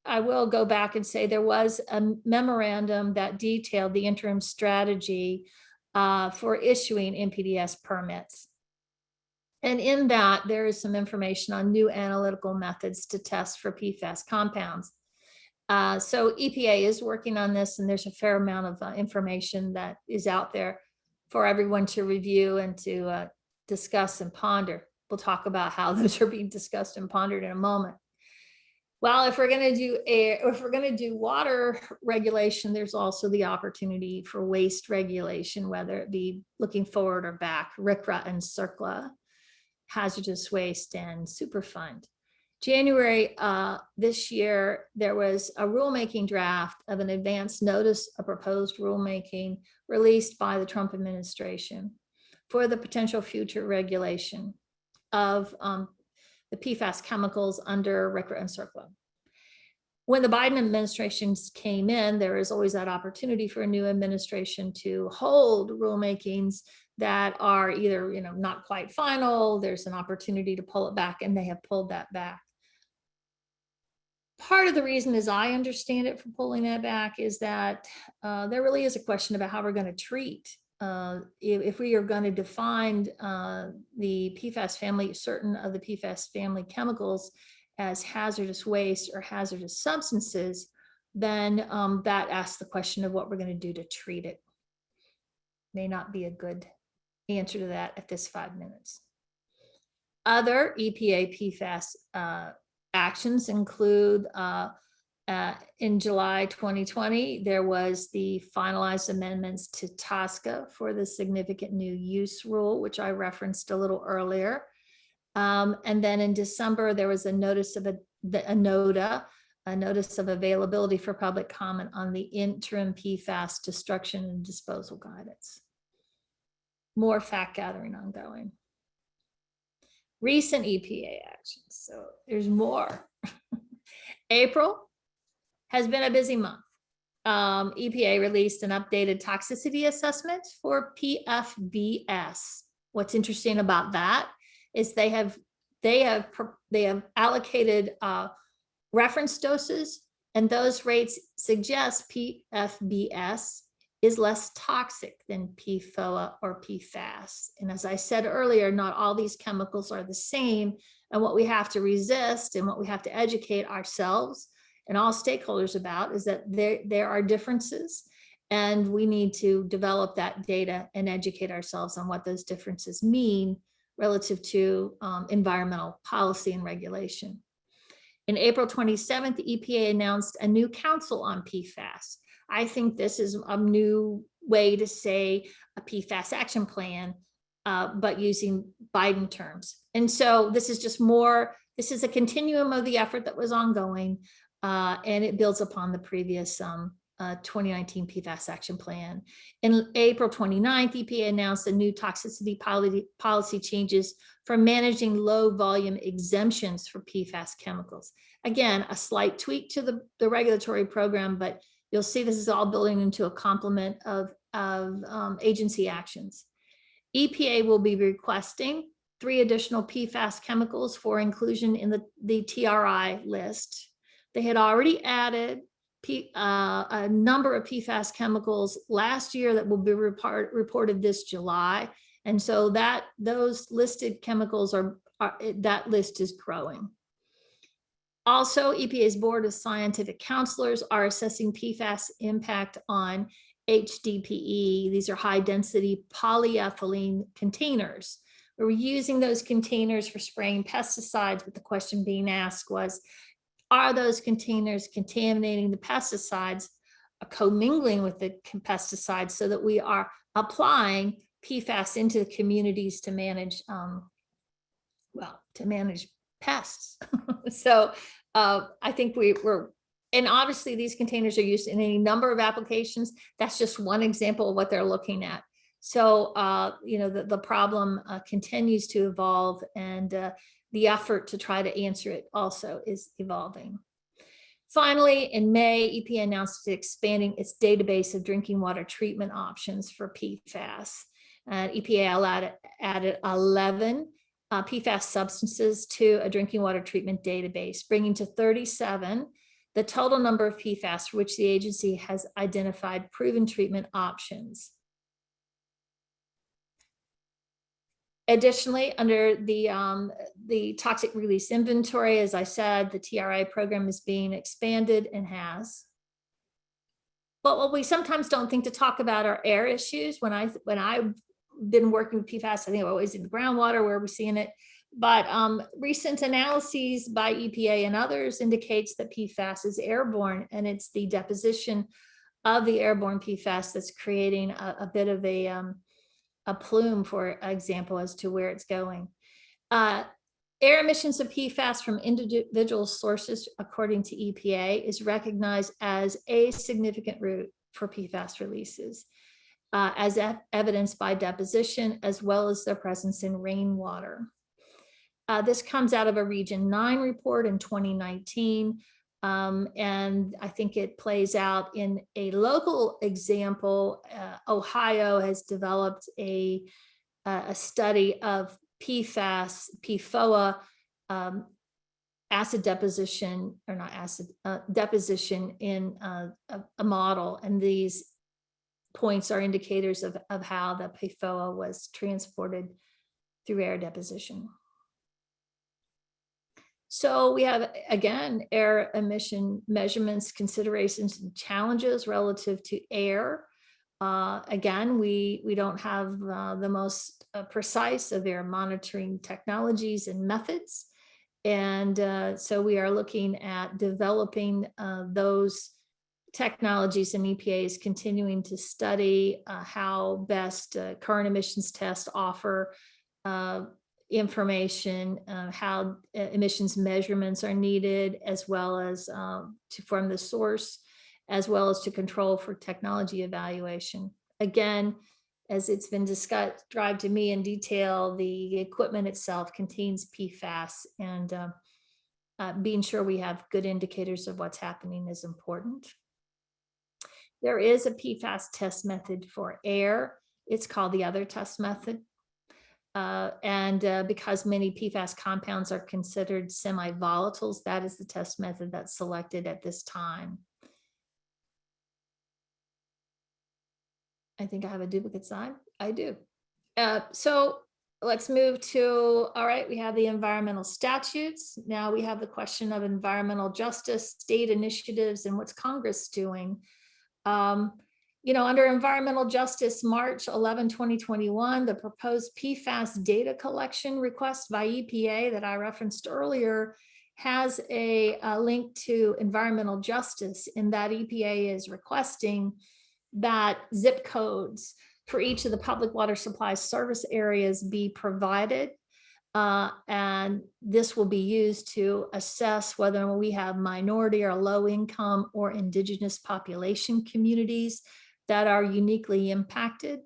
I will go back and say there was a memorandum that detailed the interim strategy for issuing MPDS permits. And in that, there is some information on new analytical methods to test for PFAS compounds. So EPA is working on this, and there's a fair amount of information that is out there for everyone to review and to discuss and ponder. We'll talk about how those are being discussed and pondered in a moment. Well, if we're going to do water regulation, there's also the opportunity for waste regulation, whether it be looking forward or back, RCRA and CERCLA. Hazardous waste and Superfund. January this year, there was a rulemaking draft of an advance notice of proposed rulemaking released by the Trump administration for the potential future regulation of the PFAS chemicals under RCRA and CERCLA. When the Biden administration came in, there is always that opportunity for a new administration to hold rulemakings that are either not quite final. There's an opportunity to pull it back, and they have pulled that back. Part of the reason, as I understand it, for pulling that back is that there really is a question about how we're going to treat if we are going to define the PFAS family, certain of the PFAS family chemicals as hazardous waste or hazardous substances, then that asks the question of what we're going to do to treat it. May not be a good answer to that at this 5 minutes. Other EPA PFAS actions include in July 2020, there was the finalized amendments to TSCA for the significant new use rule, which I referenced a little earlier. And then in December, there was a notice of a NODA, a notice of availability for public comment on the interim PFAS destruction and disposal guidance. more fact gathering ongoing. Recent EPA actions. So there's more. April has been a busy month. EPA released an updated toxicity assessment for PFBS. What's interesting about that is they have allocated reference doses, and those rates suggest PFBS is less toxic than PFOA or PFAS. And as I said earlier, not all these chemicals are the same. And what we have to resist and what we have to educate ourselves and all stakeholders about is that there are differences, and we need to develop that data and educate ourselves on what those differences mean relative to environmental policy and regulation. In April 27th, the EPA announced a new council on PFAS. I think this is a new way to say a PFAS action plan, but using Biden terms. And so this is just more, this is a continuum of the effort that was ongoing, and it builds upon the previous 2019 PFAS action plan. In April 29th, EPA announced a new toxicity policy changes for managing low volume exemptions for PFAS chemicals. Again, a slight tweak to the regulatory program, but you'll see this is all building into a complement of agency actions. EPA will be requesting 3 additional PFAS chemicals for inclusion in the TRI list. They had already added a number of PFAS chemicals last year that will be reported this July. And so those listed chemicals that list is growing. Also, EPA's Board of Scientific Counselors are assessing PFAS impact on HDPE. These are high density polyethylene containers. We're using those containers for spraying pesticides, but the question being asked was, are those containers contaminating the pesticides, commingling with the pesticides, so that we are applying PFAS into the communities to manage, pests. So I think we're, and obviously these containers are used in any number of applications. That's just one example of what they're looking at. So, the problem continues to evolve, and the effort to try to answer it also is evolving. Finally, in May, EPA announced it's expanding its database of drinking water treatment options for PFAS. EPA added 11 PFAS substances to a drinking water treatment database, bringing to 37 the total number of PFAS for which the agency has identified proven treatment options. Additionally, under the toxic release inventory, as I said, the TRI program is being expanded and has. But what we sometimes don't think to talk about are air issues. When I've been working with PFAS, I think always in the groundwater where we're seeing it. But recent analyses by EPA and others indicates that PFAS is airborne, and it's the deposition of the airborne PFAS that's creating a bit of a plume, for example, as to where it's going. Air emissions of PFAS from individual sources, according to EPA, is recognized as a significant route for PFAS releases, as evidenced by deposition, as well as their presence in rainwater. This comes out of a Region 9 report in 2019. And I think it plays out in a local example. Ohio has developed a study of PFAS, PFOA, acid deposition, or not acid, deposition in a model. And these points are indicators of how the PFOA was transported through air deposition. So we have, again, air emission measurements, considerations, and challenges relative to air. Again, we don't have the most precise of air monitoring technologies and methods. And so we are looking at developing those technologies, and EPA is continuing to study how best current emissions tests offer information, how emissions measurements are needed, as well as from the source, as well as to control for technology evaluation. Again, as it's been described to me in detail, the equipment itself contains PFAS, and being sure we have good indicators of what's happening is important. There is a PFAS test method for air. It's called the other test method. Because many PFAS compounds are considered semi-volatiles, that is the test method that's selected at this time. I think I have a duplicate slide. I do. So let's move to, all right, we have the environmental statutes. Now we have the question of environmental justice, state initiatives, and what's Congress doing. Under environmental justice, March 11, 2021, the proposed PFAS data collection request by EPA that I referenced earlier has a link to environmental justice, in that EPA is requesting that zip codes for each of the public water supply service areas be provided. And this will be used to assess whether we have minority or low income or indigenous population communities that are uniquely impacted.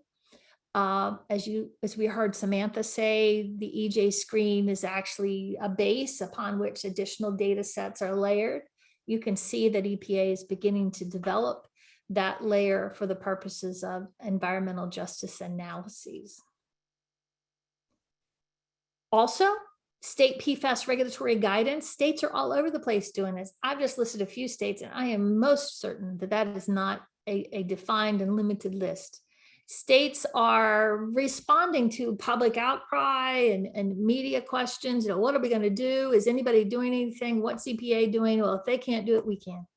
As we heard Samantha say, the EJ screen is actually a base upon which additional data sets are layered. You can see that EPA is beginning to develop that layer for the purposes of environmental justice analyses. Also, state PFAS regulatory guidance. States are all over the place doing this. I've just listed a few states, and I am most certain that that is not a defined and limited list. States are responding to public outcry and media questions. What are we going to do? Is anybody doing anything? What's EPA doing? Well, if they can't do it, we can.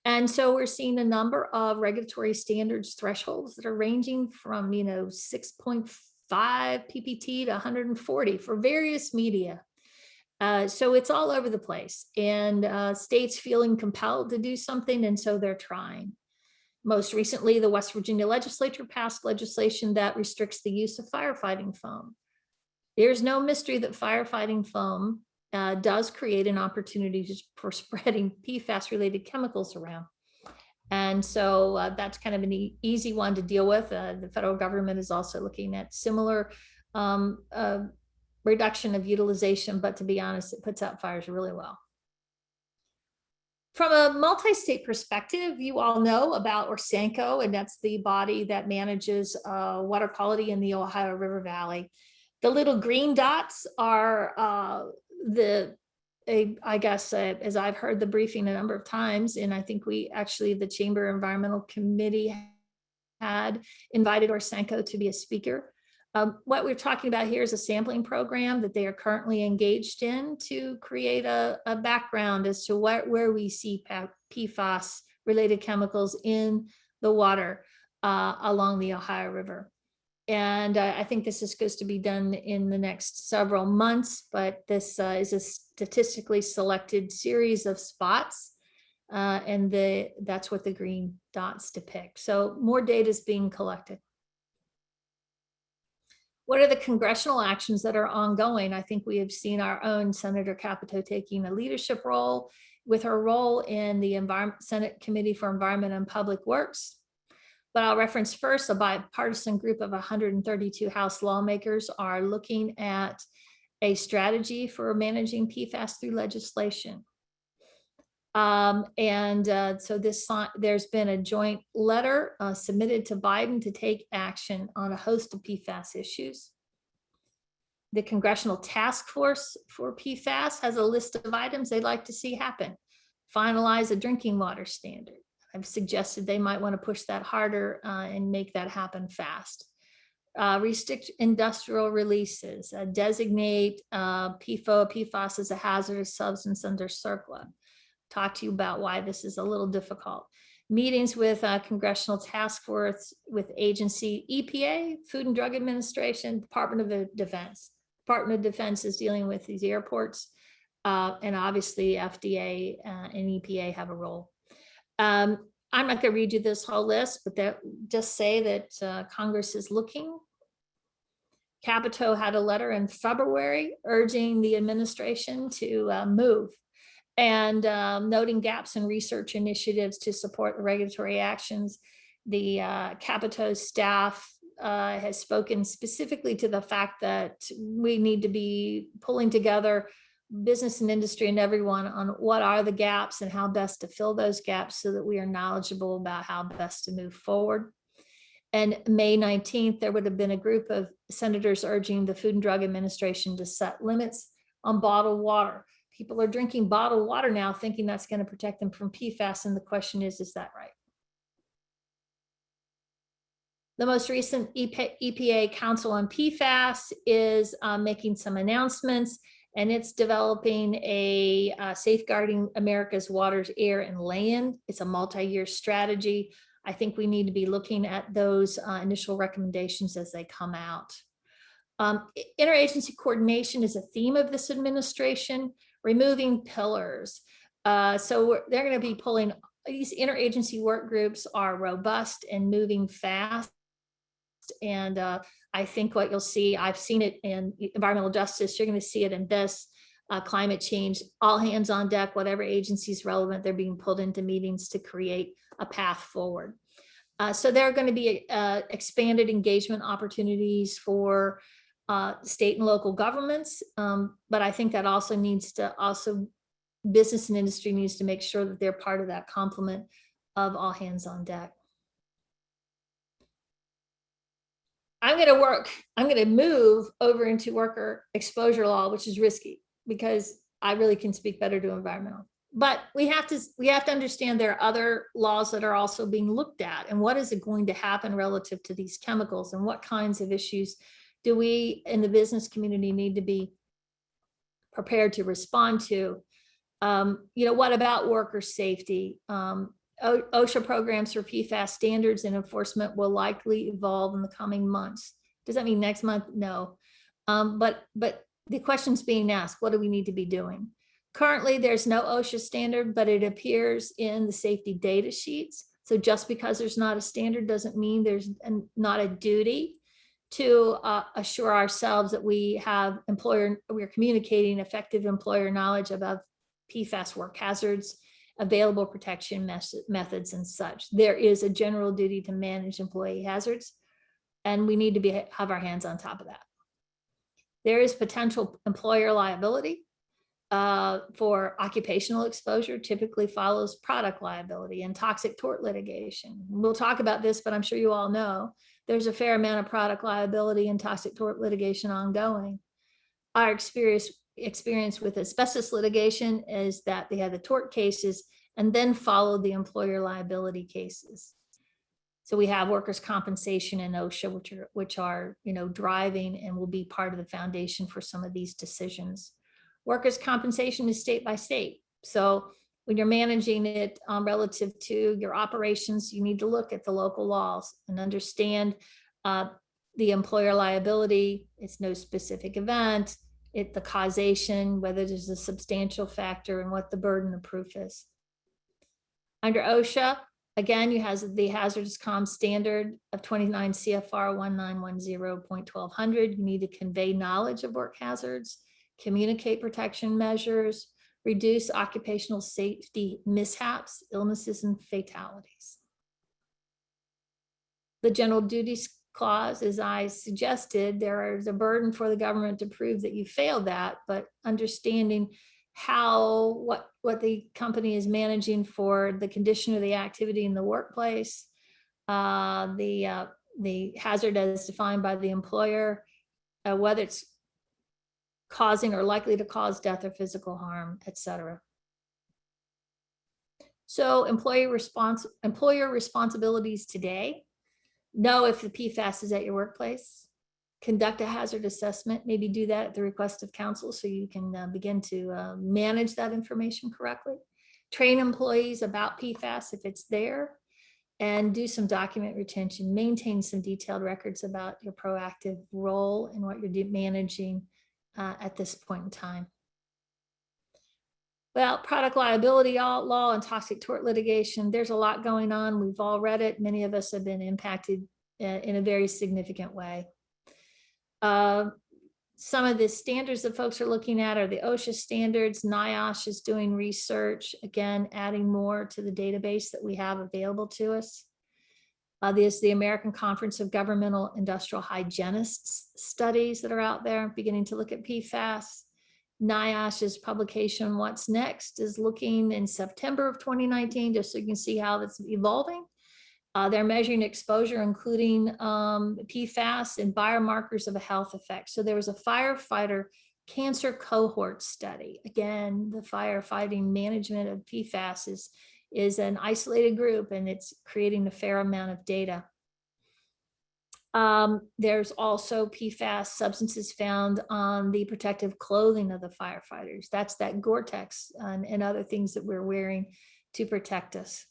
And so we're seeing a number of regulatory standards thresholds that are ranging from 6.5 ppt to 140 for various media. So it's all over the place, and states feeling compelled to do something, and so they're trying. Most recently, the West Virginia legislature passed legislation that restricts the use of firefighting foam. There's no mystery that firefighting foam does create an opportunity for spreading PFAS-related chemicals around. And so that's kind of an easy one to deal with. The federal government is also looking at similar reduction of utilization, but to be honest, it puts out fires really well. From a multi-state perspective, you all know about Orsanco, and that's the body that manages water quality in the Ohio River Valley. The little green dots are I guess, as I've heard the briefing a number of times, and I think the Chamber Environmental Committee had invited Orsanco to be a speaker. What we're talking about here is a sampling program that they are currently engaged in to create a background as to where we see PFAS related chemicals in the water along the Ohio River. And I think this is supposed to be done in the next several months, but this is a statistically selected series of spots, and that's what the green dots depict. So more data is being collected. What are the congressional actions that are ongoing? I think we have seen our own Senator Capito taking a leadership role with her role in the Senate Committee for Environment and Public Works. But I'll reference first a bipartisan group of 132 House lawmakers are looking at a strategy for managing PFAS through legislation. So there's been a joint letter submitted to Biden to take action on a host of PFAS issues. The Congressional Task Force for PFAS has a list of items they'd like to see happen. Finalize a drinking water standard. I've suggested they might want to push that harder and make that happen fast. Restrict industrial releases, designate PFAS as a hazardous substance under CERCLA. Talk to you about why this is a little difficult. Meetings with Congressional Task Force with agency EPA, Food and Drug Administration, Department of Defense. Department of Defense is dealing with these airports, and obviously FDA and EPA have a role. I'm not going to read you this whole list, but just say that Congress is looking. Capito had a letter in February urging the administration to move, and noting gaps in research initiatives to support the regulatory actions. The Capito staff has spoken specifically to the fact that we need to be pulling together business and industry and everyone on what are the gaps and how best to fill those gaps so that we are knowledgeable about how best to move forward. And May 19th, there would have been a group of senators urging the Food and Drug Administration to set limits on bottled water. People are drinking bottled water now thinking that's going to protect them from PFAS. And the question is that right? The most recent EPA Council on PFAS is making some announcements, and it's developing a Safeguarding America's Waters, Air, and Land. It's a multi-year strategy. I think we need to be looking at those initial recommendations as they come out. Interagency coordination is a theme of this administration, removing pillars. So they're going to be pulling, these interagency work groups are robust and moving fast. And I think what you'll see, I've seen it in environmental justice, you're going to see it in this, climate change, all hands on deck, whatever agency is relevant, they're being pulled into meetings to create a path forward. So there are going to be expanded engagement opportunities for state and local governments. But I think that also needs to, business and industry needs to make sure that they're part of that complement of all hands on deck. I'm going to move over into worker exposure law, which is risky because I really can speak better to environmental. But we have to understand there are other laws that are also being looked at, and what is it going to happen relative to these chemicals, and what kinds of issues do we in the business community need to be prepared to respond to? What about worker safety? OSHA programs for PFAS standards and enforcement will likely evolve in the coming months. Does that mean next month? No. But the question's being asked, what do we need to be doing? Currently, there's no OSHA standard, but it appears in the safety data sheets. So just because there's not a standard doesn't mean there's not a duty to assure ourselves that we're communicating effective employer knowledge about PFAS work hazards, available protection methods, and such. There is a general duty to manage employee hazards, and we need to have our hands on top of that. There is potential employer liability for occupational exposure, typically follows product liability and toxic tort litigation. We'll talk about this, but I'm sure you all know there's a fair amount of product liability and toxic tort litigation ongoing. Our experience with asbestos litigation is that they had the tort cases and then followed the employer liability cases. So we have workers' compensation and OSHA, which are driving and will be part of the foundation for some of these decisions. Workers' compensation is state by state. So when you're managing it relative to your operations, you need to look at the local laws and understand the employer liability. It's no specific event. The causation, whether there's a substantial factor, and what the burden of proof is. Under OSHA, again, you have the hazardous comms standard of 29 CFR 1910.1200. You need to convey knowledge of work hazards, communicate protection measures, reduce occupational safety mishaps, illnesses, and fatalities. The general duties clause, as I suggested, there is a burden for the government to prove that you failed that, but understanding what the company is managing for the condition of the activity in the workplace, the hazard as defined by the employer, whether it's causing or likely to cause death or physical harm, etc. So employer responsibilities today: know if the PFAS is at your workplace, conduct a hazard assessment, maybe do that at the request of counsel so you can begin to manage that information correctly. Train employees about PFAS if it's there, and do some document retention. Maintain some detailed records about your proactive role and what you're managing at this point in time. Well, product liability law and toxic tort litigation, there's a lot going on. We've all read it. Many of us have been impacted in a very significant way. Some of the standards that folks are looking at are the OSHA standards. NIOSH is doing research, again, adding more to the database that we have available to us. There's the American Conference of Governmental Industrial Hygienists studies that are out there beginning to look at PFAS. NIOSH's publication, What's Next, is looking in September of 2019, just so you can see how that's evolving. They're measuring exposure, including PFAS and biomarkers of a health effect. So there was a firefighter cancer cohort study. Again, the firefighting management of PFAS is an isolated group, and it's creating a fair amount of data. There's also PFAS substances found on the protective clothing of the firefighters. That's that Gore-Tex and other things that we're wearing to protect us.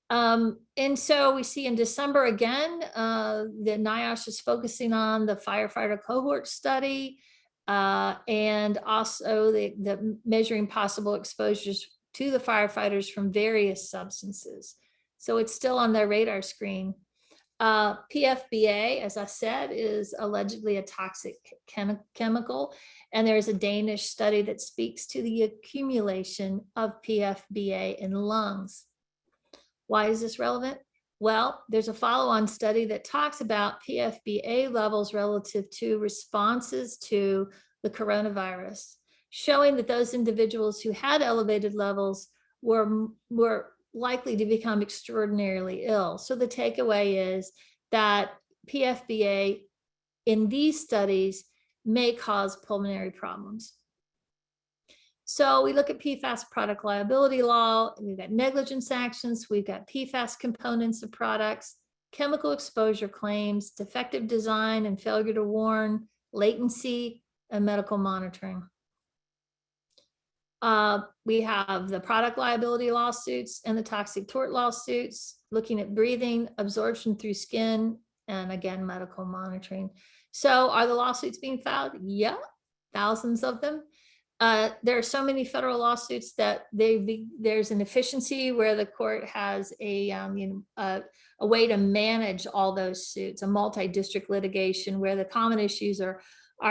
And so we see in December again, the NIOSH is focusing on the firefighter cohort study and also the measuring possible exposures to the firefighters from various substances. So it's still on their radar screen. PFBA, as I said, is allegedly a toxic chemical, and there's a Danish study that speaks to the accumulation of PFBA in lungs. Why is this relevant? Well, there's a follow-on study that talks about PFBA levels relative to responses to the coronavirus, showing that those individuals who had elevated levels were likely to become extraordinarily ill. So the takeaway is that PFBA in these studies may cause pulmonary problems. So we look at PFAS product liability law, we've got negligence actions, we've got PFAS components of products, chemical exposure claims, defective design and failure to warn, latency, and medical monitoring. We have the product liability lawsuits and the toxic tort lawsuits, looking at breathing, absorption through skin, and again, medical monitoring. So are the lawsuits being filed? Yeah, thousands of them. There are so many federal lawsuits that there's an efficiency where the court has a way to manage all those suits, a multi-district litigation where the common issues are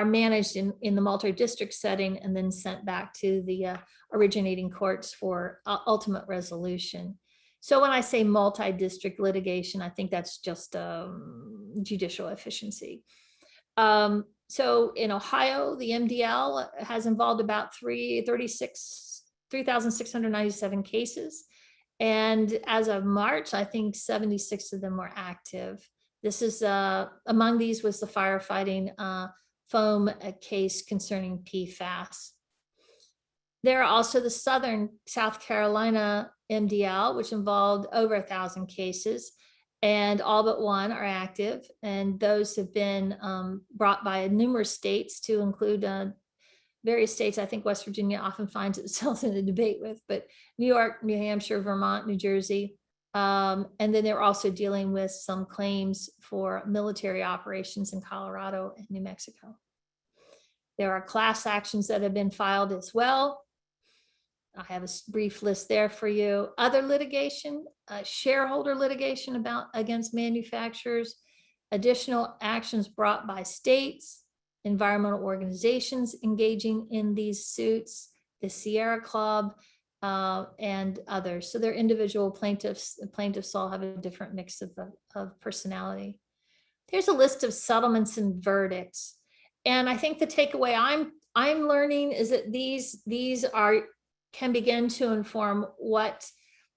managed in the multi-district setting and then sent back to the originating courts for ultimate resolution. So when I say multi-district litigation, I think that's just judicial efficiency. So in Ohio, the MDL has involved about 3,697 cases. And as of March, I think 76 of them were active. This is, among these was the firefighting foam case concerning PFAS. There are also the South Carolina MDL, which involved over 1,000 cases, and all but one are active. And those have been brought by numerous states, to include various states. I think West Virginia often finds itself in a debate with, but New York, New Hampshire, Vermont, New Jersey. And then they're also dealing with some claims for military operations in Colorado and New Mexico. There are class actions that have been filed as well. I have a brief list there for you. Other litigation, shareholder litigation against manufacturers, additional actions brought by states, environmental organizations engaging in these suits, the Sierra Club, and others. So they're individual plaintiffs. The plaintiffs all have a different mix of personality. Here's a list of settlements and verdicts. And I think the takeaway I'm learning is that these can begin to inform what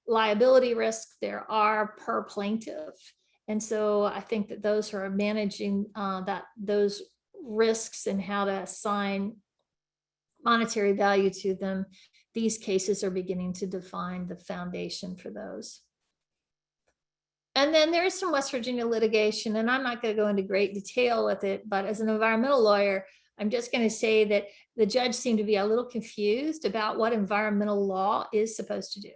liability risks there are per plaintiff. And so I think that those who are managing those risks and how to assign monetary value to them, these cases are beginning to define the foundation for those. And then there is some West Virginia litigation, and I'm not going to go into great detail with it, but as an environmental lawyer, I'm just going to say that the judge seemed to be a little confused about what environmental law is supposed to do.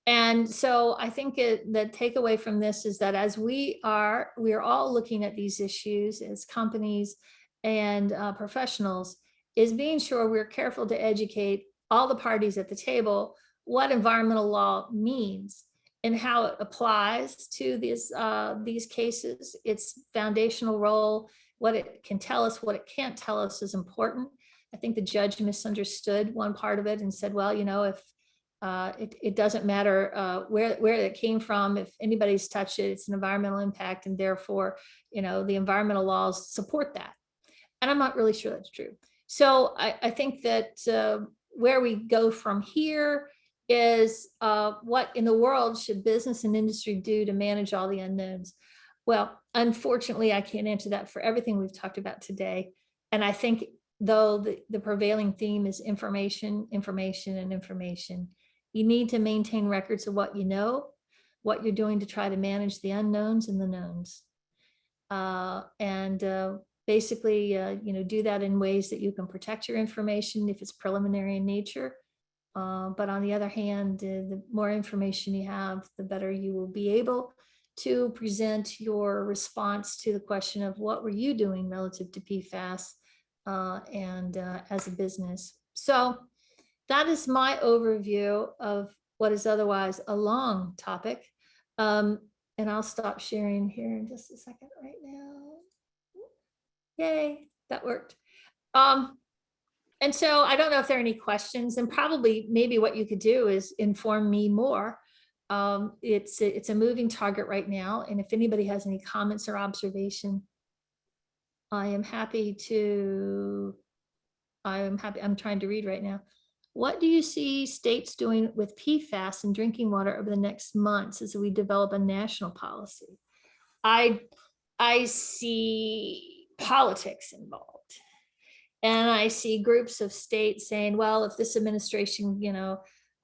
And so I think the takeaway from this is that as we are all looking at these issues as companies and professionals, is being sure we're careful to educate all the parties at the table what environmental law means and how it applies to these cases. Its foundational role, what it can tell us, what it can't tell us is important. I think the judge misunderstood one part of it and said, well, if It doesn't matter where it came from. If anybody's touched it, it's an environmental impact, and therefore, the environmental laws support that. And I'm not really sure that's true. So I think that where we go from here is what in the world should business and industry do to manage all the unknowns? Well, unfortunately, I can't answer that for everything we've talked about today. And I think, though, the prevailing theme is information, information, and information. You need to maintain records of what you know, what you're doing to try to manage the unknowns and the knowns. Basically, do that in ways that you can protect your information if it's preliminary in nature. But on the other hand, the more information you have, the better you will be able to present your response to the question of what were you doing relative to PFAS as a business. So that is my overview of what is otherwise a long topic. And I'll stop sharing here in just a second right now. Yay, that worked. And so I don't know if there are any questions, and probably maybe what you could do is inform me more. It's a moving target right now. And if anybody has any comments or observation, I'm trying to read right now. What do you see states doing with PFAS in drinking water over the next months as we develop a national policy? I see politics involved. And I see groups of states saying, well, if this administration,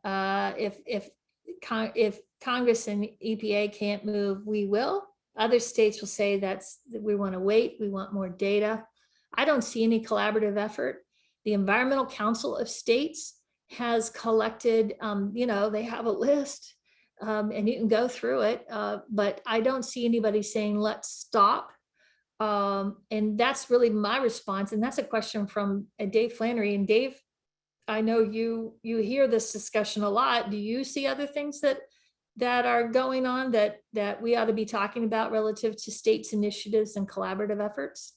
if Congress and EPA can't move, we will. Other states will say that we want to wait, we want more data. I don't see any collaborative effort. The Environmental Council of States has collected, they have a list and you can go through it, but I don't see anybody saying, let's stop. And that's really my response. And that's a question from Dave Flannery. And Dave, I know you hear this discussion a lot. Do you see other things that are going on that we ought to be talking about relative to states' initiatives and collaborative efforts?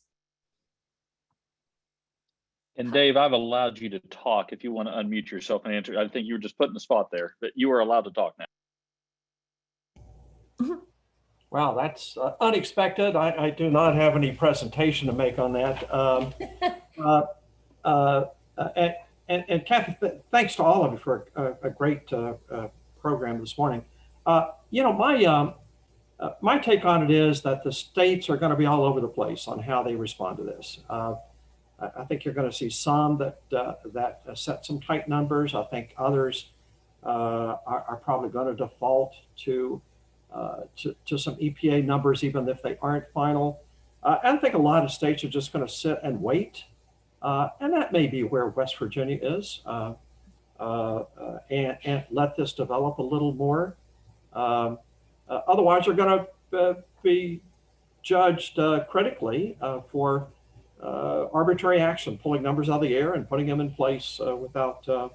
And Dave, I've allowed you to talk if you want to unmute yourself and answer. I think you were just put in the spot there, but you are allowed to talk now. Wow, that's unexpected. I do not have any presentation to make on that. And Kathy, thanks to all of you for a great program this morning. My take on it is that the states are going to be all over the place on how they respond to this. I think you're going to see some that set some tight numbers. I think others are probably going to default to some EPA numbers, even if they aren't final. I think a lot of states are just going to sit and wait. And that may be where West Virginia is, and let this develop a little more. Otherwise, they're going to be judged critically for arbitrary action, pulling numbers out of the air and putting them in place without the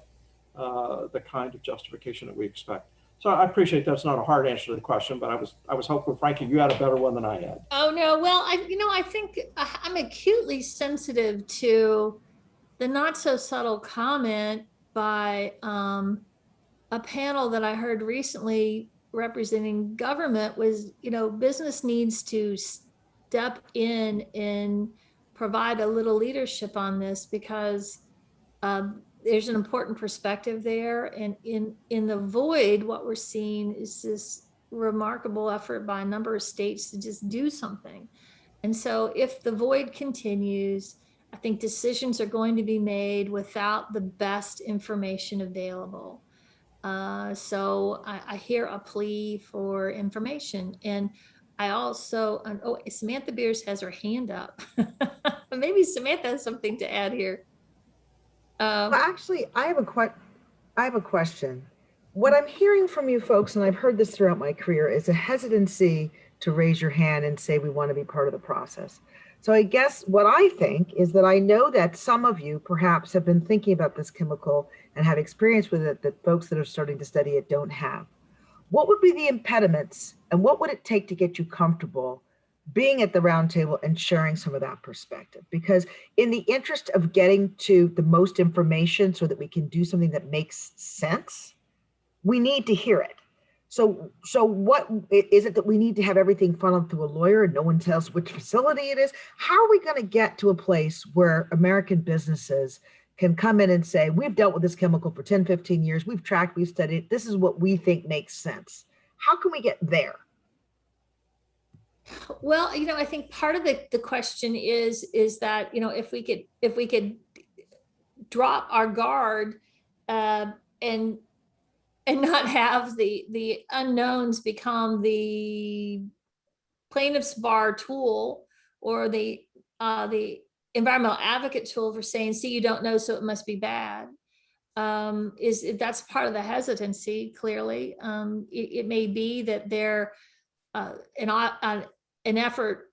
kind of justification that we expect. So I appreciate that's not a hard answer to the question, but I was hoping, Frankie, you had a better one than I had. Oh no, well, I think I'm acutely sensitive to the not so subtle comment by a panel that I heard recently representing government was, business needs to step in and provide a little leadership on this because there's an important perspective there. And in the void, what we're seeing is this remarkable effort by a number of states to just do something. And so if the void continues, I think decisions are going to be made without the best information available. So I hear a plea for information. And I also, Samantha Beers has her hand up. Maybe Samantha has something to add here. Well, actually, I have a question. What I'm hearing from you folks, and I've heard this throughout my career, is a hesitancy to raise your hand and say we want to be part of the process. So I guess what I think is that I know that some of you perhaps have been thinking about this chemical and have experience with it that folks that are starting to study it don't have. What would be the impediments and what would it take to get you comfortable being at the round table and sharing some of that perspective? Because in the interest of getting to the most information so that we can do something that makes sense, we need to hear it. So what is it that we need to have everything funneled through a lawyer and no one tells which facility it is? How are we going to get to a place where American businesses can come in and say, we've dealt with this chemical for 10, 15 years. We've tracked, we've studied, this is what we think makes sense. How can we get there? Well, I think part of the question is that, if we could drop our guard, and not have the unknowns become the plaintiff's bar tool, or the environmental advocate tool for saying, see, you don't know, so it must be bad. That's part of the hesitancy, clearly. It may be that there an effort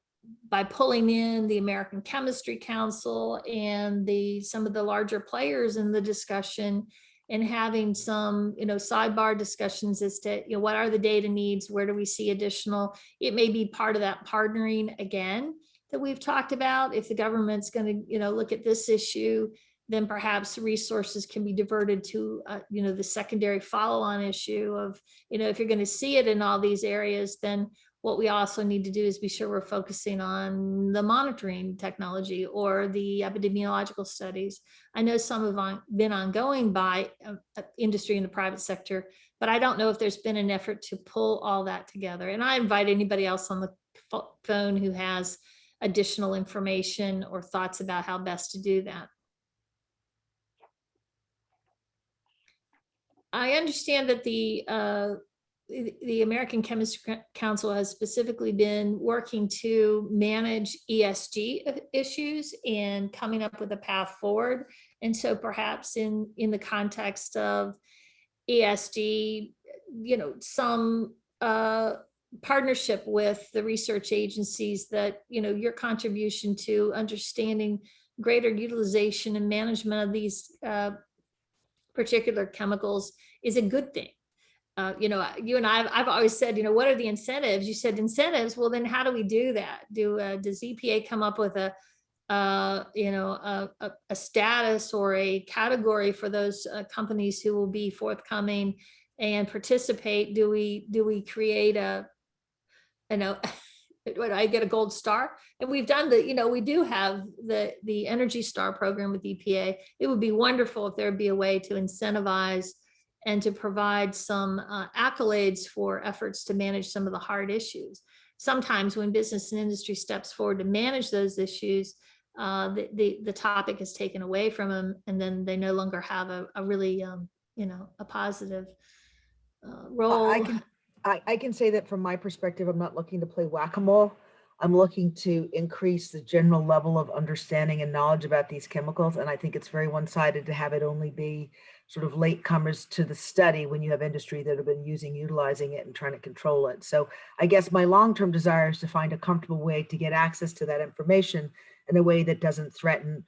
by pulling in the American Chemistry Council and some of the larger players in the discussion, and having some, sidebar discussions as to, what are the data needs, where do we see additional, it may be part of that partnering again that we've talked about. If the government's going to, look at this issue, then perhaps resources can be diverted to, the secondary follow-on issue of, if you're going to see it in all these areas, then what we also need to do is be sure we're focusing on the monitoring technology or the epidemiological studies. I know some have been ongoing by industry in the private sector, but I don't know if there's been an effort to pull all that together. And I invite anybody else on the phone who has additional information or thoughts about how best to do that. I understand that the American Chemistry Council has specifically been working to manage ESG issues and coming up with a path forward. And so perhaps in the context of ESG, some partnership with the research agencies that, your contribution to understanding greater utilization and management of these particular chemicals is a good thing. You and I've always said, what are the incentives? You said incentives. Well, then how do we do that? Does EPA come up with a status or a category for those companies who will be forthcoming and participate? Do we create what, I get a gold star? And we've done we do have the Energy Star program with EPA. It would be wonderful if there'd be a way to incentivize and to provide some accolades for efforts to manage some of the hard issues. Sometimes when business and industry steps forward to manage those issues, the topic is taken away from them, and then they no longer have a really, a positive role. I can say that from my perspective, I'm not looking to play whack-a-mole. I'm looking to increase the general level of understanding and knowledge about these chemicals. And I think it's very one-sided to have it only be sort of latecomers to the study when you have industry that have been utilizing it and trying to control it. So I guess my long-term desire is to find a comfortable way to get access to that information in a way that doesn't threaten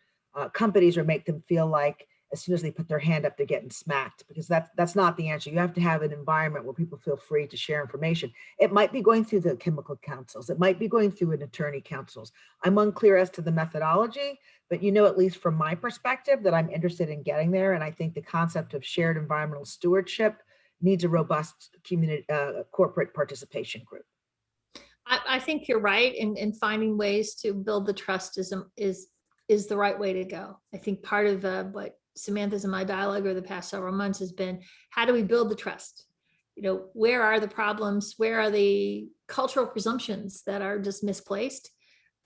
companies or make them feel like as soon as they put their hand up, they're getting smacked, because that's not the answer. You have to have an environment where people feel free to share information. It might be going through the chemical councils. It might be going through an attorney councils. I'm unclear as to the methodology, but at least from my perspective, that I'm interested in getting there. And I think the concept of shared environmental stewardship needs a robust community, corporate participation group. I think you're right in finding ways to build the trust is the right way to go. I think part of what Samantha's and my dialogue over the past several months has been, how do we build the trust? Where are the problems? Where are the cultural presumptions that are just misplaced?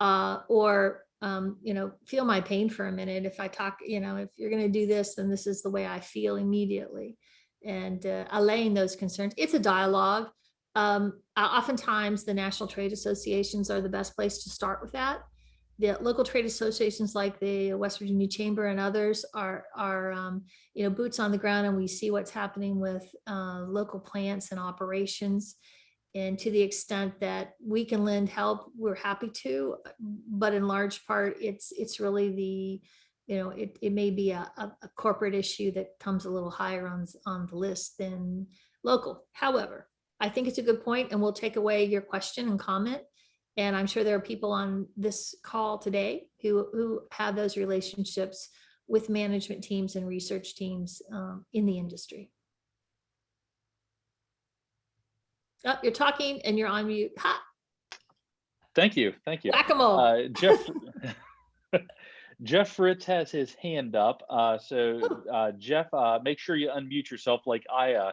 Or feel my pain for a minute. If I talk, if you're going to do this, then this is the way I feel immediately. And allaying those concerns. It's a dialogue. Oftentimes the national trade associations are the best place to start with that. The local trade associations like the West Virginia Chamber and others are boots on the ground, and we see what's happening with local plants and operations. And to the extent that we can lend help, we're happy to. But in large part, it's really it may be a corporate issue that comes a little higher on the list than local. However, I think it's a good point, and we'll take away your question and comment. And I'm sure there are people on this call today who have those relationships with management teams and research teams in the industry. Oh, you're talking and you're on mute. Ha, Thank you. Thank you. whack-a-mole. Jeff Fritz has his hand up. Jeff, make sure you unmute yourself like I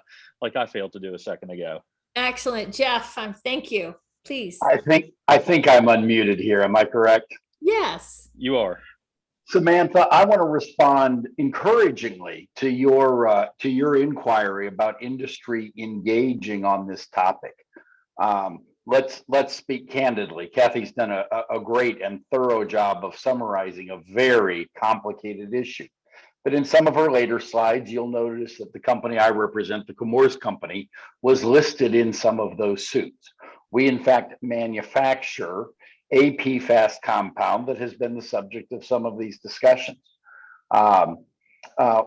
failed to do a second ago. Excellent, Jeff. Thank you. Please. I think I'm unmuted here. Am I correct? Yes. You are. Samantha, I want to respond encouragingly to your inquiry about industry engaging on this topic. Let's speak candidly. Kathy's done a great and thorough job of summarizing a very complicated issue. But in some of her later slides, you'll notice that the company I represent, the Chemours Company, was listed in some of those suits. We, in fact, manufacture a PFAS compound that has been the subject of some of these discussions.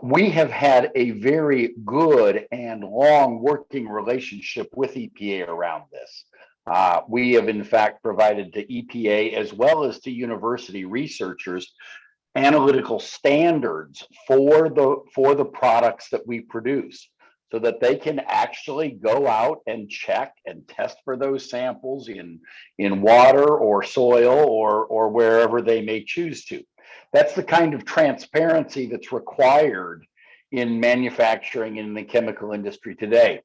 We have had a very good and long working relationship with EPA around this. We have, in fact, provided to EPA as well as to university researchers analytical standards for the products that we produce, so that they can actually go out and check and test for those samples in water or soil or wherever they may choose to. That's the kind of transparency that's required in manufacturing in the chemical industry today.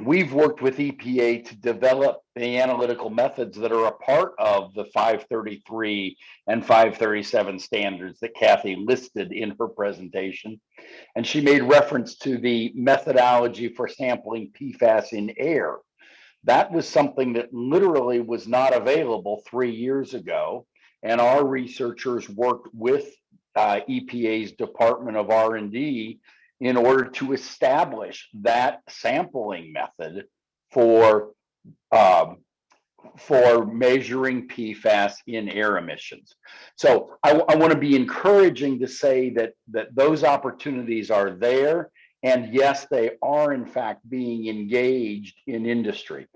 We've worked with EPA to develop the analytical methods that are a part of the 533 and 537 standards that Kathy listed in her presentation. And she made reference to the methodology for sampling PFAS in air. That was something that literally was not available 3 years ago. And our researchers worked with EPA's Department of R&D in order to establish that sampling method for measuring PFAS in air emissions. So I want to be encouraging to say that those opportunities are there, and yes, they are in fact being engaged in industry.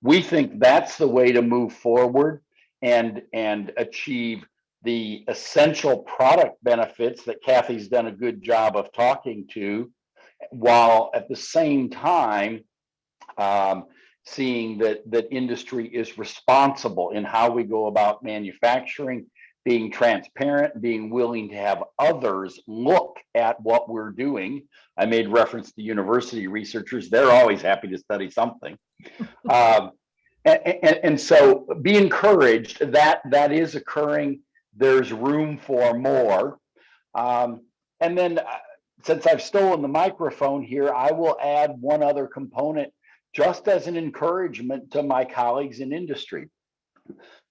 We think that's the way to move forward and achieve the essential product benefits that Kathy's done a good job of talking to, while at the same time seeing that industry is responsible in how we go about manufacturing, being transparent, being willing to have others look at what we're doing. I made reference to university researchers. They're always happy to study something. And so be encouraged that is occurring. There's room for more. And then since I've stolen the microphone here, I will add one other component just as an encouragement to my colleagues in industry.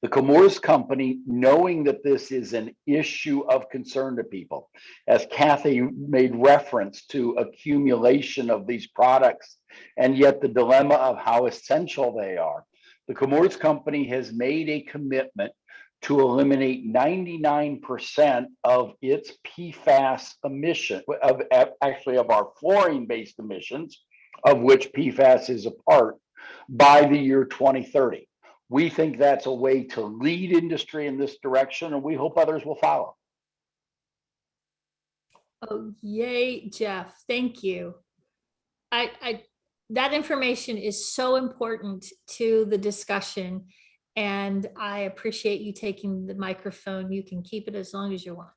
The Chemours Company, knowing that this is an issue of concern to people, as Kathy made reference to accumulation of these products, and yet the dilemma of how essential they are, the Chemours Company has made a commitment to eliminate 99% of its PFAS emission, of our fluorine-based emissions, of which PFAS is a part, by the year 2030. We think that's a way to lead industry in this direction, and we hope others will follow. Oh, yay, Jeff. Thank you. That information is so important to the discussion, and I appreciate you taking the microphone. You can keep it as long as you want.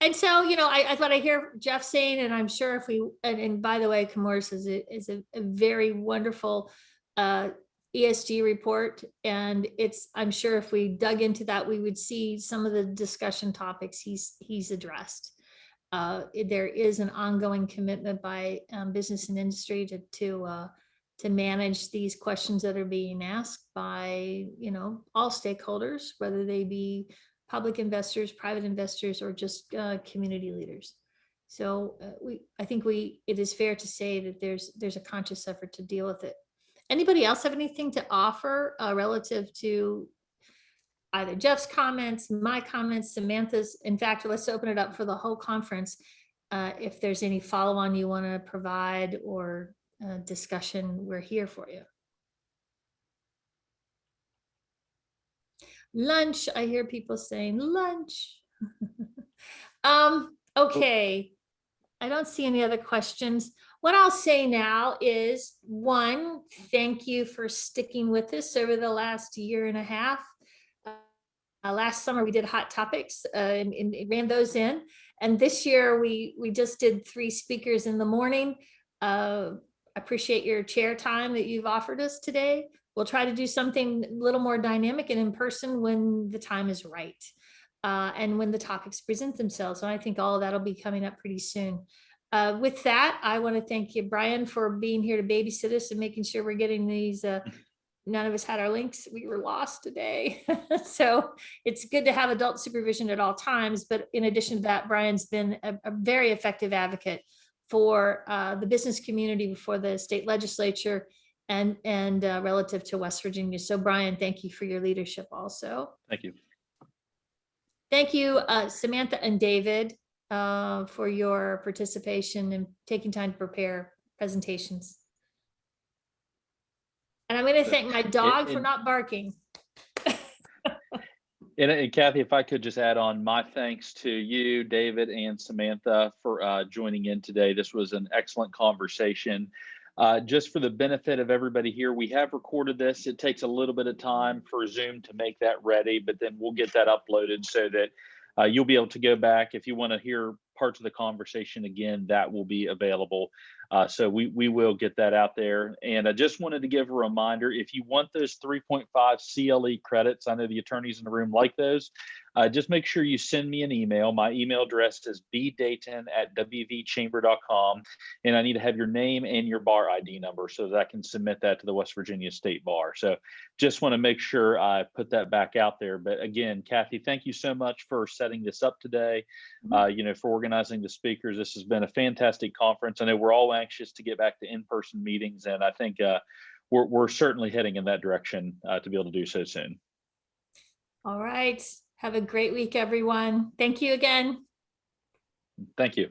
And so, you know, what I hear Jeff saying, and I'm sure if we, and by the way, Chemours is a very wonderful ESG report. And I'm sure if we dug into that, we would see some of the discussion topics he's addressed. There is an ongoing commitment by business and industry to manage these questions that are being asked by, you know, all stakeholders, whether they be public investors, private investors, or just community leaders. So I think it is fair to say that there's a conscious effort to deal with it. Anybody else have anything to offer relative to either Jeff's comments, my comments, Samantha's? In fact, let's open it up for the whole conference. If there's any follow-on you want to provide or discussion, we're here for you. Lunch, I hear people saying lunch. Okay, I don't see any other questions. what I'll say now is, one, thank you for sticking with us over the last year and a half. Last summer we did hot topics and ran those in, and this year we just did 3 speakers in the morning. Appreciate your chair time that you've offered us today. We'll try to do something a little more dynamic and in person when the time is right, and when the topics present themselves. And I think all of that will be coming up pretty soon. With that, I want to thank you, Brian, for being here to babysit us and making sure we're getting these. None of us had our links. We were lost today. So it's good to have adult supervision at all times. But in addition to that, Brian's been a very effective advocate for the business community, for the state legislature, and relative to West Virginia. So Brian, thank you for your leadership also. Thank you. Thank you, Samantha and David, for your participation and taking time to prepare presentations. And I'm going to thank my dog for not barking. And Kathy, if I could just add on my thanks to you, David, and Samantha for joining in today. This was an excellent conversation. Just for the benefit of everybody here, we have recorded this. It takes a little bit of time for Zoom to make that ready, but then we'll get that uploaded so that you'll be able to go back. If you want to hear parts of the conversation again, that will be available. So we will get that out there. And I just wanted to give a reminder, if you want those 3.5 CLE credits, I know the attorneys in the room like those, just make sure you send me an email. My email address is bdayton@wvchamber.com. And I need to have your name and your bar ID number so that I can submit that to the West Virginia State Bar. So just want to make sure I put that back out there. But again, Kathy, thank you so much for setting this up today, for organizing the speakers. This has been a fantastic conference. I know we're all anxious to get back to in-person meetings, and I think we're certainly heading in that direction to be able to do so soon. All right. Have a great week, everyone. Thank you again. Thank you.